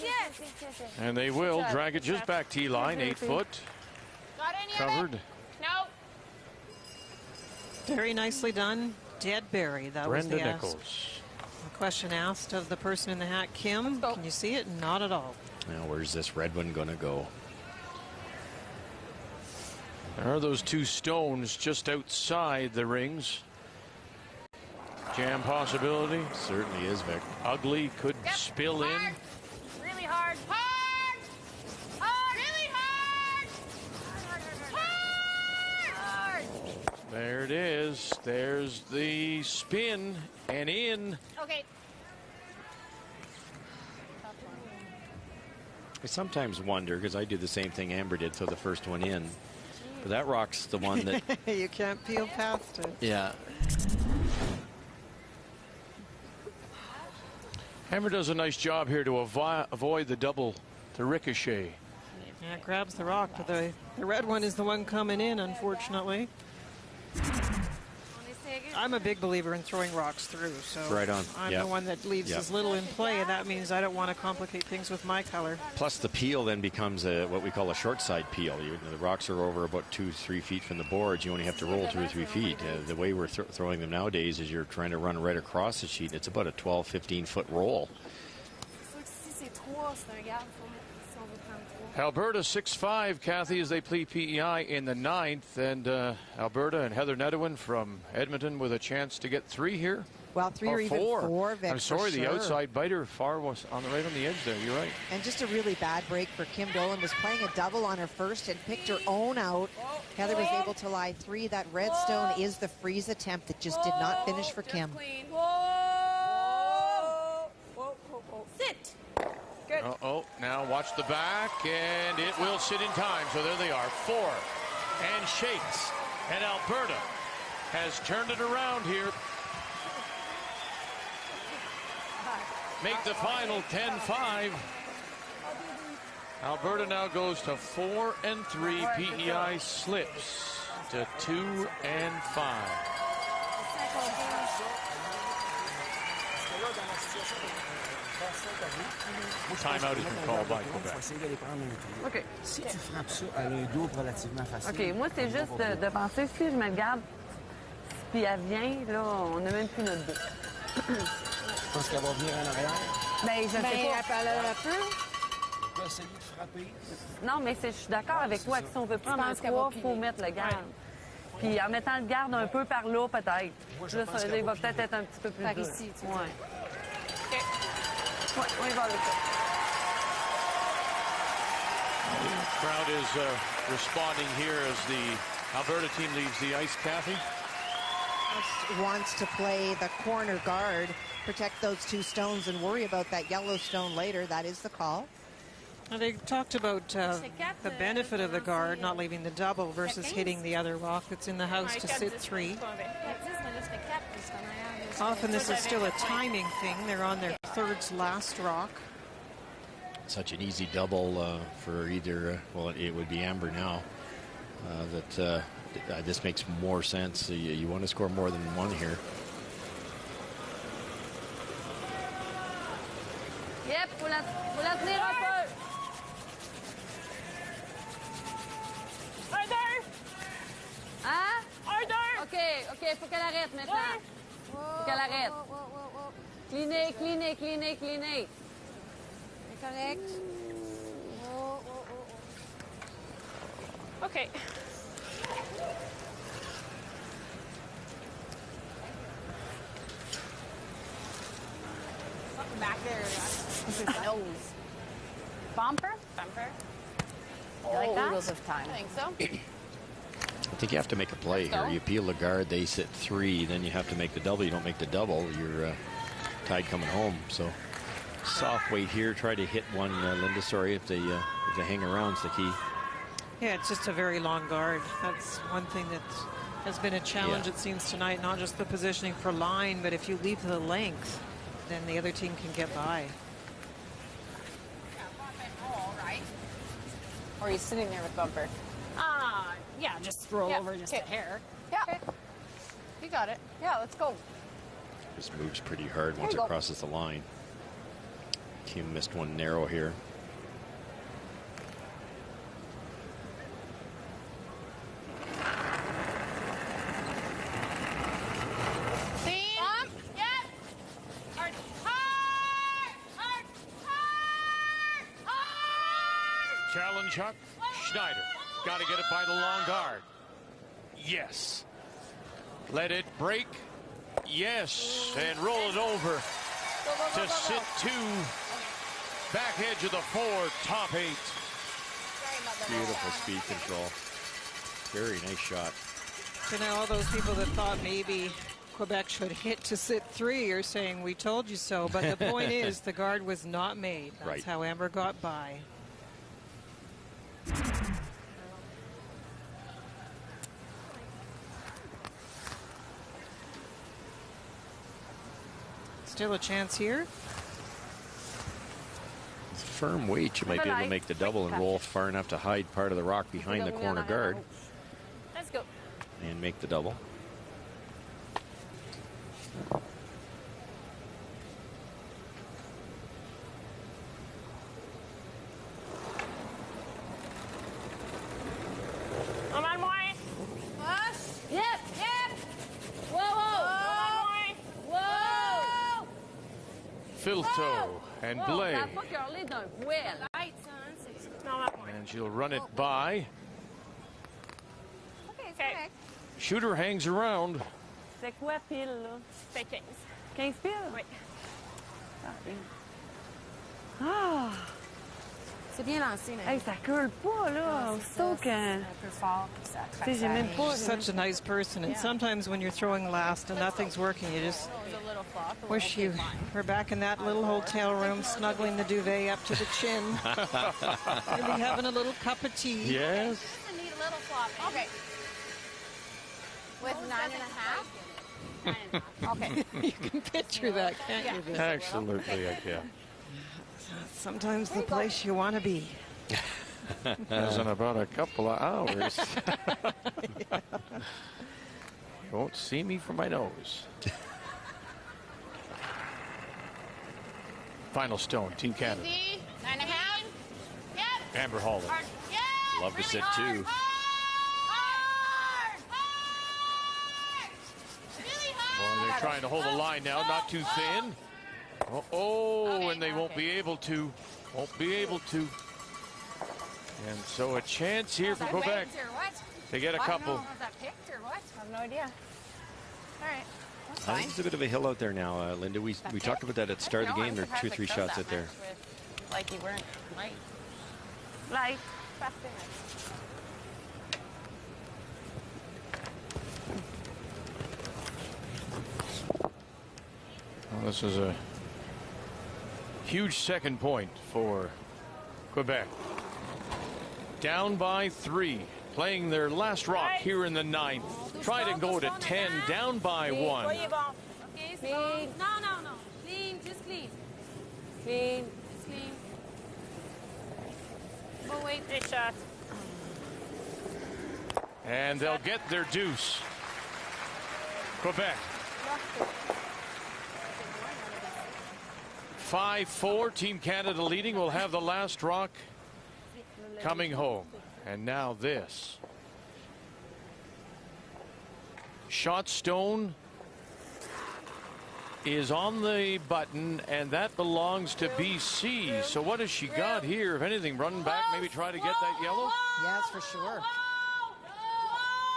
And they will. Drag it just back T-line, 8 foot. Got any Covered. of it? No. Very nicely done. Dead Barry. That Brenda was the Nichols. question asked of the person in the hat. Kim, can you see it? Not at all. Now, where's this red one going to go? There are those 2 stones just outside the rings. Jam possibility. Certainly is, Vic. Ugly could spill in. Really hard. Hard! Really hard! Hard! There it is. There's the spin and in. Okay. I sometimes wonder, because I do the same thing Amber did, so the first one in. But that rock's the one that... You can't peel past it. Yeah. Amber does a nice job here to avoid the ricochet. Yeah, it grabs the rock, but the red one is the one coming in, unfortunately. I'm a big believer in throwing rocks through, so right on. I'm the one that leaves as little in play, and that means I don't want to complicate things with my color. Plus, the peel then becomes what we call a short side peel. The rocks are over about 2-3 feet from the boards. You only have to roll 2 or 3 feet. The way we're throwing them nowadays is you're trying to run right across the sheet. It's about a 12-15 foot roll. Alberta 6-5, Kathy, as they play PEI in the 9th. And Alberta and Heather Nedwin from Edmonton with a chance to get 3 here. Well, 3 or even 4, Vic, I'm sorry, the sure. outside biter far was on the right on the edge there. You're right. And just a really bad break for Kim Dolan. Was playing a double on her first and picked her own out. Heather was able to lie 3. That red stone is the freeze attempt that just did not finish for Kim. Sit. Good. Uh-oh, now watch the back, and it will sit in time. So there they are, 4, and shakes. And Alberta has turned it around here. Make the final 10-5. Alberta now goes to 4 and 3. PEI slips to 2 and 5. Timeout has been called by Quebec. OK. Si tu frappes ça à l'œil double relativement facile. OK, moi, c'est juste de penser, si je me regarde, puis elle vient, là, on n'a même plus notre dos. Je pense qu'elle va venir en arrière. Ben, je sais pas. Elle peut. Elle peut essayer de frapper. Non, mais je suis d'accord avec toi que si on veut prendre un 3, il faut mettre le garde. Puis en mettant le garde un peu par là, peut-être. Là, ça, il va peut-être être un petit peu plus par dur. ici, tu ouais. OK. Ouais, on y va avec ça. Crowd is responding here as the Alberta team leaves the ice, Kathy. Wants to play the corner guard, protect those 2 stones, and worry about that yellow stone later. That is the call. And they talked about the benefit of the guard not leaving the double versus hitting the other rock that's in the house to sit 3. Often this is still a timing thing. They're on their 3rd last rock. Such an easy double for either, well, it would be Amber now. This makes more sense. You want to score more than 1 here. Yep, faut la tenir un peu. Hein? OK, faut qu'elle arrête maintenant. Faut qu'elle arrête. Cleaner. C'est correct. OK. back there. Nose. Bumper? Bumper. You like that? Oodles of time. I think so. I think you have to make a play here. You peel the guard, they sit 3, then you have to make the double. You don't make the double, you're tied coming home. So soft weight here. Try to hit one, Linda. Sorry, if they hang around, it's the key. Yeah, it's just a very long guard. That's one thing that has been a challenge, Yeah. it seems, tonight. Not just the positioning for line, but if you leave the length, then the other team can get by. Or are you sitting there with bumper? Yeah, just roll over just a hair. Yeah. Okay. You got it. Yeah, let's go. Just moves pretty hard There once you it go. crosses the line. Kim missed one narrow here. Challenge Huck. Schneider. Got to get it by the long guard. Yes. Let it break. Yes. And roll it over to sit 2. Back edge of the 4. Top 8. Beautiful speed control. Very nice shot. So now all those people that thought maybe Quebec should hit to sit 3 are saying, we told you so. But the point is, the guard was not made. That's Right. how Amber got by. Still a chance here. With firm weight, you might be able to make the double and roll far enough to hide part of the rock behind the corner guard Let's go. and make the double. On va le moins. Yep, yep. Whoa, whoa. Whoa. Filto and Blay. Ça a pas curlé d'un poil. And she'll run it by. Okay. Shooter hangs around. C'est quoi pile, là? C'est 15. 15 piles? Oui. Ah! C'est bien lancé, mais... Hey, ça coule pas, là. Aussitôt que... un peu fort, puis ça Tu sais, j'ai même pas... She's such a nice person, and sometimes when you're throwing last and nothing's working, you just wish you were back in that little hotel room, snuggling the duvet up to the chin, maybe having a little cup of tea. Yes. Need a little flop. Okay. With 9.5? Okay. You can picture that, can't you? Absolutely, I can. Sometimes the place you want to be. As in about a couple of hours. You won't see me from my nose. Final stone, Team Canada. 9.5? Yep. Amber Holland. Yep. Love to sit 2. Really hard. Boy, they're trying to hold the line now, not too thin. And they won't be able to. Won't be able to. And so a chance here for Quebec to get a couple. Was that picked or what? I have no idea. All right. That's I fine. think there's a bit of a hill out there now, Linda. We talked about that at the start of the game. There are 2 or 3 shots out there. Like you weren't light. Light. Well, this is a huge second point for Quebec. Down by 3, playing their last rock here in the 9th. Try to go to 10, down by 1. Okay, c'est bon. No. Clean, just clean. Clean. Just clean. Oh, wait. Great shot. And they'll get their deuce. Quebec. 5-4, Team Canada leading. Will have the last rock coming home. And now this. Shot stone is on the button, and that belongs to BC. So what has she got here? If anything, running back, maybe try to get that yellow? Yes, for sure.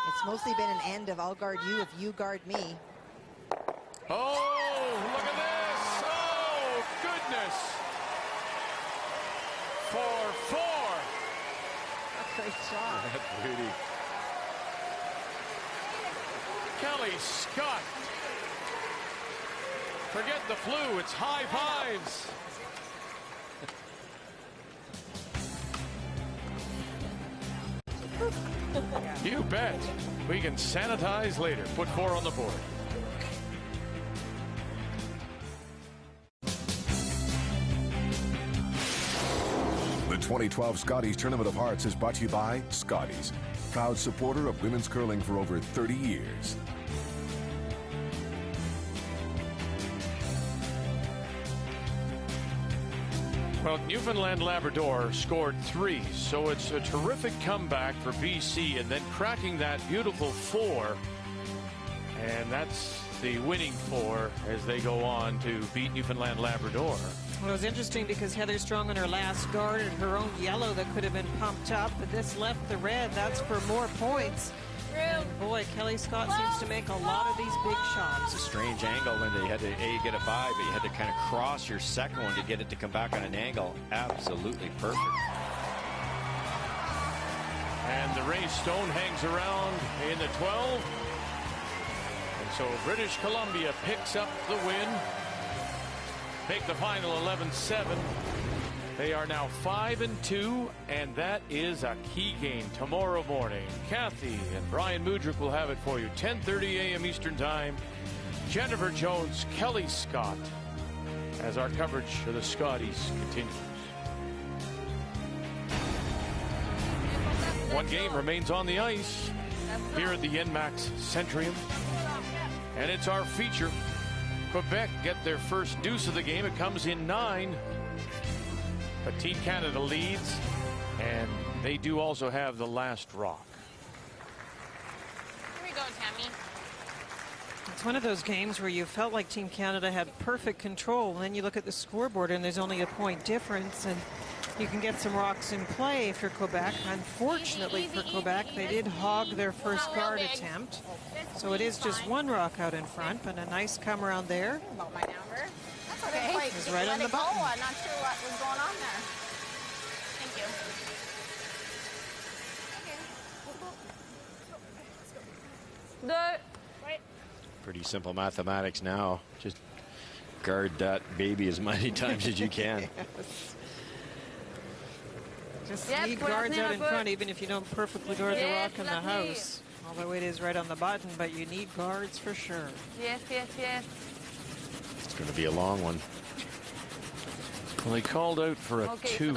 It's mostly been an end of I'll guard you if you guard me. Oh, look at this. Oh, good 4-4. A great shot. Beauty. Kelly Scott. Forget the flu, it's high fives. You bet. We can sanitize later. Put 4 on the board. The 2012 Scotties Tournament of Hearts is brought to you by Scotties, proud supporter of women's curling for over 30 years. Well, Newfoundland Labrador scored 3, so it's a terrific comeback for BC, and then cracking that beautiful 4, and that's the winning 4 as they go on to beat Newfoundland Labrador. Well, it was interesting because Heather Strong on her last guarded her own yellow that could have been pumped up, but this left the red. That's for more points. And boy, Kelly Scott seems to make a lot of these big shots. It's a strange angle, Linda. You had to get it by, but you had to kind of cross your second one to get it to come back on an angle. Absolutely perfect. And the Ray Stone hangs around in the 12. And so British Columbia picks up the win. Make the final 11-7. They are now 5-2, and that is a key game tomorrow morning. Kathy and Brian Mudrick will have it for you. 10:30 a.m. Eastern Time. Jennifer Jones, Kelly Scott, as our coverage of the Scotties continues. One game remains on the ice here at the Enmax Centrium, and it's our feature. Quebec get their first deuce of the game. It comes in 9. But Team Canada leads, and they do also have the last rock. Here we go, Tammy. It's one of those games where you felt like Team Canada had perfect control, and then you look at the scoreboard and there's only a point difference, and you can get some rocks in play for Quebec. Unfortunately for Quebec, they did hog their first guard attempt, so it is just 1 rock out in front, but a nice come around there. About my number. That's okay. It was right on the button. I'm not sure what was going on there. Thank you. Pretty simple mathematics now. Just guard that baby as many times as you can. Yes. Just need guards out in front, even if you don't perfectly guard the rock in the house. Although it is right on the button, but you need guards for sure. Yes, yes, yes. It's going to be a long one. Well, they called out for a 2.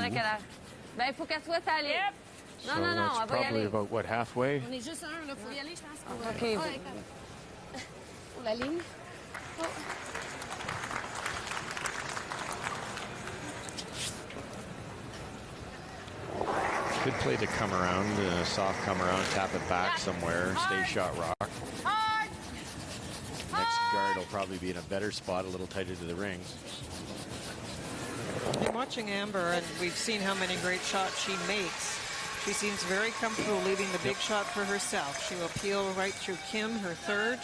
Ben, faut qu'elle soit allée. Yep. Non, So non, non, that's elle va y probably aller. about, what, halfway? On est juste un, là. Faut y aller, je pense. OK. Pour la ligne. Good play to come around, soft come around, tap it back somewhere, stay shot rock. Next guard will probably be in a better spot, a little tighter to the rings. I'm watching Amber, and we've seen how many great shots she makes. She seems very comfortable leaving the big shot for herself. She will peel right through Kim, her third,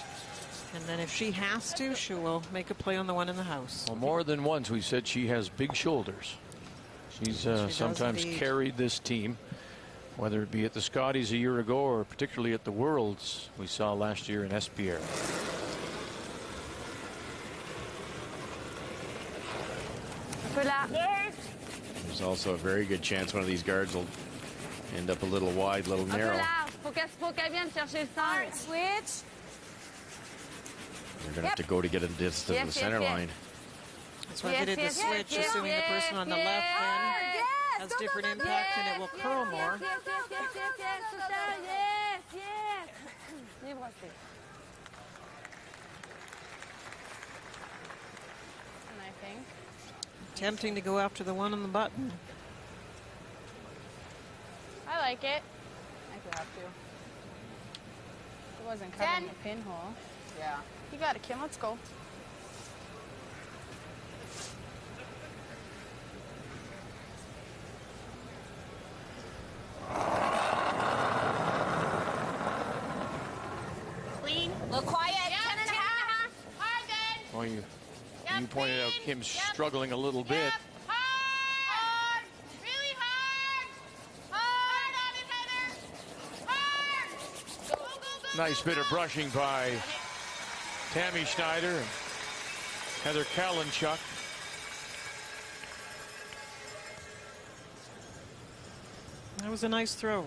and then if she has to, she will make a play on the one in the house. Well, more than once we said she has big shoulders. She's sometimes carried this team, whether it be at the Scotties a year ago or particularly at the Worlds we saw last year in Espierre. There's also a very good chance one of these guards will end up a little wide, a little narrow. Faut qu'elle vienne chercher le centre. Switch. You're going to have to go to get a distance to the center line. That's why they did the switch, assuming the person on the left then has different impact and it will curl more. Yes. Bien brossé. And I think. Tempting to go after the one on the button. I like it. I could have to. It wasn't covering the pinhole. Yeah. You got it, Kim. Let's go. Clean. A little quiet. 10.5. Hard then. Well, you pointed out Kim's struggling a little bit. Hard. Really hard. Nice bit of brushing by Tammy Schneider and Heather Kalinchuk. That was a nice throw.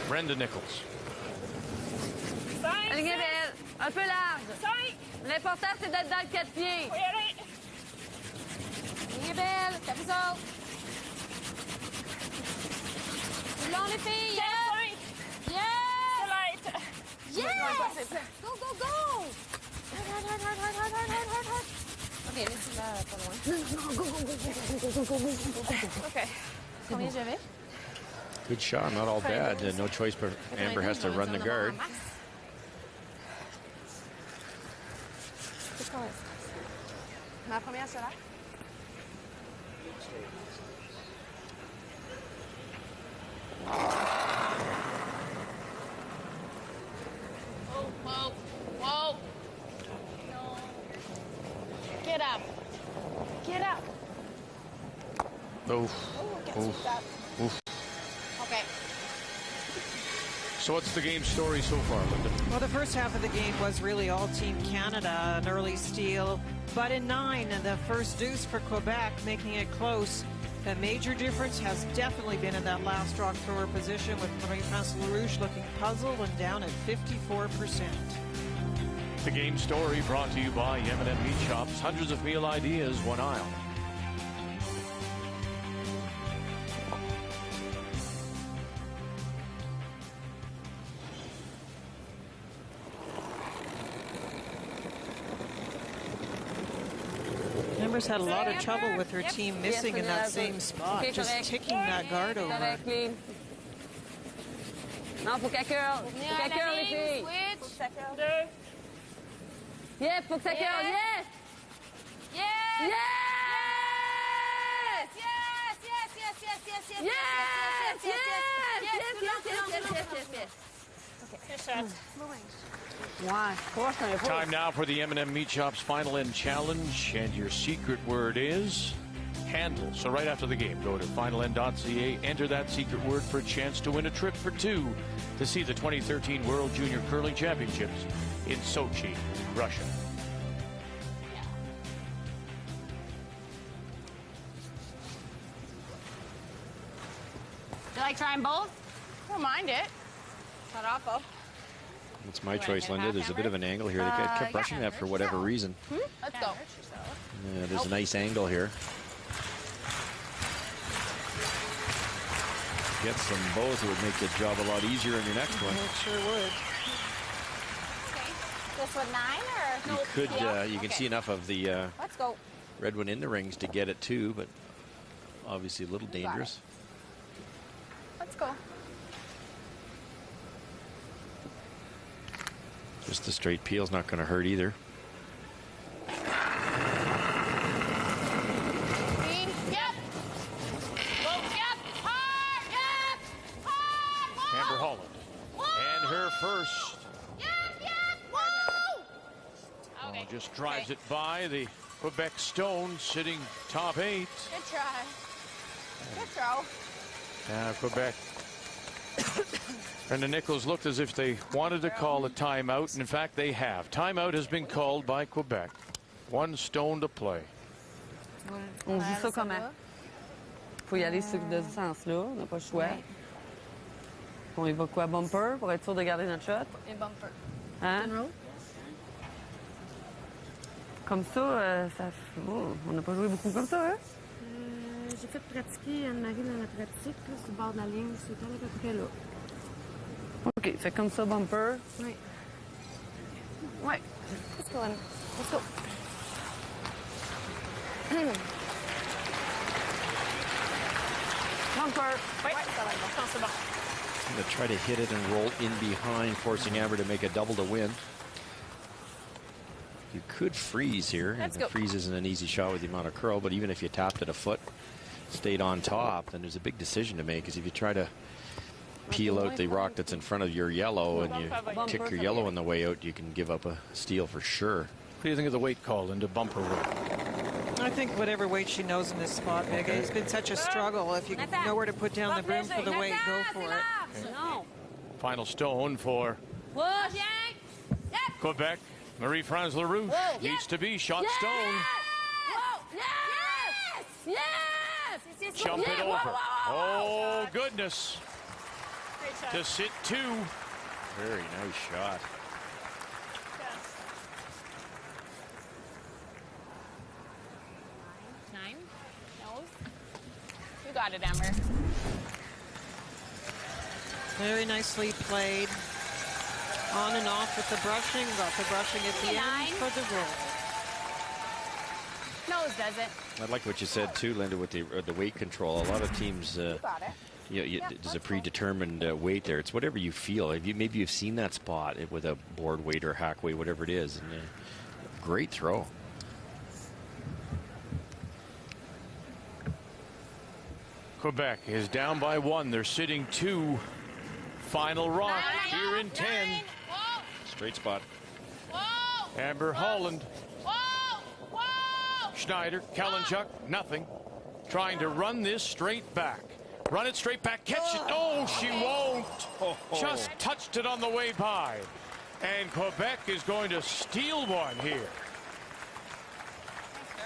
Brenda Nichols. Ligne belle, un peu large. L'important, c'est d'être dans le 4 pieds. Ligne belle, camisole. Long les filles, yes! Yes! Yes! Go, go, go! Hard. OK, laissez-la pas loin. Non, go, go, go, go, go, go, go, go. OK. Combien j'avais? Good shot, not all bad. No choice, but Amber has to run the guard. Ma première solaire? Whoa. No. Get up. Oof. Okay. So what's the game story so far, Linda? Well, the first half of the game was really all Team Canada, an early steal, but in 9, the first deuce for Quebec, making it close. The major difference has definitely been in that last rock thrower position, with Marie-France Larouche looking puzzled and down at 54%. The game story brought to you by M&M Meat Shops. Hundreds of meal ideas, one aisle. Amber's had a lot of trouble with her team missing in that same spot, just ticking that guard over. Non, faut qu'elle curl. Faut qu'elle curl, les filles. Faut que ça curl. Yeah, faut que ça curl. Yes! Yes! Time now for the M&M Meat Shops Final End Challenge, and your secret word is handle. So right after the game, go to finalend.ca, enter that secret word for a chance to win a trip for 2 to see the 2013 World Junior Curling Championships in Sochi, Russia. You like trying both? Don't mind it. Not awful. That's my choice, Linda. There's a bit of an angle here. They kept brushing that for whatever reason. Let's go. Yeah, there's a nice angle here. Gets them both, it would make the job a lot easier in your next one. It sure would. Okay. This one 9 or? You could, you can see enough of the Let's go. red one in the rings to get it too, but obviously a little dangerous. Let's go. Just the straight peel's not going to hurt either. Amber Holland. And her first. Okay. Just drives it by the Quebec Stone, sitting top 8. Good try. Good throw. Quebec. And the Nichols looked as if they wanted to call a timeout, and in fact they have. Timeout has been called by Quebec. 1 stone to play. On dit ça comment? Faut y aller de ce sens-là, on n'a pas le choix. On y va quoi, bumper, pour être sûr de garder notre shot? Et bumper. Hein? Comme ça, on n'a pas joué beaucoup comme ça, hein? J'ai fait pratiquer Anne-Marie dans la pratique, là, sur le bord de la ligne, c'était à peu près là. OK, fait comme ça, bumper. Oui. Ouais. Let's go. Let's go. Bumper. Ouais, ça va être bon. C'est bon. I'm going to try to hit it and roll in behind, forcing Amber to make a double to win. You could freeze here. Let's go. Freeze isn't an easy shot with the amount of curl, but even if you tapped it a foot, stayed on top, then there's a big decision to make, because if you try to peel out the rock that's in front of your yellow and you kick your yellow on the way out, you can give up a steal for sure. What do you think of the weight call into bumper weight? I think whatever weight she knows in this spot, Meg, it's been such a struggle. If you know where to put down the brim for the weight, go for it. Okay. Final stone for Quebec. Marie-France Larouche needs to be shot stone. Jump it over. Oh, goodness. To sit 2. Very nice shot. You got it, Amber. Very nicely played. On and off with the brushing. Got the brushing at the end for the roll. Nose does it. I like what you said too, Linda, with the weight control. A lot of teams, there's a predetermined weight there. It's whatever you feel. Maybe you've seen that spot with a board weight or hack weight, whatever it is. And, great throw. Quebec is down by 1. They're sitting 2. Final rock here in 10. Straight spot. Amber, Holland. Schneider, Kalinchuk, nothing. Trying to run this straight back. Run it straight back, catch it. Oh, she won't. Just touched it on the way by. And Quebec is going to steal one here.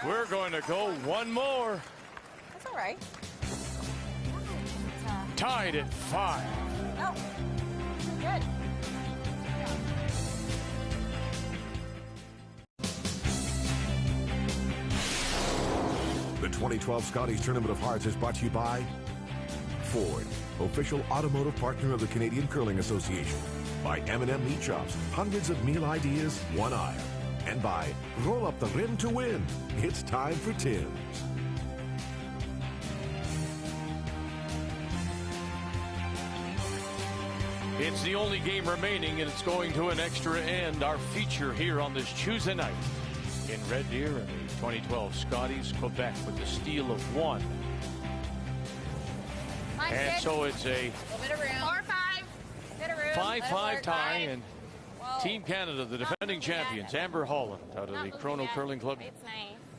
We're going to go one more. That's all right. Tied at 5. Oh, good. The 2012 Scotties Tournament of Hearts is brought to you by Ford, official automotive partner of the Canadian Curling Association. By M&M Meat Shops, hundreds of meal ideas, one aisle. And by Roll Up the Rim to Win. It's time for Tim's. It's the only game remaining, and it's going to an extra end. Our feature here on this Tuesday night in Red Deer in the 2012 Scotties, Quebec with the steal of 1. And so it's a 5-5 tie, and Team Canada, the defending champions, Amber Holland out of the Chrono Curling Club,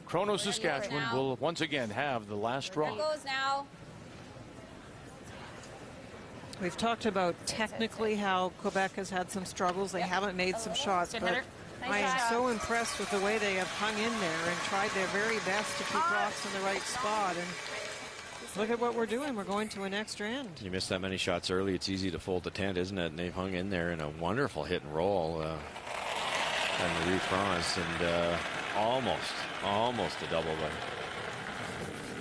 Chrono Saskatchewan, will once again have the last draw. Goes now. We've talked about technically how Quebec has had some struggles. They haven't made some shots, but I am so impressed with the way they have hung in there and tried their very best to keep rocks in the right spot. And look at what we're doing. We're going to an extra end. You missed that many shots early. It's easy to fold the tent, isn't it? And they've hung in there in a wonderful hit and roll. And Marie-France, and almost a double, but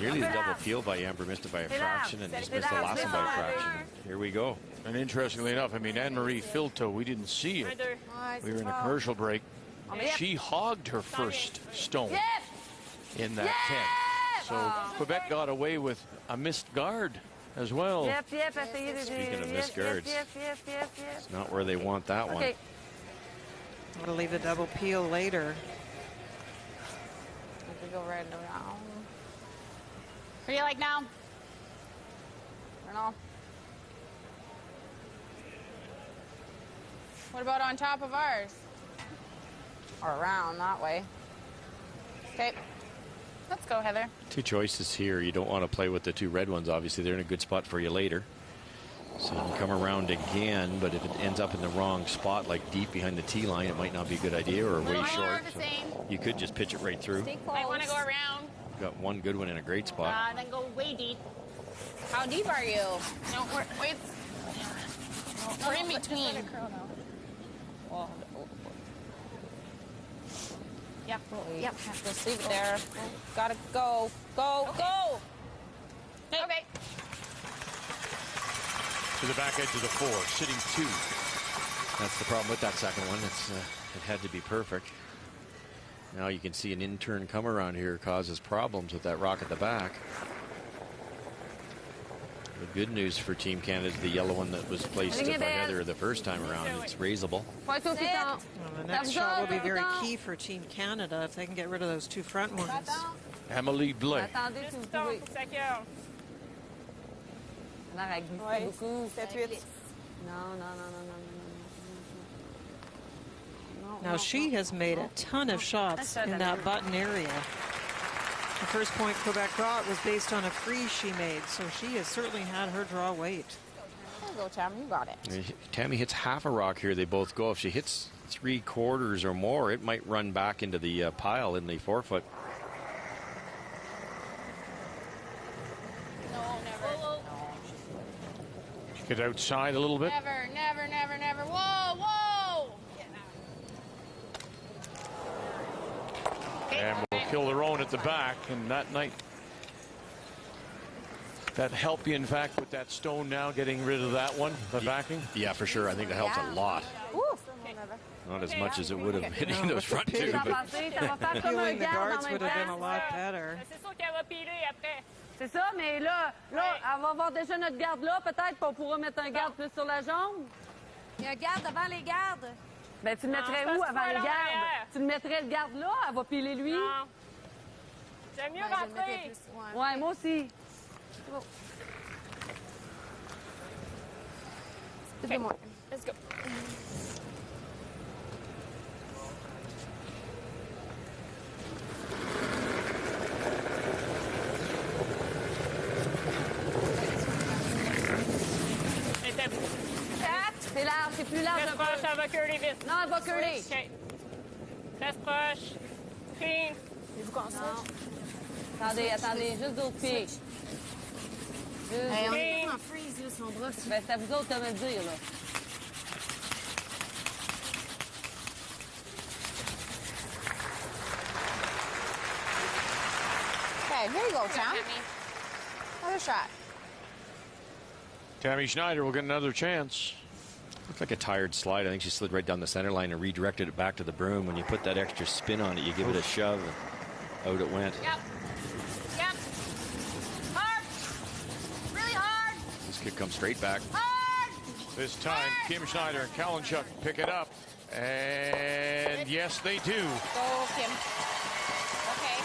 nearly the double peel by Amber. Missed it by a fraction, and just missed the last one by a fraction. Here we go. And interestingly enough, I mean, Anne-Marie Filto, we didn't see it. We were in a commercial break. She hogged her first stone in that tent. So Quebec got away with a missed guard as well. Speaking of missed guards, it's not where they want that one. I'm going to leave the double peel later. We could go right around. What do you like now? I don't know. What about on top of ours? Or around that way. Okay. Let's go, Heather. 2 choices here. You don't want to play with the 2 red ones. Obviously, they're in a good spot for you later. So you can come around again, but if it ends up in the wrong spot, like deep behind the tee line, it might not be a good idea, or way short. So you could just pitch it right through. I want to go around. Got one good one in a great spot. Then go way deep. How deep are you? No, we're in between. Yep. Just leave it there. Gotta go. Go. Hey. Okay. To the back edge of the 4, sitting 2. That's the problem with that second one. It had to be perfect. Now you can see an in-turn come around here causes problems with that rock at the back. The good news for Team Canada is the yellow one that was placed by Heather the first time around. It's raisable. Well, the next shot will be very key for Team Canada if they can get rid of those 2 front ones. Amélie Blais. Now she has made a ton of shots in that button area. The first point Quebec got was based on a free she made, so she has certainly had her draw weight. There you go, Tammy. You got it. Tammy hits half a rock here. They both go. If she hits 3/4 or more, it might run back into the pile in the 4-foot. No, never. Whoa. Get outside a little bit. Never, never, never, never. Whoa, whoa! And we'll kill their own at the back. And that night, that help you, in fact, with that stone now, getting rid of that one, the backing? Yeah, for sure. I think that helps a lot. Not as much as it would have hitting those front two. But peeling the guards would have been a lot better. C'est sûr qu'elle va piler après. C'est ça, mais là, elle va avoir déjà notre garde là. Peut-être qu'on pourra mettre un garde plus sur la jambe. Il y a un garde devant les gardes. Ben, tu le mettrais où avant les gardes? Tu le mettrais le garde là? Elle va piler lui? Non. J'aime mieux rentrer. Ouais, moi aussi. Okay. Let's go. C'est large, c'est plus large. Reste proche, elle va curler vite. Non, elle va curler. OK. Reste proche. Clean. C'est qu'on ça? Attendez, juste d'autres pieds. Hey, on est en freeze, là, son bras. Ben, c'est à vous autres de me le dire, là. Okay, here you go, Tam. Another shot. Tammy Schneider will get another chance. Looked like a tired slide. I think she slid right down the center line and redirected it back to the broom. When you put that extra spin on it, you give it a shove, and out it went. Yep. Hard. Really hard. This kid comes straight back. Hard. This time, Kim Schneider and Kalinchuk pick it up. And yes, they do. Go, Kim. Okay.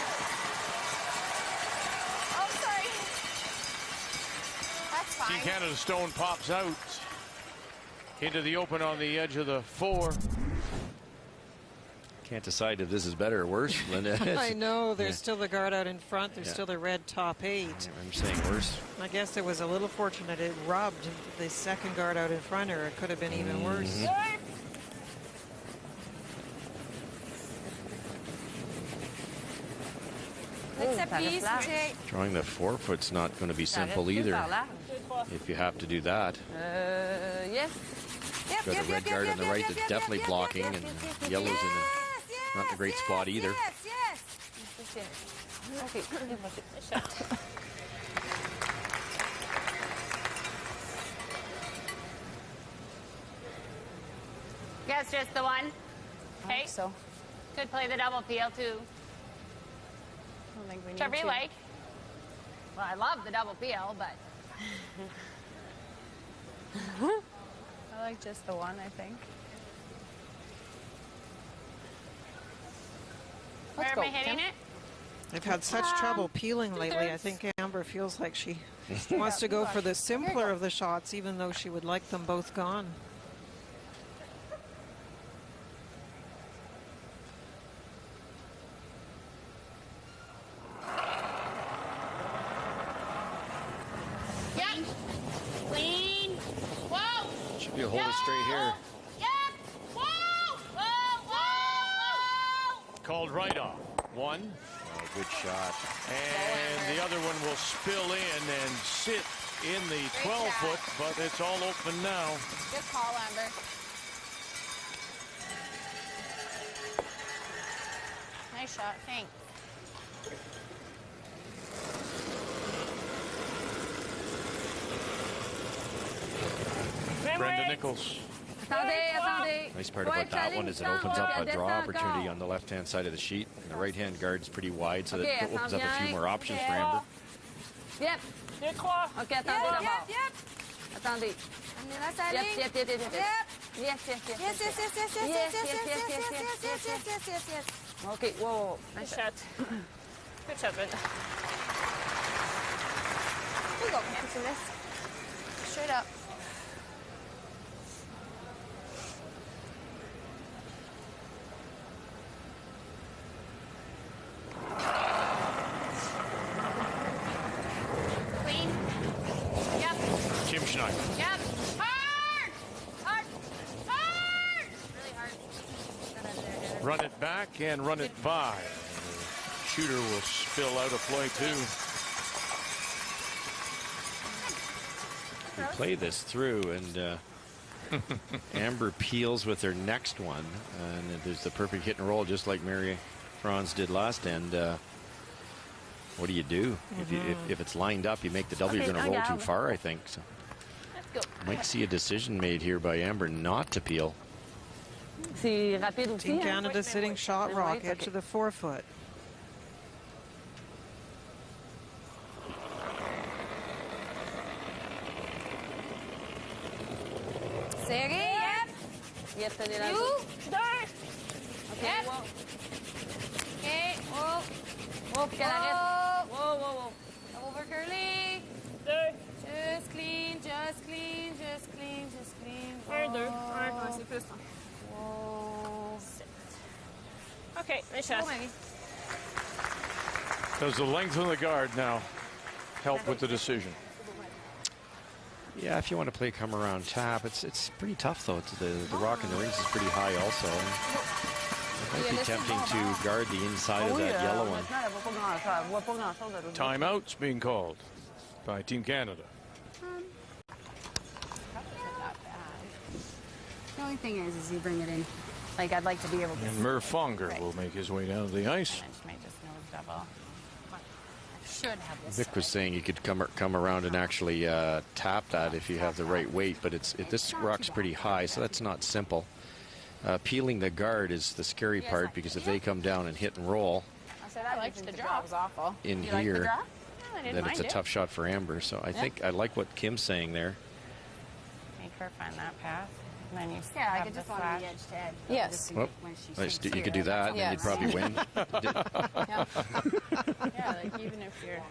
Oh, sorry. That's fine. Team Canada stone pops out into the open on the edge of the 4. Can't decide if this is better or worse, Linda. I know. There's still the guard out in front. There's still the red top 8. I'm saying worse. I guess it was a little fortunate it rubbed the second guard out in front, or it could have been even worse. Drawing the 4-foot's not going to be simple either. If you have to do that. Yes. Got a red guard on the right that's definitely blocking, and yellow's in not a great spot either. Okay. Guess just the one. Okay. So. Could play the double peel too. I don't think we need Whichever you to. like. Well, I love the double peel, but I like just the one, I think. where am I hitting it? They've had such trouble peeling lately. I think Amber feels like she wants to go for the simpler of the shots, even though she would like them both gone. Clean. Whoa. Should be a hold it straight here. Yep. Whoa. Whoa. Whoa. Called right off. 1. Oh, good shot. And the other one will spill in and sit in the 12-foot, but it's all open now. Good call, Amber. Nice shot. Thanks. Brenda Nichols. Attendez. Nice part about that one is it opens up a draw opportunity on the left-hand side of the sheet. And the right-hand guard's pretty wide, so that it opens up a few more options for Amber. Yep. OK, attendez d'abord. Attendez. Yes. OK, whoa. Nice shot. Good shot, Brenda. Here you go, Cam. Straight up. Run it back and run it by. Shooter will spill out a play too. We play this through, and Amber peels with her next one, and there's the perfect hit and roll, just like Mary Franz did last end. What do you do? If it's lined up, you make the double, you're going to roll too far, I think. So might see a decision made here by Amber not to peel. Team Canada sitting shot rock, edge of the 4-foot. Serré, yep. Yep, tenez la You, deux. OK, Yep. wow. OK, oh. Oh, puis qu'elle arrête. Wow, wow, wow. Over curly. Deux. Just clean, just clean, just clean, just clean. Un, deux. Un, c'est plus. Whoa. OK, les chasse. Does the length of the guard now help with the decision? Yeah, if you want to play come around tap, it's pretty tough though. The rock in the rings is pretty high also. It might be tempting to guard the inside of that yellow one. Timeout's being called by Team Canada. The only thing is you bring it in. Like, I'd like to be able to. And Murph Fonger will make his way down to the ice. Might just nose double. Should have this. Vic was saying you could come around and actually tap that if you have the right weight, but this rock's pretty high, so that's not simple. Peeling the guard is the scary part, because if they come down and hit and roll I liked the draw. Was awful. in here, then it's a tough shot for Amber. So I think I like what Kim's saying there. Make her find that path. And then you I could just go on the edge to edge. Yes. Well, you could do that, and you'd probably win. Yeah, like even if you're.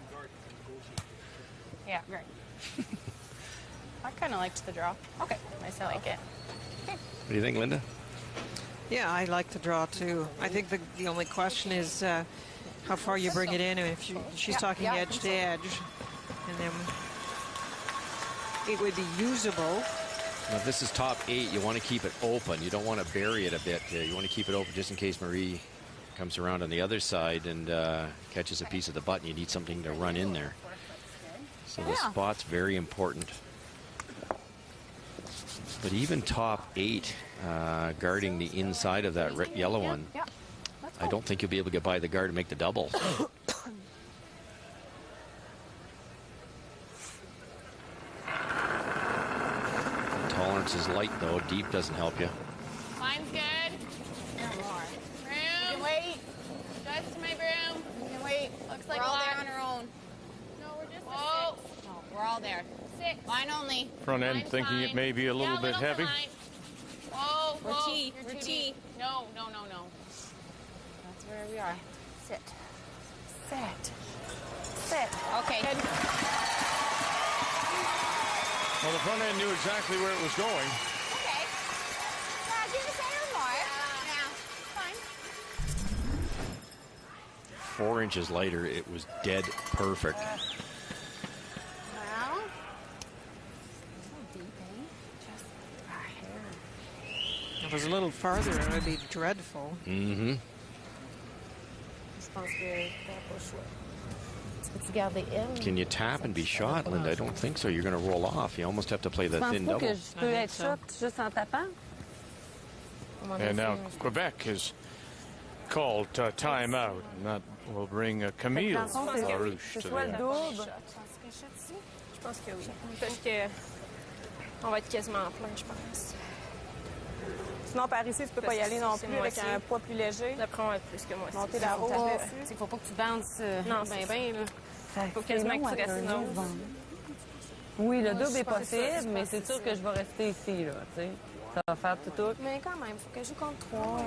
Yeah, great. I kind of liked the draw. Okay, I like it. What do you think, Linda? Yeah, I like the draw too. I think the only question is how far you bring it in, and if she's talking edge to edge, and then it would be usable. Now, if this is top 8, you want to keep it open. You don't want to bury it a bit. You want to keep it open just in case Marie comes around on the other side and catches a piece of the button. You need something to run in there. So the spot's very important. But even top 8, guarding the inside of that yellow one, I don't think you'll be able to get by the guard and make the double. Tolerance is light, though. Deep doesn't help you. Line's good. Broom. Wait. Just to my broom. You can wait. Looks like we're all there on our own. No, we're just a 6. No, we're all there. 6. Line only. Front end Line's thinking fine. it may be a little bit heavy. Whoa, We're T. You're We're too T. deep. No. That's where we are. Sit. Okay. Good. Well, the front end knew exactly where it was going. Okay. Give us a little more. Yeah. Fine. 4 inches lighter, it was dead perfect. Well. So deep, eh? Just our hair. If it was a little farther, it would be dreadful. Mm-hmm. Can you tap and be shot, Linda? I don't think so. You're going to roll off. You almost have to play the thin double. Que je peux être shot juste en tapant? And now Quebec has called timeout, and that will bring Camille Larouche to the Je pense que oui. Parce que on va être quasiment en plein, je pense. Sinon, par ici, tu peux pas y aller non plus avec un poids plus léger. D'après, on va être plus que moi. Monter la roue. Il faut pas que tu bounces. Non, ben, là. Faut quasiment que tu restes nose. Oui, le double est possible, mais c'est sûr que je vais rester ici, là, tu sais. Ça va faire tout. Mais quand même, faut que je joue contre 3.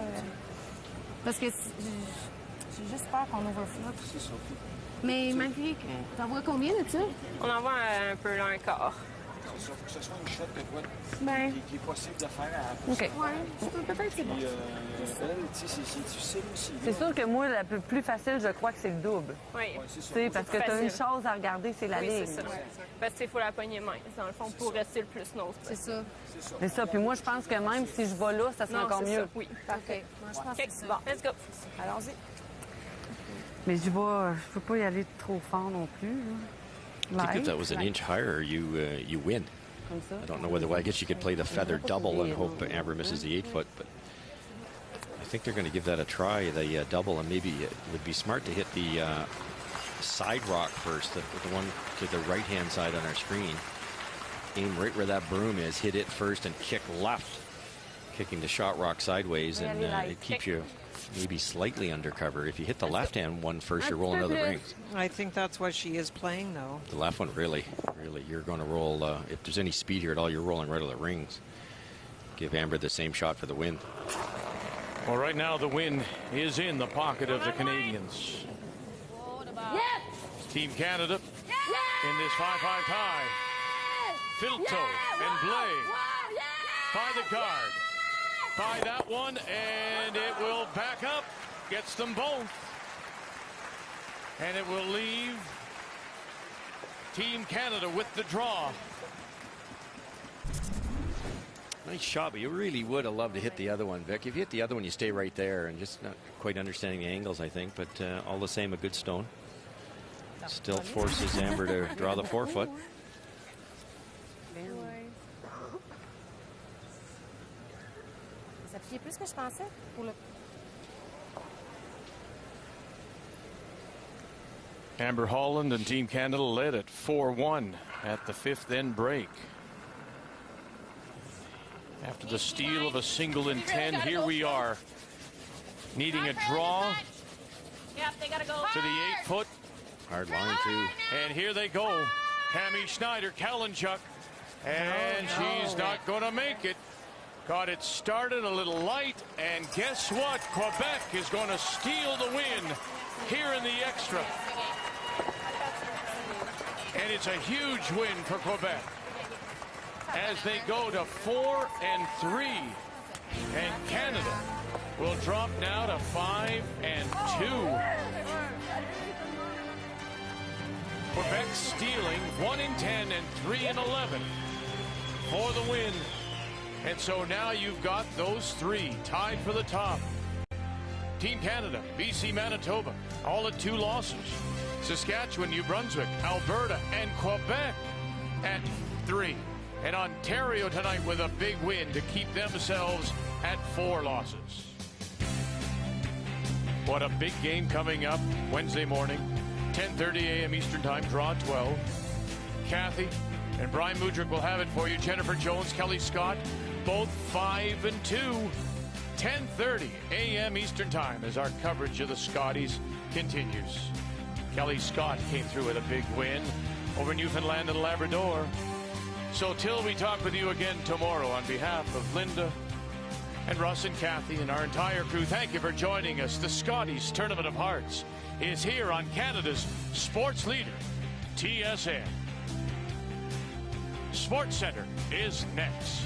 Parce que j'ai juste peur qu'on overflop. Mais malgré que... T'en vois combien de ça? On en voit un peu là, un quart. C'est ça, faut que ce soit une shot de voile Ben. qui est possible de faire à OK. Ouais, peut-être c'est bon. Elle, tu sais, c'est difficile aussi. C'est sûr que moi, la plus facile, je crois que c'est le double. Oui. C'est ça. Tu sais, parce que tu as une chose à regarder, c'est la Oui, ligne. c'est ça. Parce qu'il faut la poignée mince, dans le fond, pour rester le plus nose. C'est ça. C'est ça. Puis moi, je pense que même si je vais là, ça serait encore mieux. Ça. Oui, parfait. Moi, je pense OK, que c'est ça. bon, let's go. Allons-y. Mais je peux pas y aller trop fort non plus. I think if that was an inch higher, you win. Comme ça. I don't know whether, I guess you could play the feather double and hope Amber misses the 8-foot, but I think they're going to give that a try, the double, and maybe it would be smart to hit the side rock first, the one to the right-hand side on our screen. Aim right where that broom is, hit it first, and kick left, kicking the shot rock sideways, and it keeps you maybe slightly undercover. If you hit the left-hand one first, you're rolling out of the rings. I think that's what she is playing, though. The left one, really, you're going to roll. If there's any speed here at all, you're rolling right out of the rings. Give Amber the same shot for the win. Well, right now the win is in the pocket of the Canadians. Team Canada in this 5-5 tie. Filto and Blay by the guard. By that one, and it will back up. Gets them both. And it will leave Team Canada with the draw. Nice shot, but you really would have loved to hit the other one, Vic. If you hit the other one, you stay right there, and just not quite understanding the angles, I think. But all the same, a good stone. Still forces Amber to draw the 4-foot. Ça pliait plus que je pensais pour le... Amber Holland and Team Canada led at 4-1 at the 5th end break. After the steal of a single in 10, here we are needing a draw to the 8-foot. Hard line, too. And here they go. Cami Schneider, Kalinchuk. And she's not going to make it. Got it started a little light. And guess what? Quebec is going to steal the win here in the extra. And it's a huge win for Quebec as they go to 4-3. And Canada will drop now to 5-2. Quebec stealing 1 in 10 and 3 in 11 for the win. And so now you've got those three tied for the top. Team Canada, BC, Manitoba, all at 2 losses. Saskatchewan, New Brunswick, Alberta, and Quebec at 3. And Ontario tonight with a big win to keep themselves at 4 losses. What a big game coming up Wednesday morning. 10:30 a.m. Eastern Time, draw 12. Kathy and Brian Mudrick will have it for you. Jennifer Jones, Kelly Scott, both 5-2. 10:30 a.m. Eastern Time as our coverage of the Scotties continues. Kelly Scott came through with a big win over Newfoundland and Labrador. So till we talk with you again tomorrow, on behalf of Linda and Russ and Kathy and our entire crew, thank you for joining us. The Scotties Tournament of Hearts is here on Canada's sports leader, TSN. Sports Center is next.